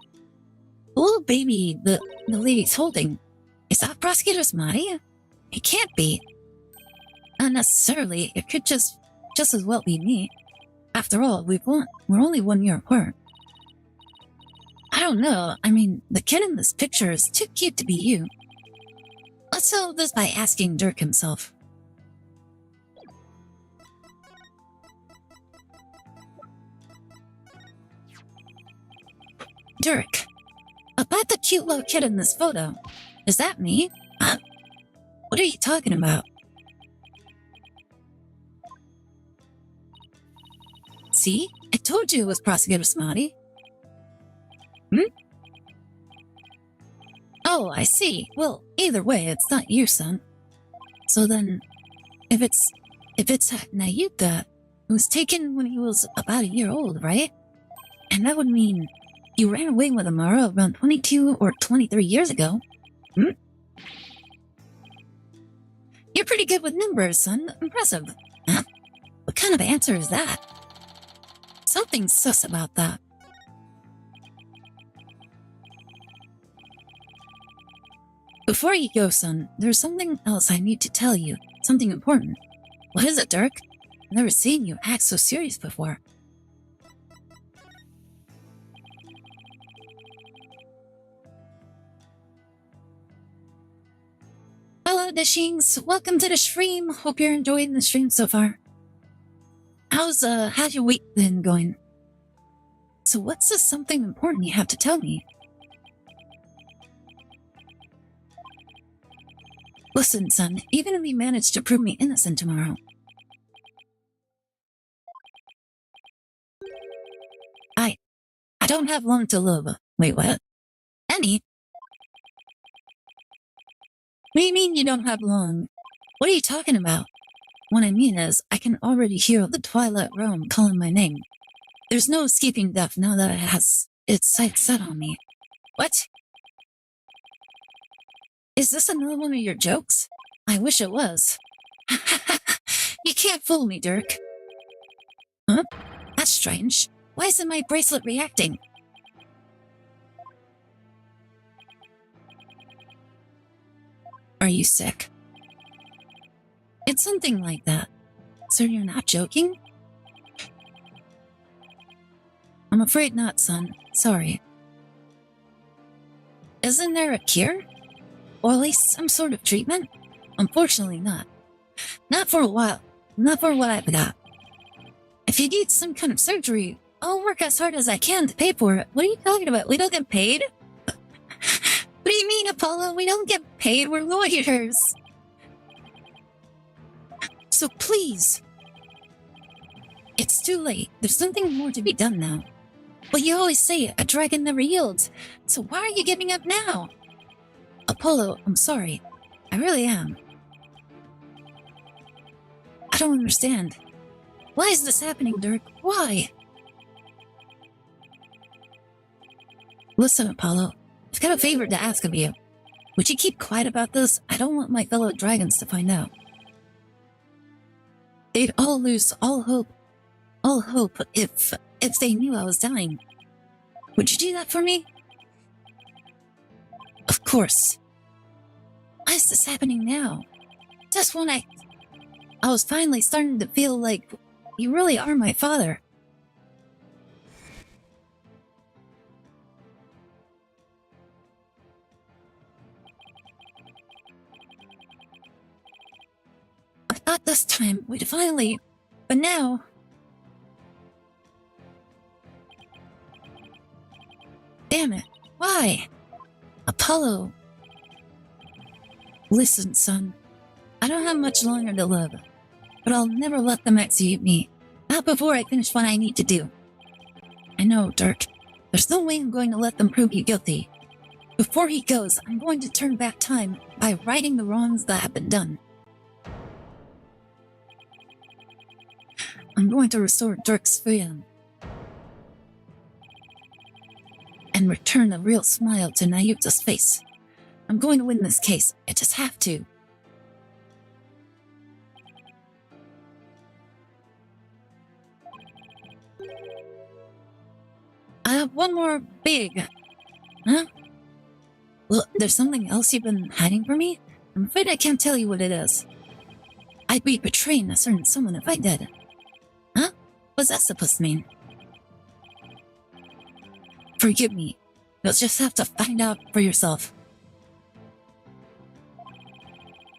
The little baby the lady's holding, is that Prosecutor Samadhi? It can't be. Not necessarily, it could just as well be me. After all, we're only 1 year apart. I don't know, I mean, the kid in this picture is too cute to be you. Let's settle this by asking Dirk himself. Dirk, about the cute little kid in this photo. Is that me? What are you talking about? See? I told you it was Prosecutor Samadhi. Oh, I see. Well, either way, it's not you, son. So then, if it's Nayuta, who was taken when he was about a year old, right? And that would mean you ran away with Amara around 22 or 23 years ago. Hmm? You're pretty good with numbers, son. Impressive. Huh? What kind of answer is that? Something's sus about that. Before you go, son, there's something else I need to tell you. Something important. What is it, Dirk? I've never seen you act so serious before. Hello, Dishings. Welcome to the stream. Hope you're enjoying the stream so far. How's your week been going? So what's this something important you have to tell me? Listen, son, even if you manage to prove me innocent tomorrow, I don't have long to live. Wait, what? Any? What do you mean you don't have long? What are you talking about? What I mean is, I can already hear the Twilight Realm calling my name. There's no escaping death now that it has its sights set on me. What? Is this another one of your jokes? I wish it was. You can't fool me, Dirk. Huh? That's strange. Why isn't my bracelet reacting? Are you sick? It's something like that. So you're not joking? I'm afraid not, son. Sorry. Isn't there a cure? Or at least some sort of treatment? Unfortunately not. Not for a while. Not for what I've got. If you need some kind of surgery, I'll work as hard as I can to pay for it. What are you talking about? We don't get paid? What do you mean, Apollo? We don't get paid. We're lawyers. So please. It's too late. There's something more to be done now. But you always say a dragon never yields. So why are you giving up now? Apollo, I'm sorry. I really am. I don't understand. Why is this happening, Dirk? Why? Listen, Apollo. I've got a favor to ask of you. Would you keep quiet about this? I don't want my fellow dragons to find out. They'd all lose all hope if they knew I was dying. Would you do that for me? Of course. Why is this happening now? Just when I was finally starting to feel like you really are my father. I thought this time we'd finally, but now... Damn it, why? Apollo. Listen, son. I don't have much longer to live, but I'll never let them execute me. Not before I finish what I need to do. I know, Dirk. There's no way I'm going to let them prove you guilty. Before he goes, I'm going to turn back time by righting the wrongs that have been done. I'm going to restore Dirk's freedom. And return a real smile to Nayuta's face. I'm going to win this case. I just have to. I have one more big... Huh? Well, there's something else you've been hiding from me? I'm afraid I can't tell you what it is. I'd be betraying a certain someone if I did. Huh? What's that supposed to mean? Forgive me. You'll just have to find out for yourself.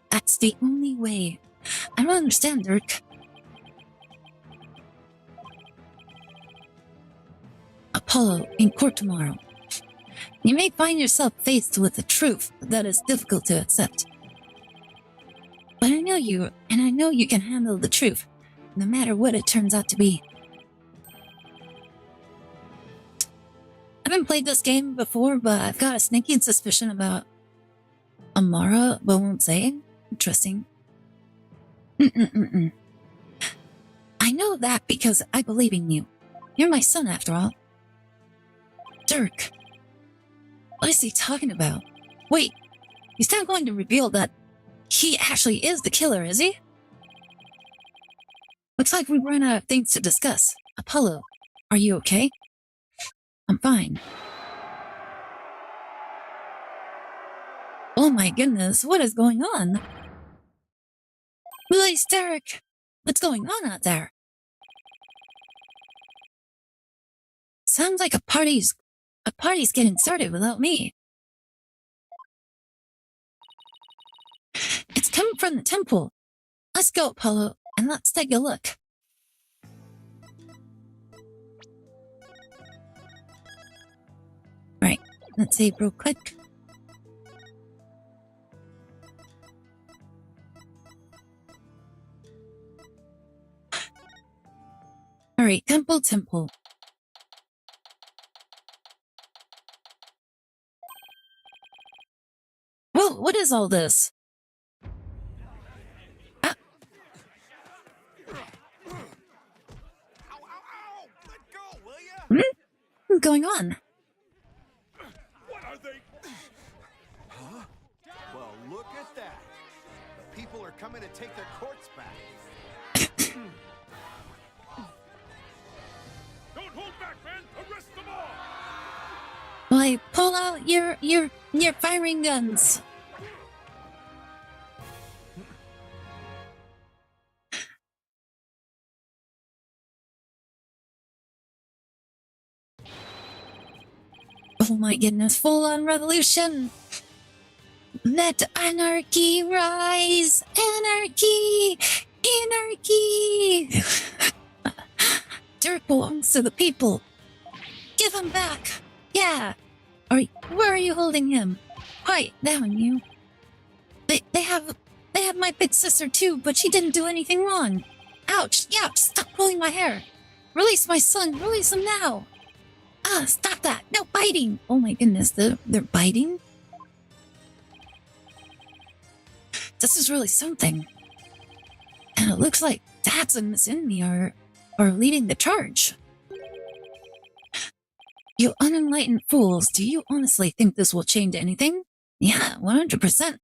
That's the only way. I don't understand, Dirk. Apollo, in court tomorrow. You may find yourself faced with a truth that is difficult to accept. But I know you, and I know you can handle the truth, no matter what it turns out to be. I haven't played this game before, but I've got a sneaking suspicion about Amara, but won't say. Interesting. Mm-mm-mm-mm. I know that because I believe in you. You're my son, after all. Dirk. What is he talking about? Wait, he's not going to reveal that he actually is the killer, is he? Looks like we've run out of things to discuss. Apollo, are you okay? I'm fine. Oh my goodness, what is going on? Willie Derek, what's going on out there? Sounds like a party's getting started without me. It's coming from the temple. Let's go, Apollo, and let's take a look. Right, let's save real quick. Alright, temple. Whoa, what is all this? Ow, let go, will ya? What's going on? What are they? Huh? Well, look at that. The people are coming to take their courts back. Don't hold back, man! Arrest them all! Why, pull out your firing guns. Oh my goodness, full-on revolution! Let anarchy rise! Anarchy! Anarchy! Dirk belongs to the people. Give him back! Yeah! Where are you holding him? Quiet down, you. They have my big sister too, but she didn't do anything wrong. Ouch! Yeah! Stop pulling my hair! Release my son! Release him now! Ah! Stop that! No biting! Oh my goodness, they're biting? This is really something. And it looks like Dads and Miss Enemy are leading the charge. You unenlightened fools, do you honestly think this will change anything? Yeah, 100%.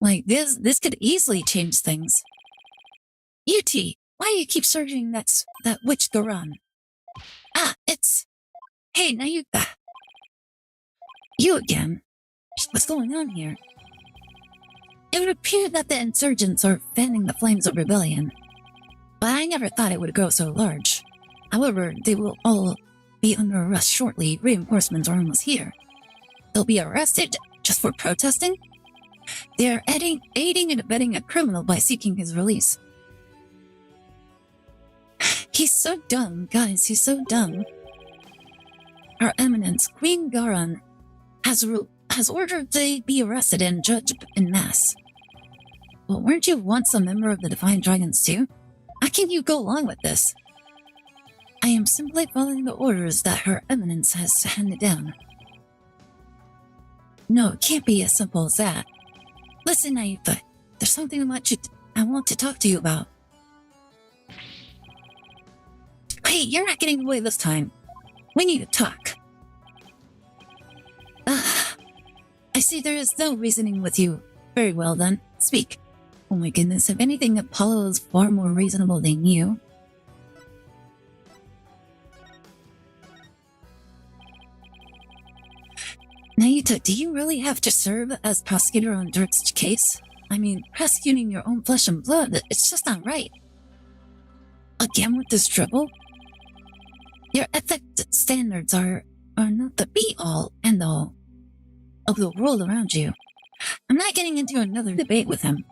Like, this could easily change things. UT, why do you keep searching that witch Garan? Ah, it's... Hey, Nayuka. You again. What's going on here? It would appear that the insurgents are fanning the flames of rebellion. But I never thought it would grow so large. However, they will all be under arrest shortly. Reinforcements are almost here. They'll be arrested just for protesting? They are aiding and abetting a criminal by seeking his release. He's so dumb, guys, he's so dumb. Her Eminence, Queen Garan, has ordered they be arrested and judged en masse. Well, weren't you once a member of the Defiant Dragons too? How can you go along with this? I am simply following the orders that Her Eminence has handed down. No, it can't be as simple as that. Listen, Nayuka, there's something I want to talk to you about. Hey, you're not getting away this time. We need to talk. I see there is no reasoning with you. Very well then, speak. Oh my goodness, if anything, Apollo is far more reasonable than you. Nayuta, do you really have to serve as prosecutor on Dirk's case? I mean, prosecuting your own flesh and blood, it's just not right. Again with this dribble? Your ethics standards are not the be-all, end-all of the world around you. I'm not getting into another debate with him.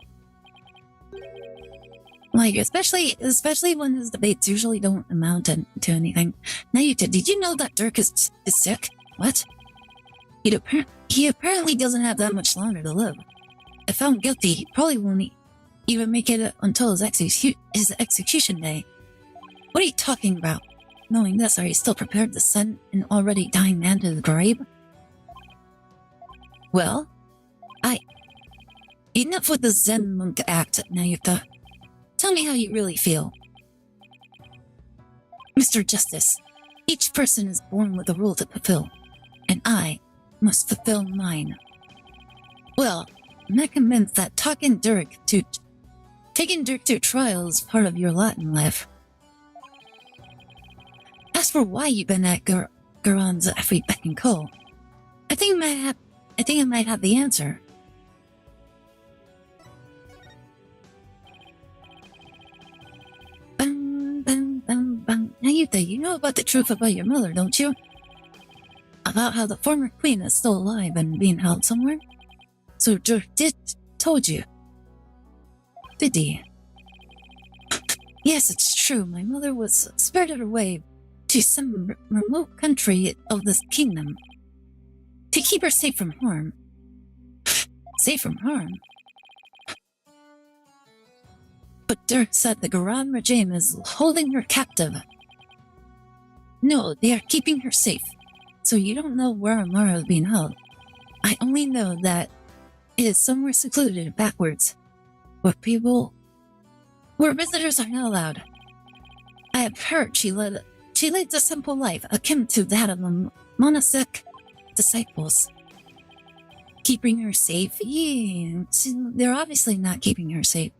Like, especially when his debates usually don't amount to anything. Nayuta, did you know that Dirk is sick? What? He apparently doesn't have that much longer to live. If found guilty, he probably won't even make it until his execution day. What are you talking about? Knowing this, are you still prepared to send an already dying man to the grave? Well, enough with the Zen monk act, Nayuta. Tell me how you really feel. Mr. Justice, each person is born with a role to fulfill, and I must fulfill mine. Well, I'm not convinced that taking Dirk to trial is part of your lot in life. As for why you've been at Garon's every beck and call, I think I might have the answer. Bang, bang, bang, bang. Now you know about the truth about your mother, don't you? About how the former queen is still alive and being held somewhere? So Dirk told you. Did he? Yes, it's true. My mother was spirited away to some remote country of this kingdom to keep her safe from harm. Safe from harm? But Dirk said the Garan regime is holding her captive. No, they are keeping her safe. So you don't know where Amara is being held. I only know that it is somewhere secluded backwards, where visitors are not allowed. I have heard she leads a simple life akin to that of the monastic disciples. Keeping her safe? Yeah, they're obviously not keeping her safe.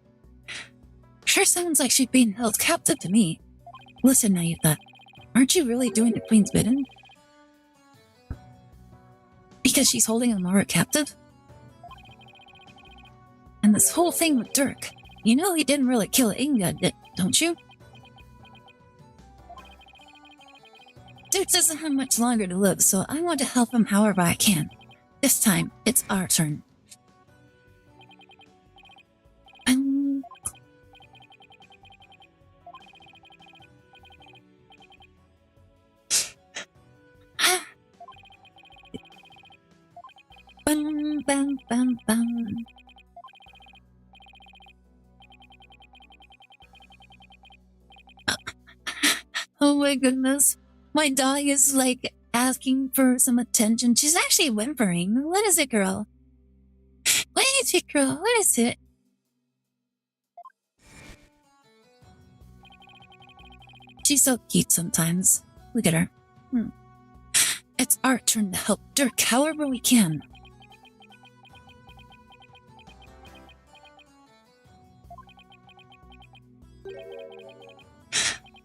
Sure sounds like she's being held captive to me. Listen, Naitha, aren't you really doing the Queen's bidding? Because she's holding Amara captive? And this whole thing with Dirk, you know he didn't really kill Inga, don't you? Dirk doesn't have much longer to live, so I want to help him however I can. This time, it's our turn. Bam, bam, bam, bam. Oh my goodness. My dog is like asking for some attention. She's actually whimpering. What is it, girl? What is it, girl? What is it? She's so cute sometimes. Look at her. It's our turn to help Dirk however we can.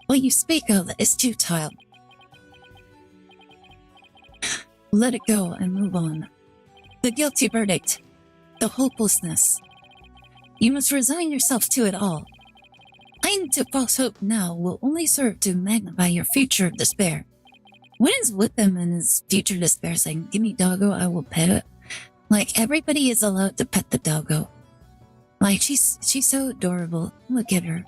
What you speak of is futile. Let it go and move on. The guilty verdict, the hopelessness. You must resign yourself to it all. Clinging to false hope now will only serve to magnify your future despair. What is with him and his future despair saying, give me doggo, I will pet it? Like, everybody is allowed to pet the doggo. Like, she's so adorable. Look at her.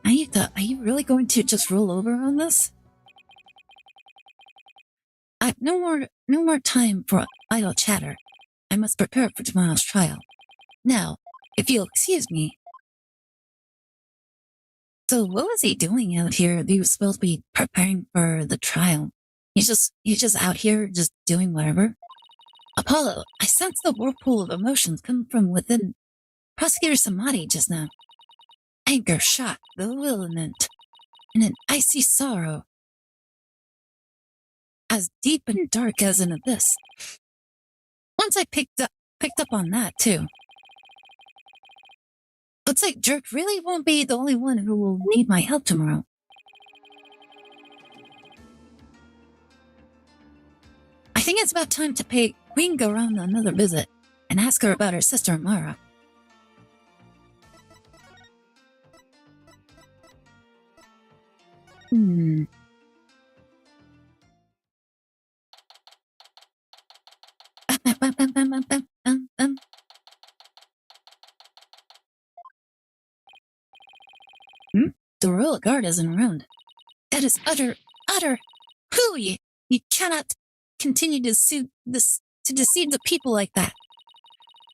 Ayuta, are you really going to just roll over on this? I've no more time for idle chatter. I must prepare for tomorrow's trial. Now, if you'll excuse me. So what was he doing out here? He was supposed to be preparing for the trial. He's just out here just doing whatever. Apollo, I sense the whirlpool of emotions come from within Prosecutor Samadhi just now. Anger, shock, bewilderment, and an icy sorrow. As deep and dark as an abyss. Once I picked up on that too. Looks like Dirk really won't be the only one who will need my help tomorrow. I think it's about time to pay Queen Garan another visit and ask her about her sister Amara. The royal guard isn't around. That is utter hooey. You cannot continue to deceive the people like that.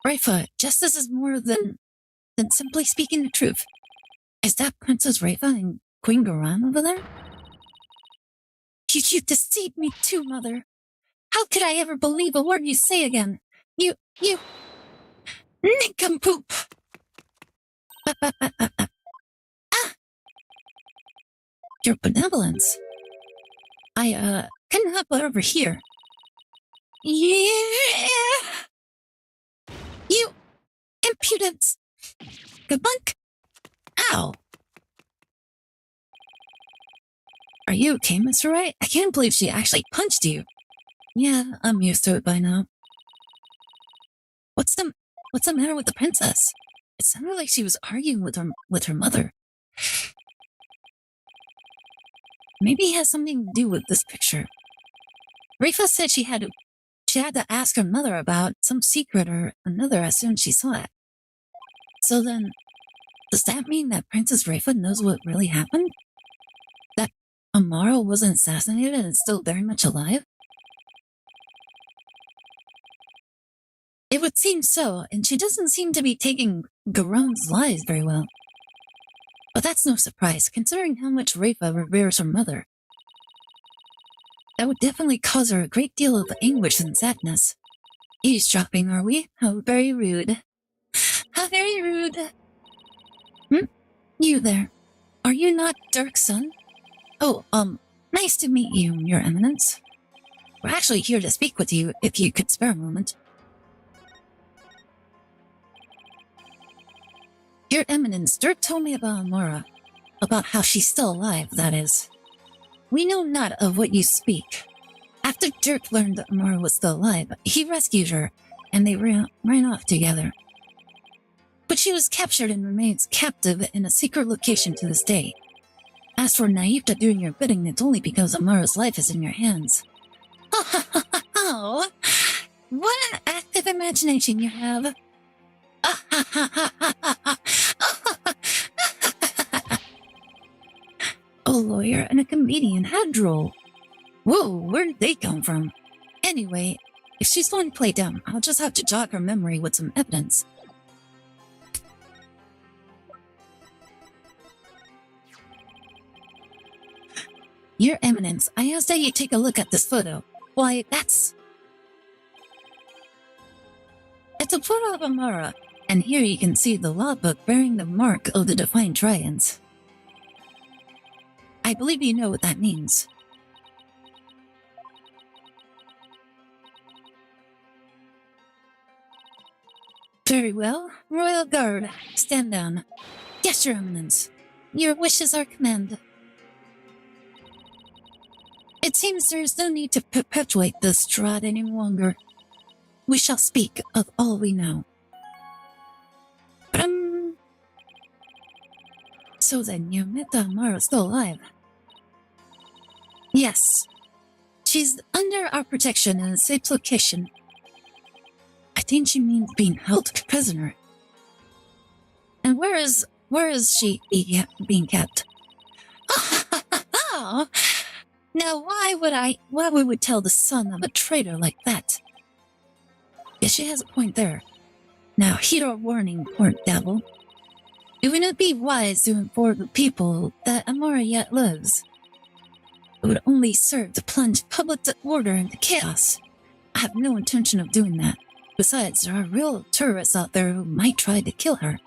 Raifa, justice is more than simply speaking the truth. Is that Princess Raifa and Queen Garan over there? You deceived me too, Mother. How could I ever believe a word you say again? You... Nincompoop! Your benevolence. I can help her over here. Yeah! You impudence! Gabunk! Ow! Are you okay, Mr. Wright? I can't believe she actually punched you. Yeah, I'm used to it by now. What's the matter with the princess? It sounded like she was arguing with her mother. Maybe it has something to do with this picture. Rifa said she had to ask her mother about some secret or another as soon as she saw it. So then, does that mean that Princess Rifa knows what really happened? That Amara wasn't assassinated and is still very much alive? It would seem so, and she doesn't seem to be taking Garon's lies very well. But that's no surprise, considering how much Rifa reveres her mother. That would definitely cause her a great deal of anguish and sadness. Eavesdropping, are we? How very rude. How very rude. You there. Are you not Dirk's son? Oh, nice to meet you, Your Eminence. We're actually here to speak with you, if you could spare a moment. Your Eminence, Dirk told me about Amara. About how she's still alive, that is. We know not of what you speak. After Dirk learned that Amara was still alive, he rescued her, and they ran off together. But she was captured and remains captive in a secret location to this day. As for Naivta doing your bidding, it's only because Amara's life is in your hands. Oh, what an active imagination you have. A lawyer and a comedian, how droll. Whoa, where'd they come from? Anyway, if she's going to play dumb, I'll just have to jog her memory with some evidence. Your Eminence, I ask that you take a look at this photo. Why, it's a photo of Amara, and here you can see the law book bearing the mark of the Defiant Dragons. I believe you know what that means. Very well. Royal Guard, stand down. Yes, Your Eminence. Your wishes are command. It seems there is no need to perpetuate this charade any longer. We shall speak of all we know. So then, you met that Amara still alive? Yes. She's under our protection in a safe location. I think she means being held prisoner. And where is she being kept? Now why would we tell the son of a traitor like that? Yes, she has a point there. Now heed our warning, poor devil. It would not be wise to inform the people that Amara yet lives. It would only serve to plunge public order into chaos. I have no intention of doing that. Besides, there are real terrorists out there who might try to kill her.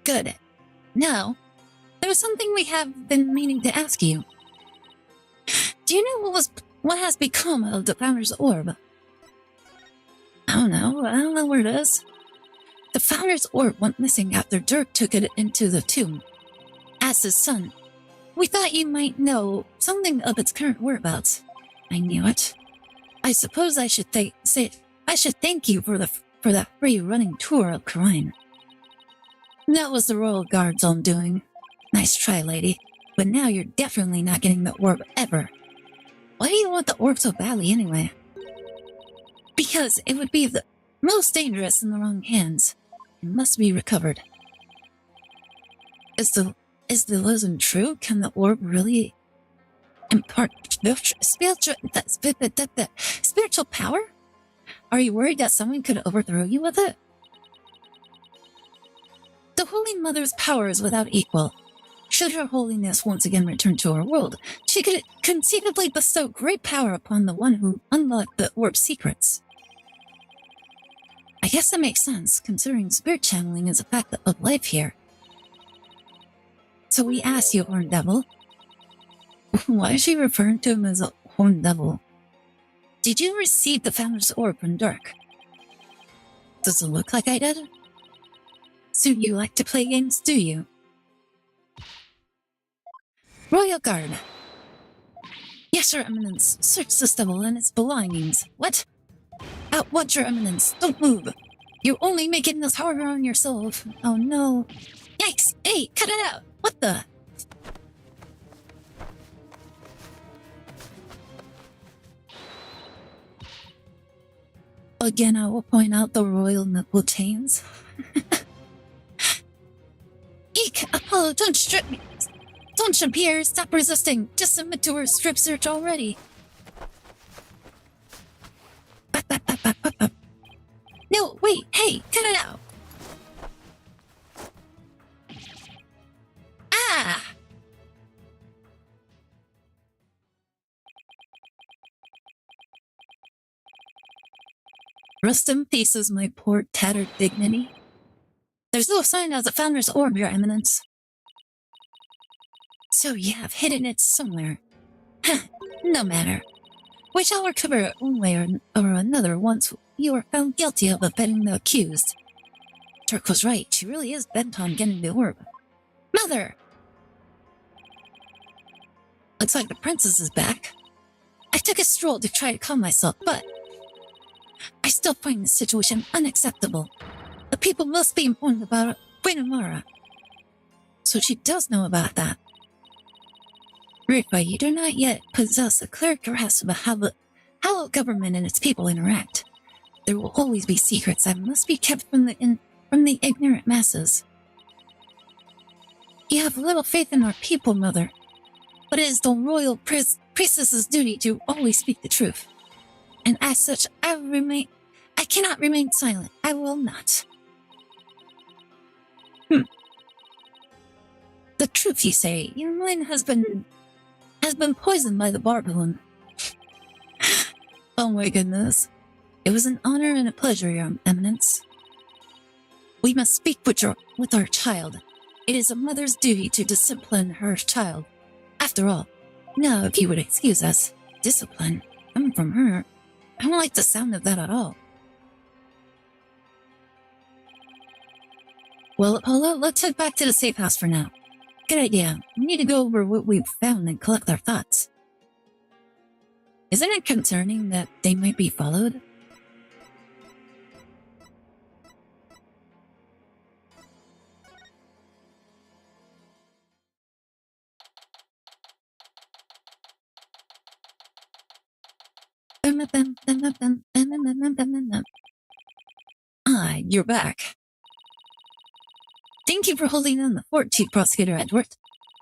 Good. Now, there was something we have been meaning to ask you. Do you know what has become of the Founder's Orb? I don't know where it is. The Founder's Orb went missing after Dirk took it into the tomb. As his son, we thought you might know something of its current whereabouts. I knew it. I suppose I should thank you for that free running tour of Karine. That was the Royal Guard's own doing. Nice try, lady. But now you're definitely not getting the orb ever. Why do you want the orb so badly anyway? Because it would be the most dangerous in the wrong hands. It must be recovered. Is the legend true? Can the orb really impart spiritual power? Are you worried that someone could overthrow you with it? The Holy Mother's power is without equal. Should Her Holiness once again return to our world, she could conceivably bestow great power upon the one who unlocked the orb's secrets. I guess that makes sense, considering spirit channeling is a fact of life here. So we asked you, Horned Devil. Why is she referring to him as a Horned Devil? Did you receive the Founder's Orb from Dark? Does it look like I did? So you like to play games, do you? Royal Guard. Yes, Your Eminence. Search this devil and its belongings. What? Watch, Your Eminence. Don't move. You're only making this harder on yourself. Oh no. Yikes! Hey, cut it out! What the? Again, I will point out the royal nipple chains. Eek! Apollo, don't strip me! Don't jump here! Stop resisting! Just submit to her strip search already! No, wait! Hey! Cut it out! Ah! Rest in pieces, my poor tattered dignity. There's no sign of the Founder's Orb, Your Eminence. So you have hidden it somewhere. No matter. We shall recover it one way or another once you are found guilty of abetting the accused. Turk was right. She really is bent on getting the orb. Mother! Looks like the princess is back. I took a stroll to try to calm myself, but I still find this situation unacceptable. The people must be informed about Queen. So she does know about that. Right, but you do not yet possess a clear grasp of how the government and its people interact. There will always be secrets that must be kept from the ignorant masses. You have little faith in our people, Mother, but it is the royal priestess's duty to always speak the truth. And as such, I cannot remain silent. I will not. The truth, you say. Your mind has been poisoned by the barballoon. Oh my goodness. It was an honor and a pleasure, Your Eminence. We must speak with our child. It is a mother's duty to discipline her child. After all, now if you would excuse us, discipline coming from her. I don't like the sound of that at all. Well, Apollo, let's head back to the safe house for now. Good idea. We need to go over what we've found and collect our thoughts. Isn't it concerning that they might be followed? Ah, you're back. Thank you for holding down the fort, Chief Prosecutor Edward.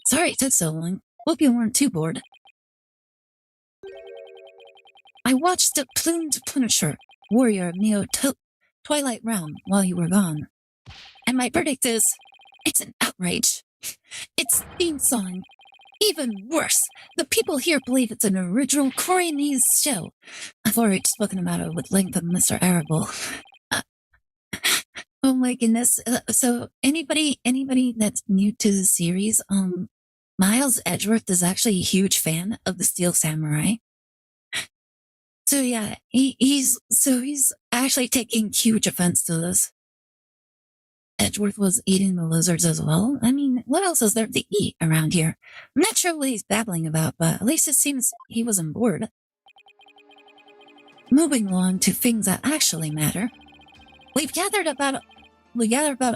Sorry it took so long. Hope you weren't too bored. I watched the plumed Punisher, warrior of Twilight Realm, while you were gone. And my verdict is, it's an outrage. It's theme song. Even worse, the people here believe it's an original Koreanese show. I've already spoken about it with length of Mr. Arable. Oh my goodness. So anybody that's new to the series, Miles Edgeworth is actually a huge fan of the Steel Samurai. So yeah, he's actually taking huge offense to this. Edgeworth was eating the lizards as well. I mean, what else is there to eat around here? I'm not sure what he's babbling about, but at least it seems he wasn't bored. Moving along to things that actually matter. We gathered about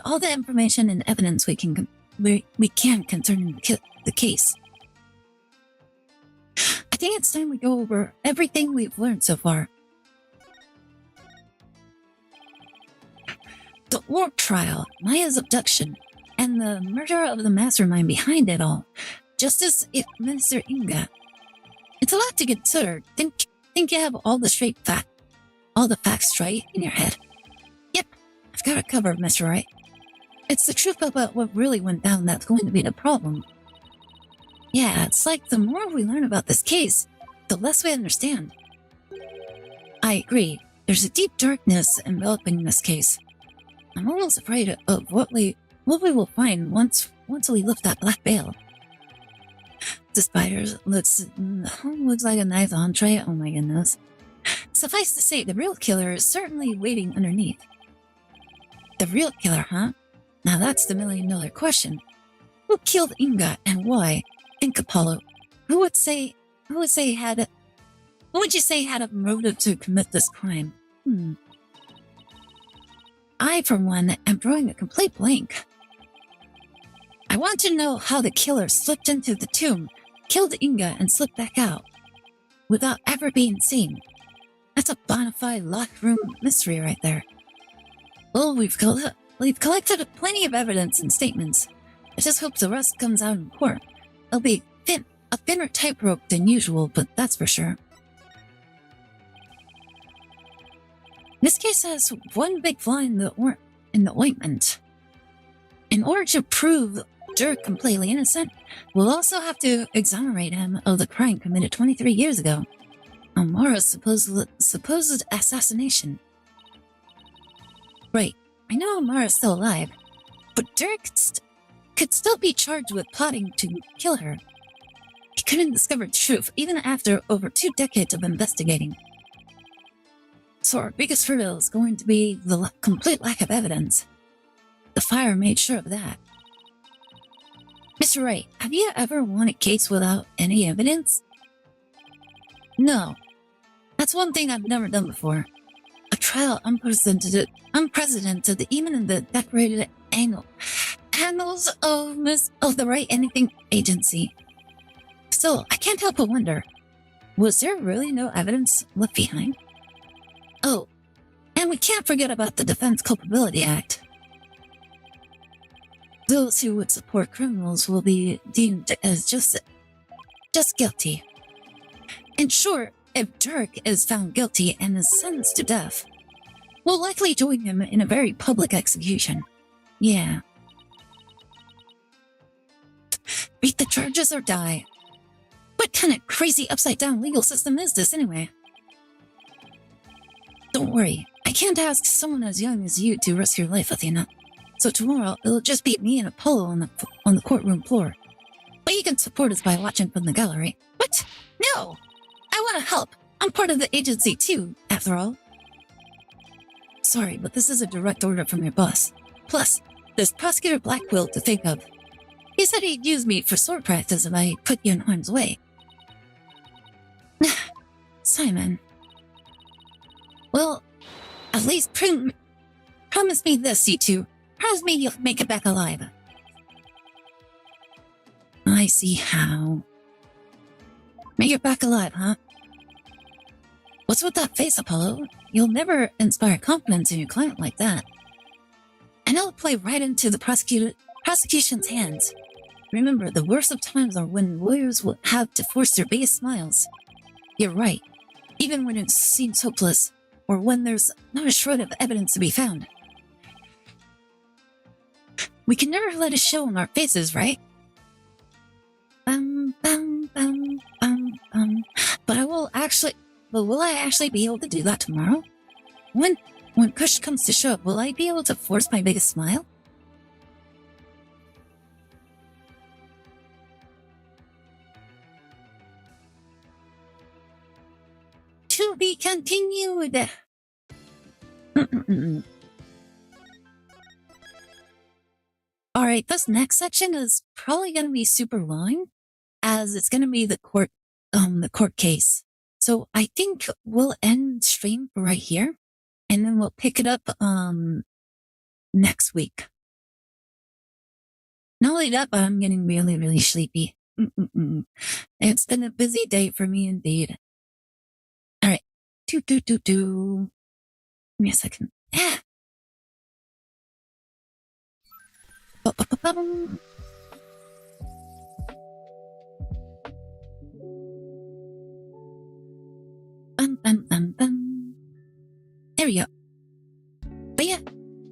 all the information and evidence we can concerning the case. I think it's time we go over everything we've learned so far. The orb trial, Maya's abduction, and the murder of the mastermind behind it all, just as if Minister Inga. It's a lot to consider. Think you have all the facts straight in your head. Yep, I've got it covered, Mr. Wright. It's the truth about what really went down that's going to be the problem. Yeah, it's like the more we learn about this case, the less we understand. I agree. There's a deep darkness enveloping this case. I'm almost afraid of what we will find once we lift that black veil. The spider looks like a nice entree. Oh my goodness. Suffice to say, the real killer is certainly waiting underneath. The real killer, huh? Now that's the million-dollar question. Who killed Inga and why? Think, Apollo. Who would you say had a motive to commit this crime? I, for one, am drawing a complete blank. I want to know how the killer slipped into the tomb, killed Inga, and slipped back out without ever being seen. That's a bona fide locked room mystery right there. Well, we've collected plenty of evidence and statements. I just hope the rest comes out in court. It'll be a thinner tightrope than usual, but that's for sure. This case has one big flaw in the ointment. In order to prove Dirk completely innocent, we'll also have to exonerate him of the crime committed 23 years ago. Amara's supposed assassination. Right, I know Amara's still alive, but Dirk could still be charged with plotting to kill her. He couldn't discover the truth, even after over 2 decades of investigating. So our biggest hurdle is going to be the complete lack of evidence. The fire made sure of that. Mr. Wright, have you ever won a case without any evidence? No. That's one thing I've never done before. A trial unprecedented even in the decorated annals of the Right Anything Agency. Still, I can't help but wonder, was there really no evidence left behind? Oh, and we can't forget about the Defense Culpability Act. Those who would support criminals will be deemed as just guilty. In short, if Dirk is found guilty and is sentenced to death, we'll likely join him in a very public execution. Yeah. Beat the charges or die. What kind of crazy upside-down legal system is this anyway? Don't worry, I can't ask someone as young as you to risk your life, Athena. So tomorrow, it'll just be me and Apollo on the courtroom floor. But you can support us by watching from the gallery. What? No! I want to help. I'm part of the agency too, after all. Sorry, but this is a direct order from your boss. Plus, there's Prosecutor Blackwell to think of. He said he'd use me for sword practice if I put you in harm's way. Simon. Well, at least promise me this, you two. Promise me you'll make it back alive. I see how. Make it back alive, huh? What's with that face, Apollo? You'll never inspire confidence in your client like that. And it'll play right into the prosecution's hands. Remember, the worst of times are when lawyers will have to force their biggest smiles. You're right. Even when it seems hopeless, or when there's not a shred of evidence to be found. We can never let it show on our faces, right? But will I actually be able to do that tomorrow? When push comes to shove, will I be able to force my biggest smile? To be continued. Alright, this next section is probably going to be super long, as it's going to be the court case. So I think we'll end stream right here, and then we'll pick it up next week. Not only that, but I'm getting really, really sleepy. It's been a busy day for me indeed. Alright. Give me a second. Ah! Ba-ba-ba-bum. There we go. But yeah,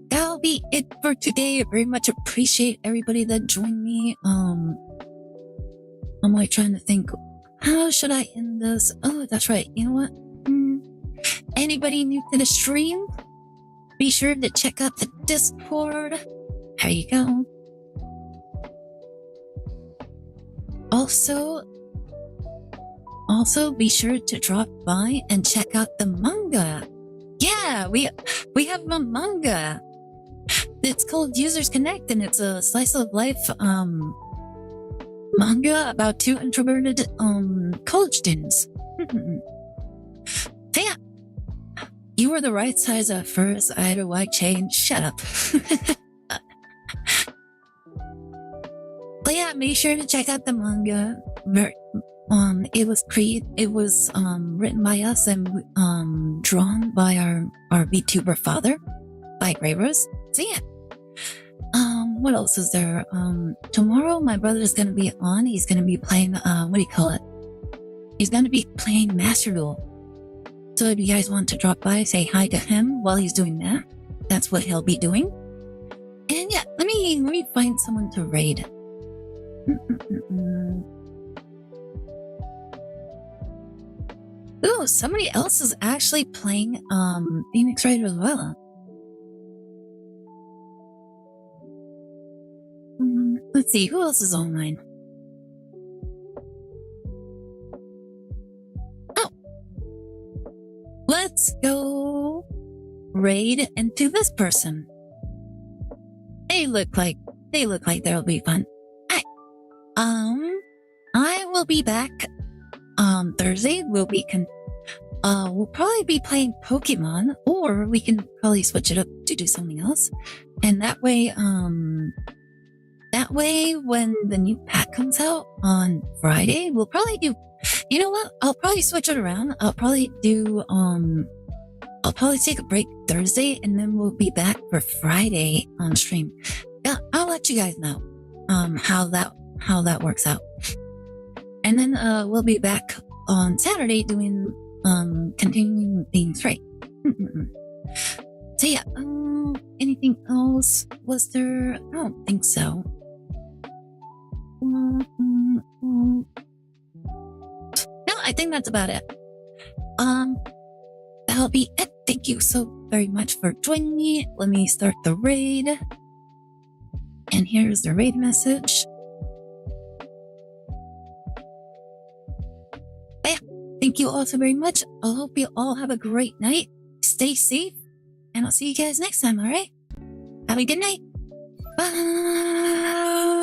that'll be it for today. I very much appreciate everybody that joined me. I'm like trying to think, how should I end this? Oh, that's right. You know what? Anybody new to the stream? Be sure to check out the Discord. There you go. Also be sure to drop by and check out the manga. Yeah, we have a manga. It's called Users Connect, and it's a slice of life manga about two introverted college students. So yeah, you were the right size at first. I had a wide change. Shut up. But yeah, make sure to check out the manga. It was written by us and drawn by our Vtuber father, by Grey Rose. So yeah. What else is there? Tomorrow my brother's gonna be on. He's gonna be playing what do you call it? He's gonna be playing Master Duel. So if you guys want to drop by, say hi to him while he's doing that. That's what he'll be doing. And yeah, let me find someone to raid. Ooh, somebody else is actually playing Phoenix Wright as well. Let's see, who else is online? Oh! Let's go raid into this person. They look like there'll be fun. Hi. I will be back Thursday. We'll probably be playing Pokemon, or we can probably switch it up to do something else. And that way when the new pack comes out on Friday, we'll probably do, you know what? I'll probably switch it around. I'll probably take a break Thursday, and then we'll be back for Friday on stream. Yeah, I'll let you guys know, how that works out. And then, we'll be back on Saturday doing, continuing things, right? So yeah, anything else? Was there? I don't think so. No, I think that's about it. That'll be it. Thank you so very much for joining me. Let me start the raid. And here's the raid message. But yeah, thank you all so very much. I hope you all have a great night. Stay safe. And I'll see you guys next time, alright? Have a good night. Bye.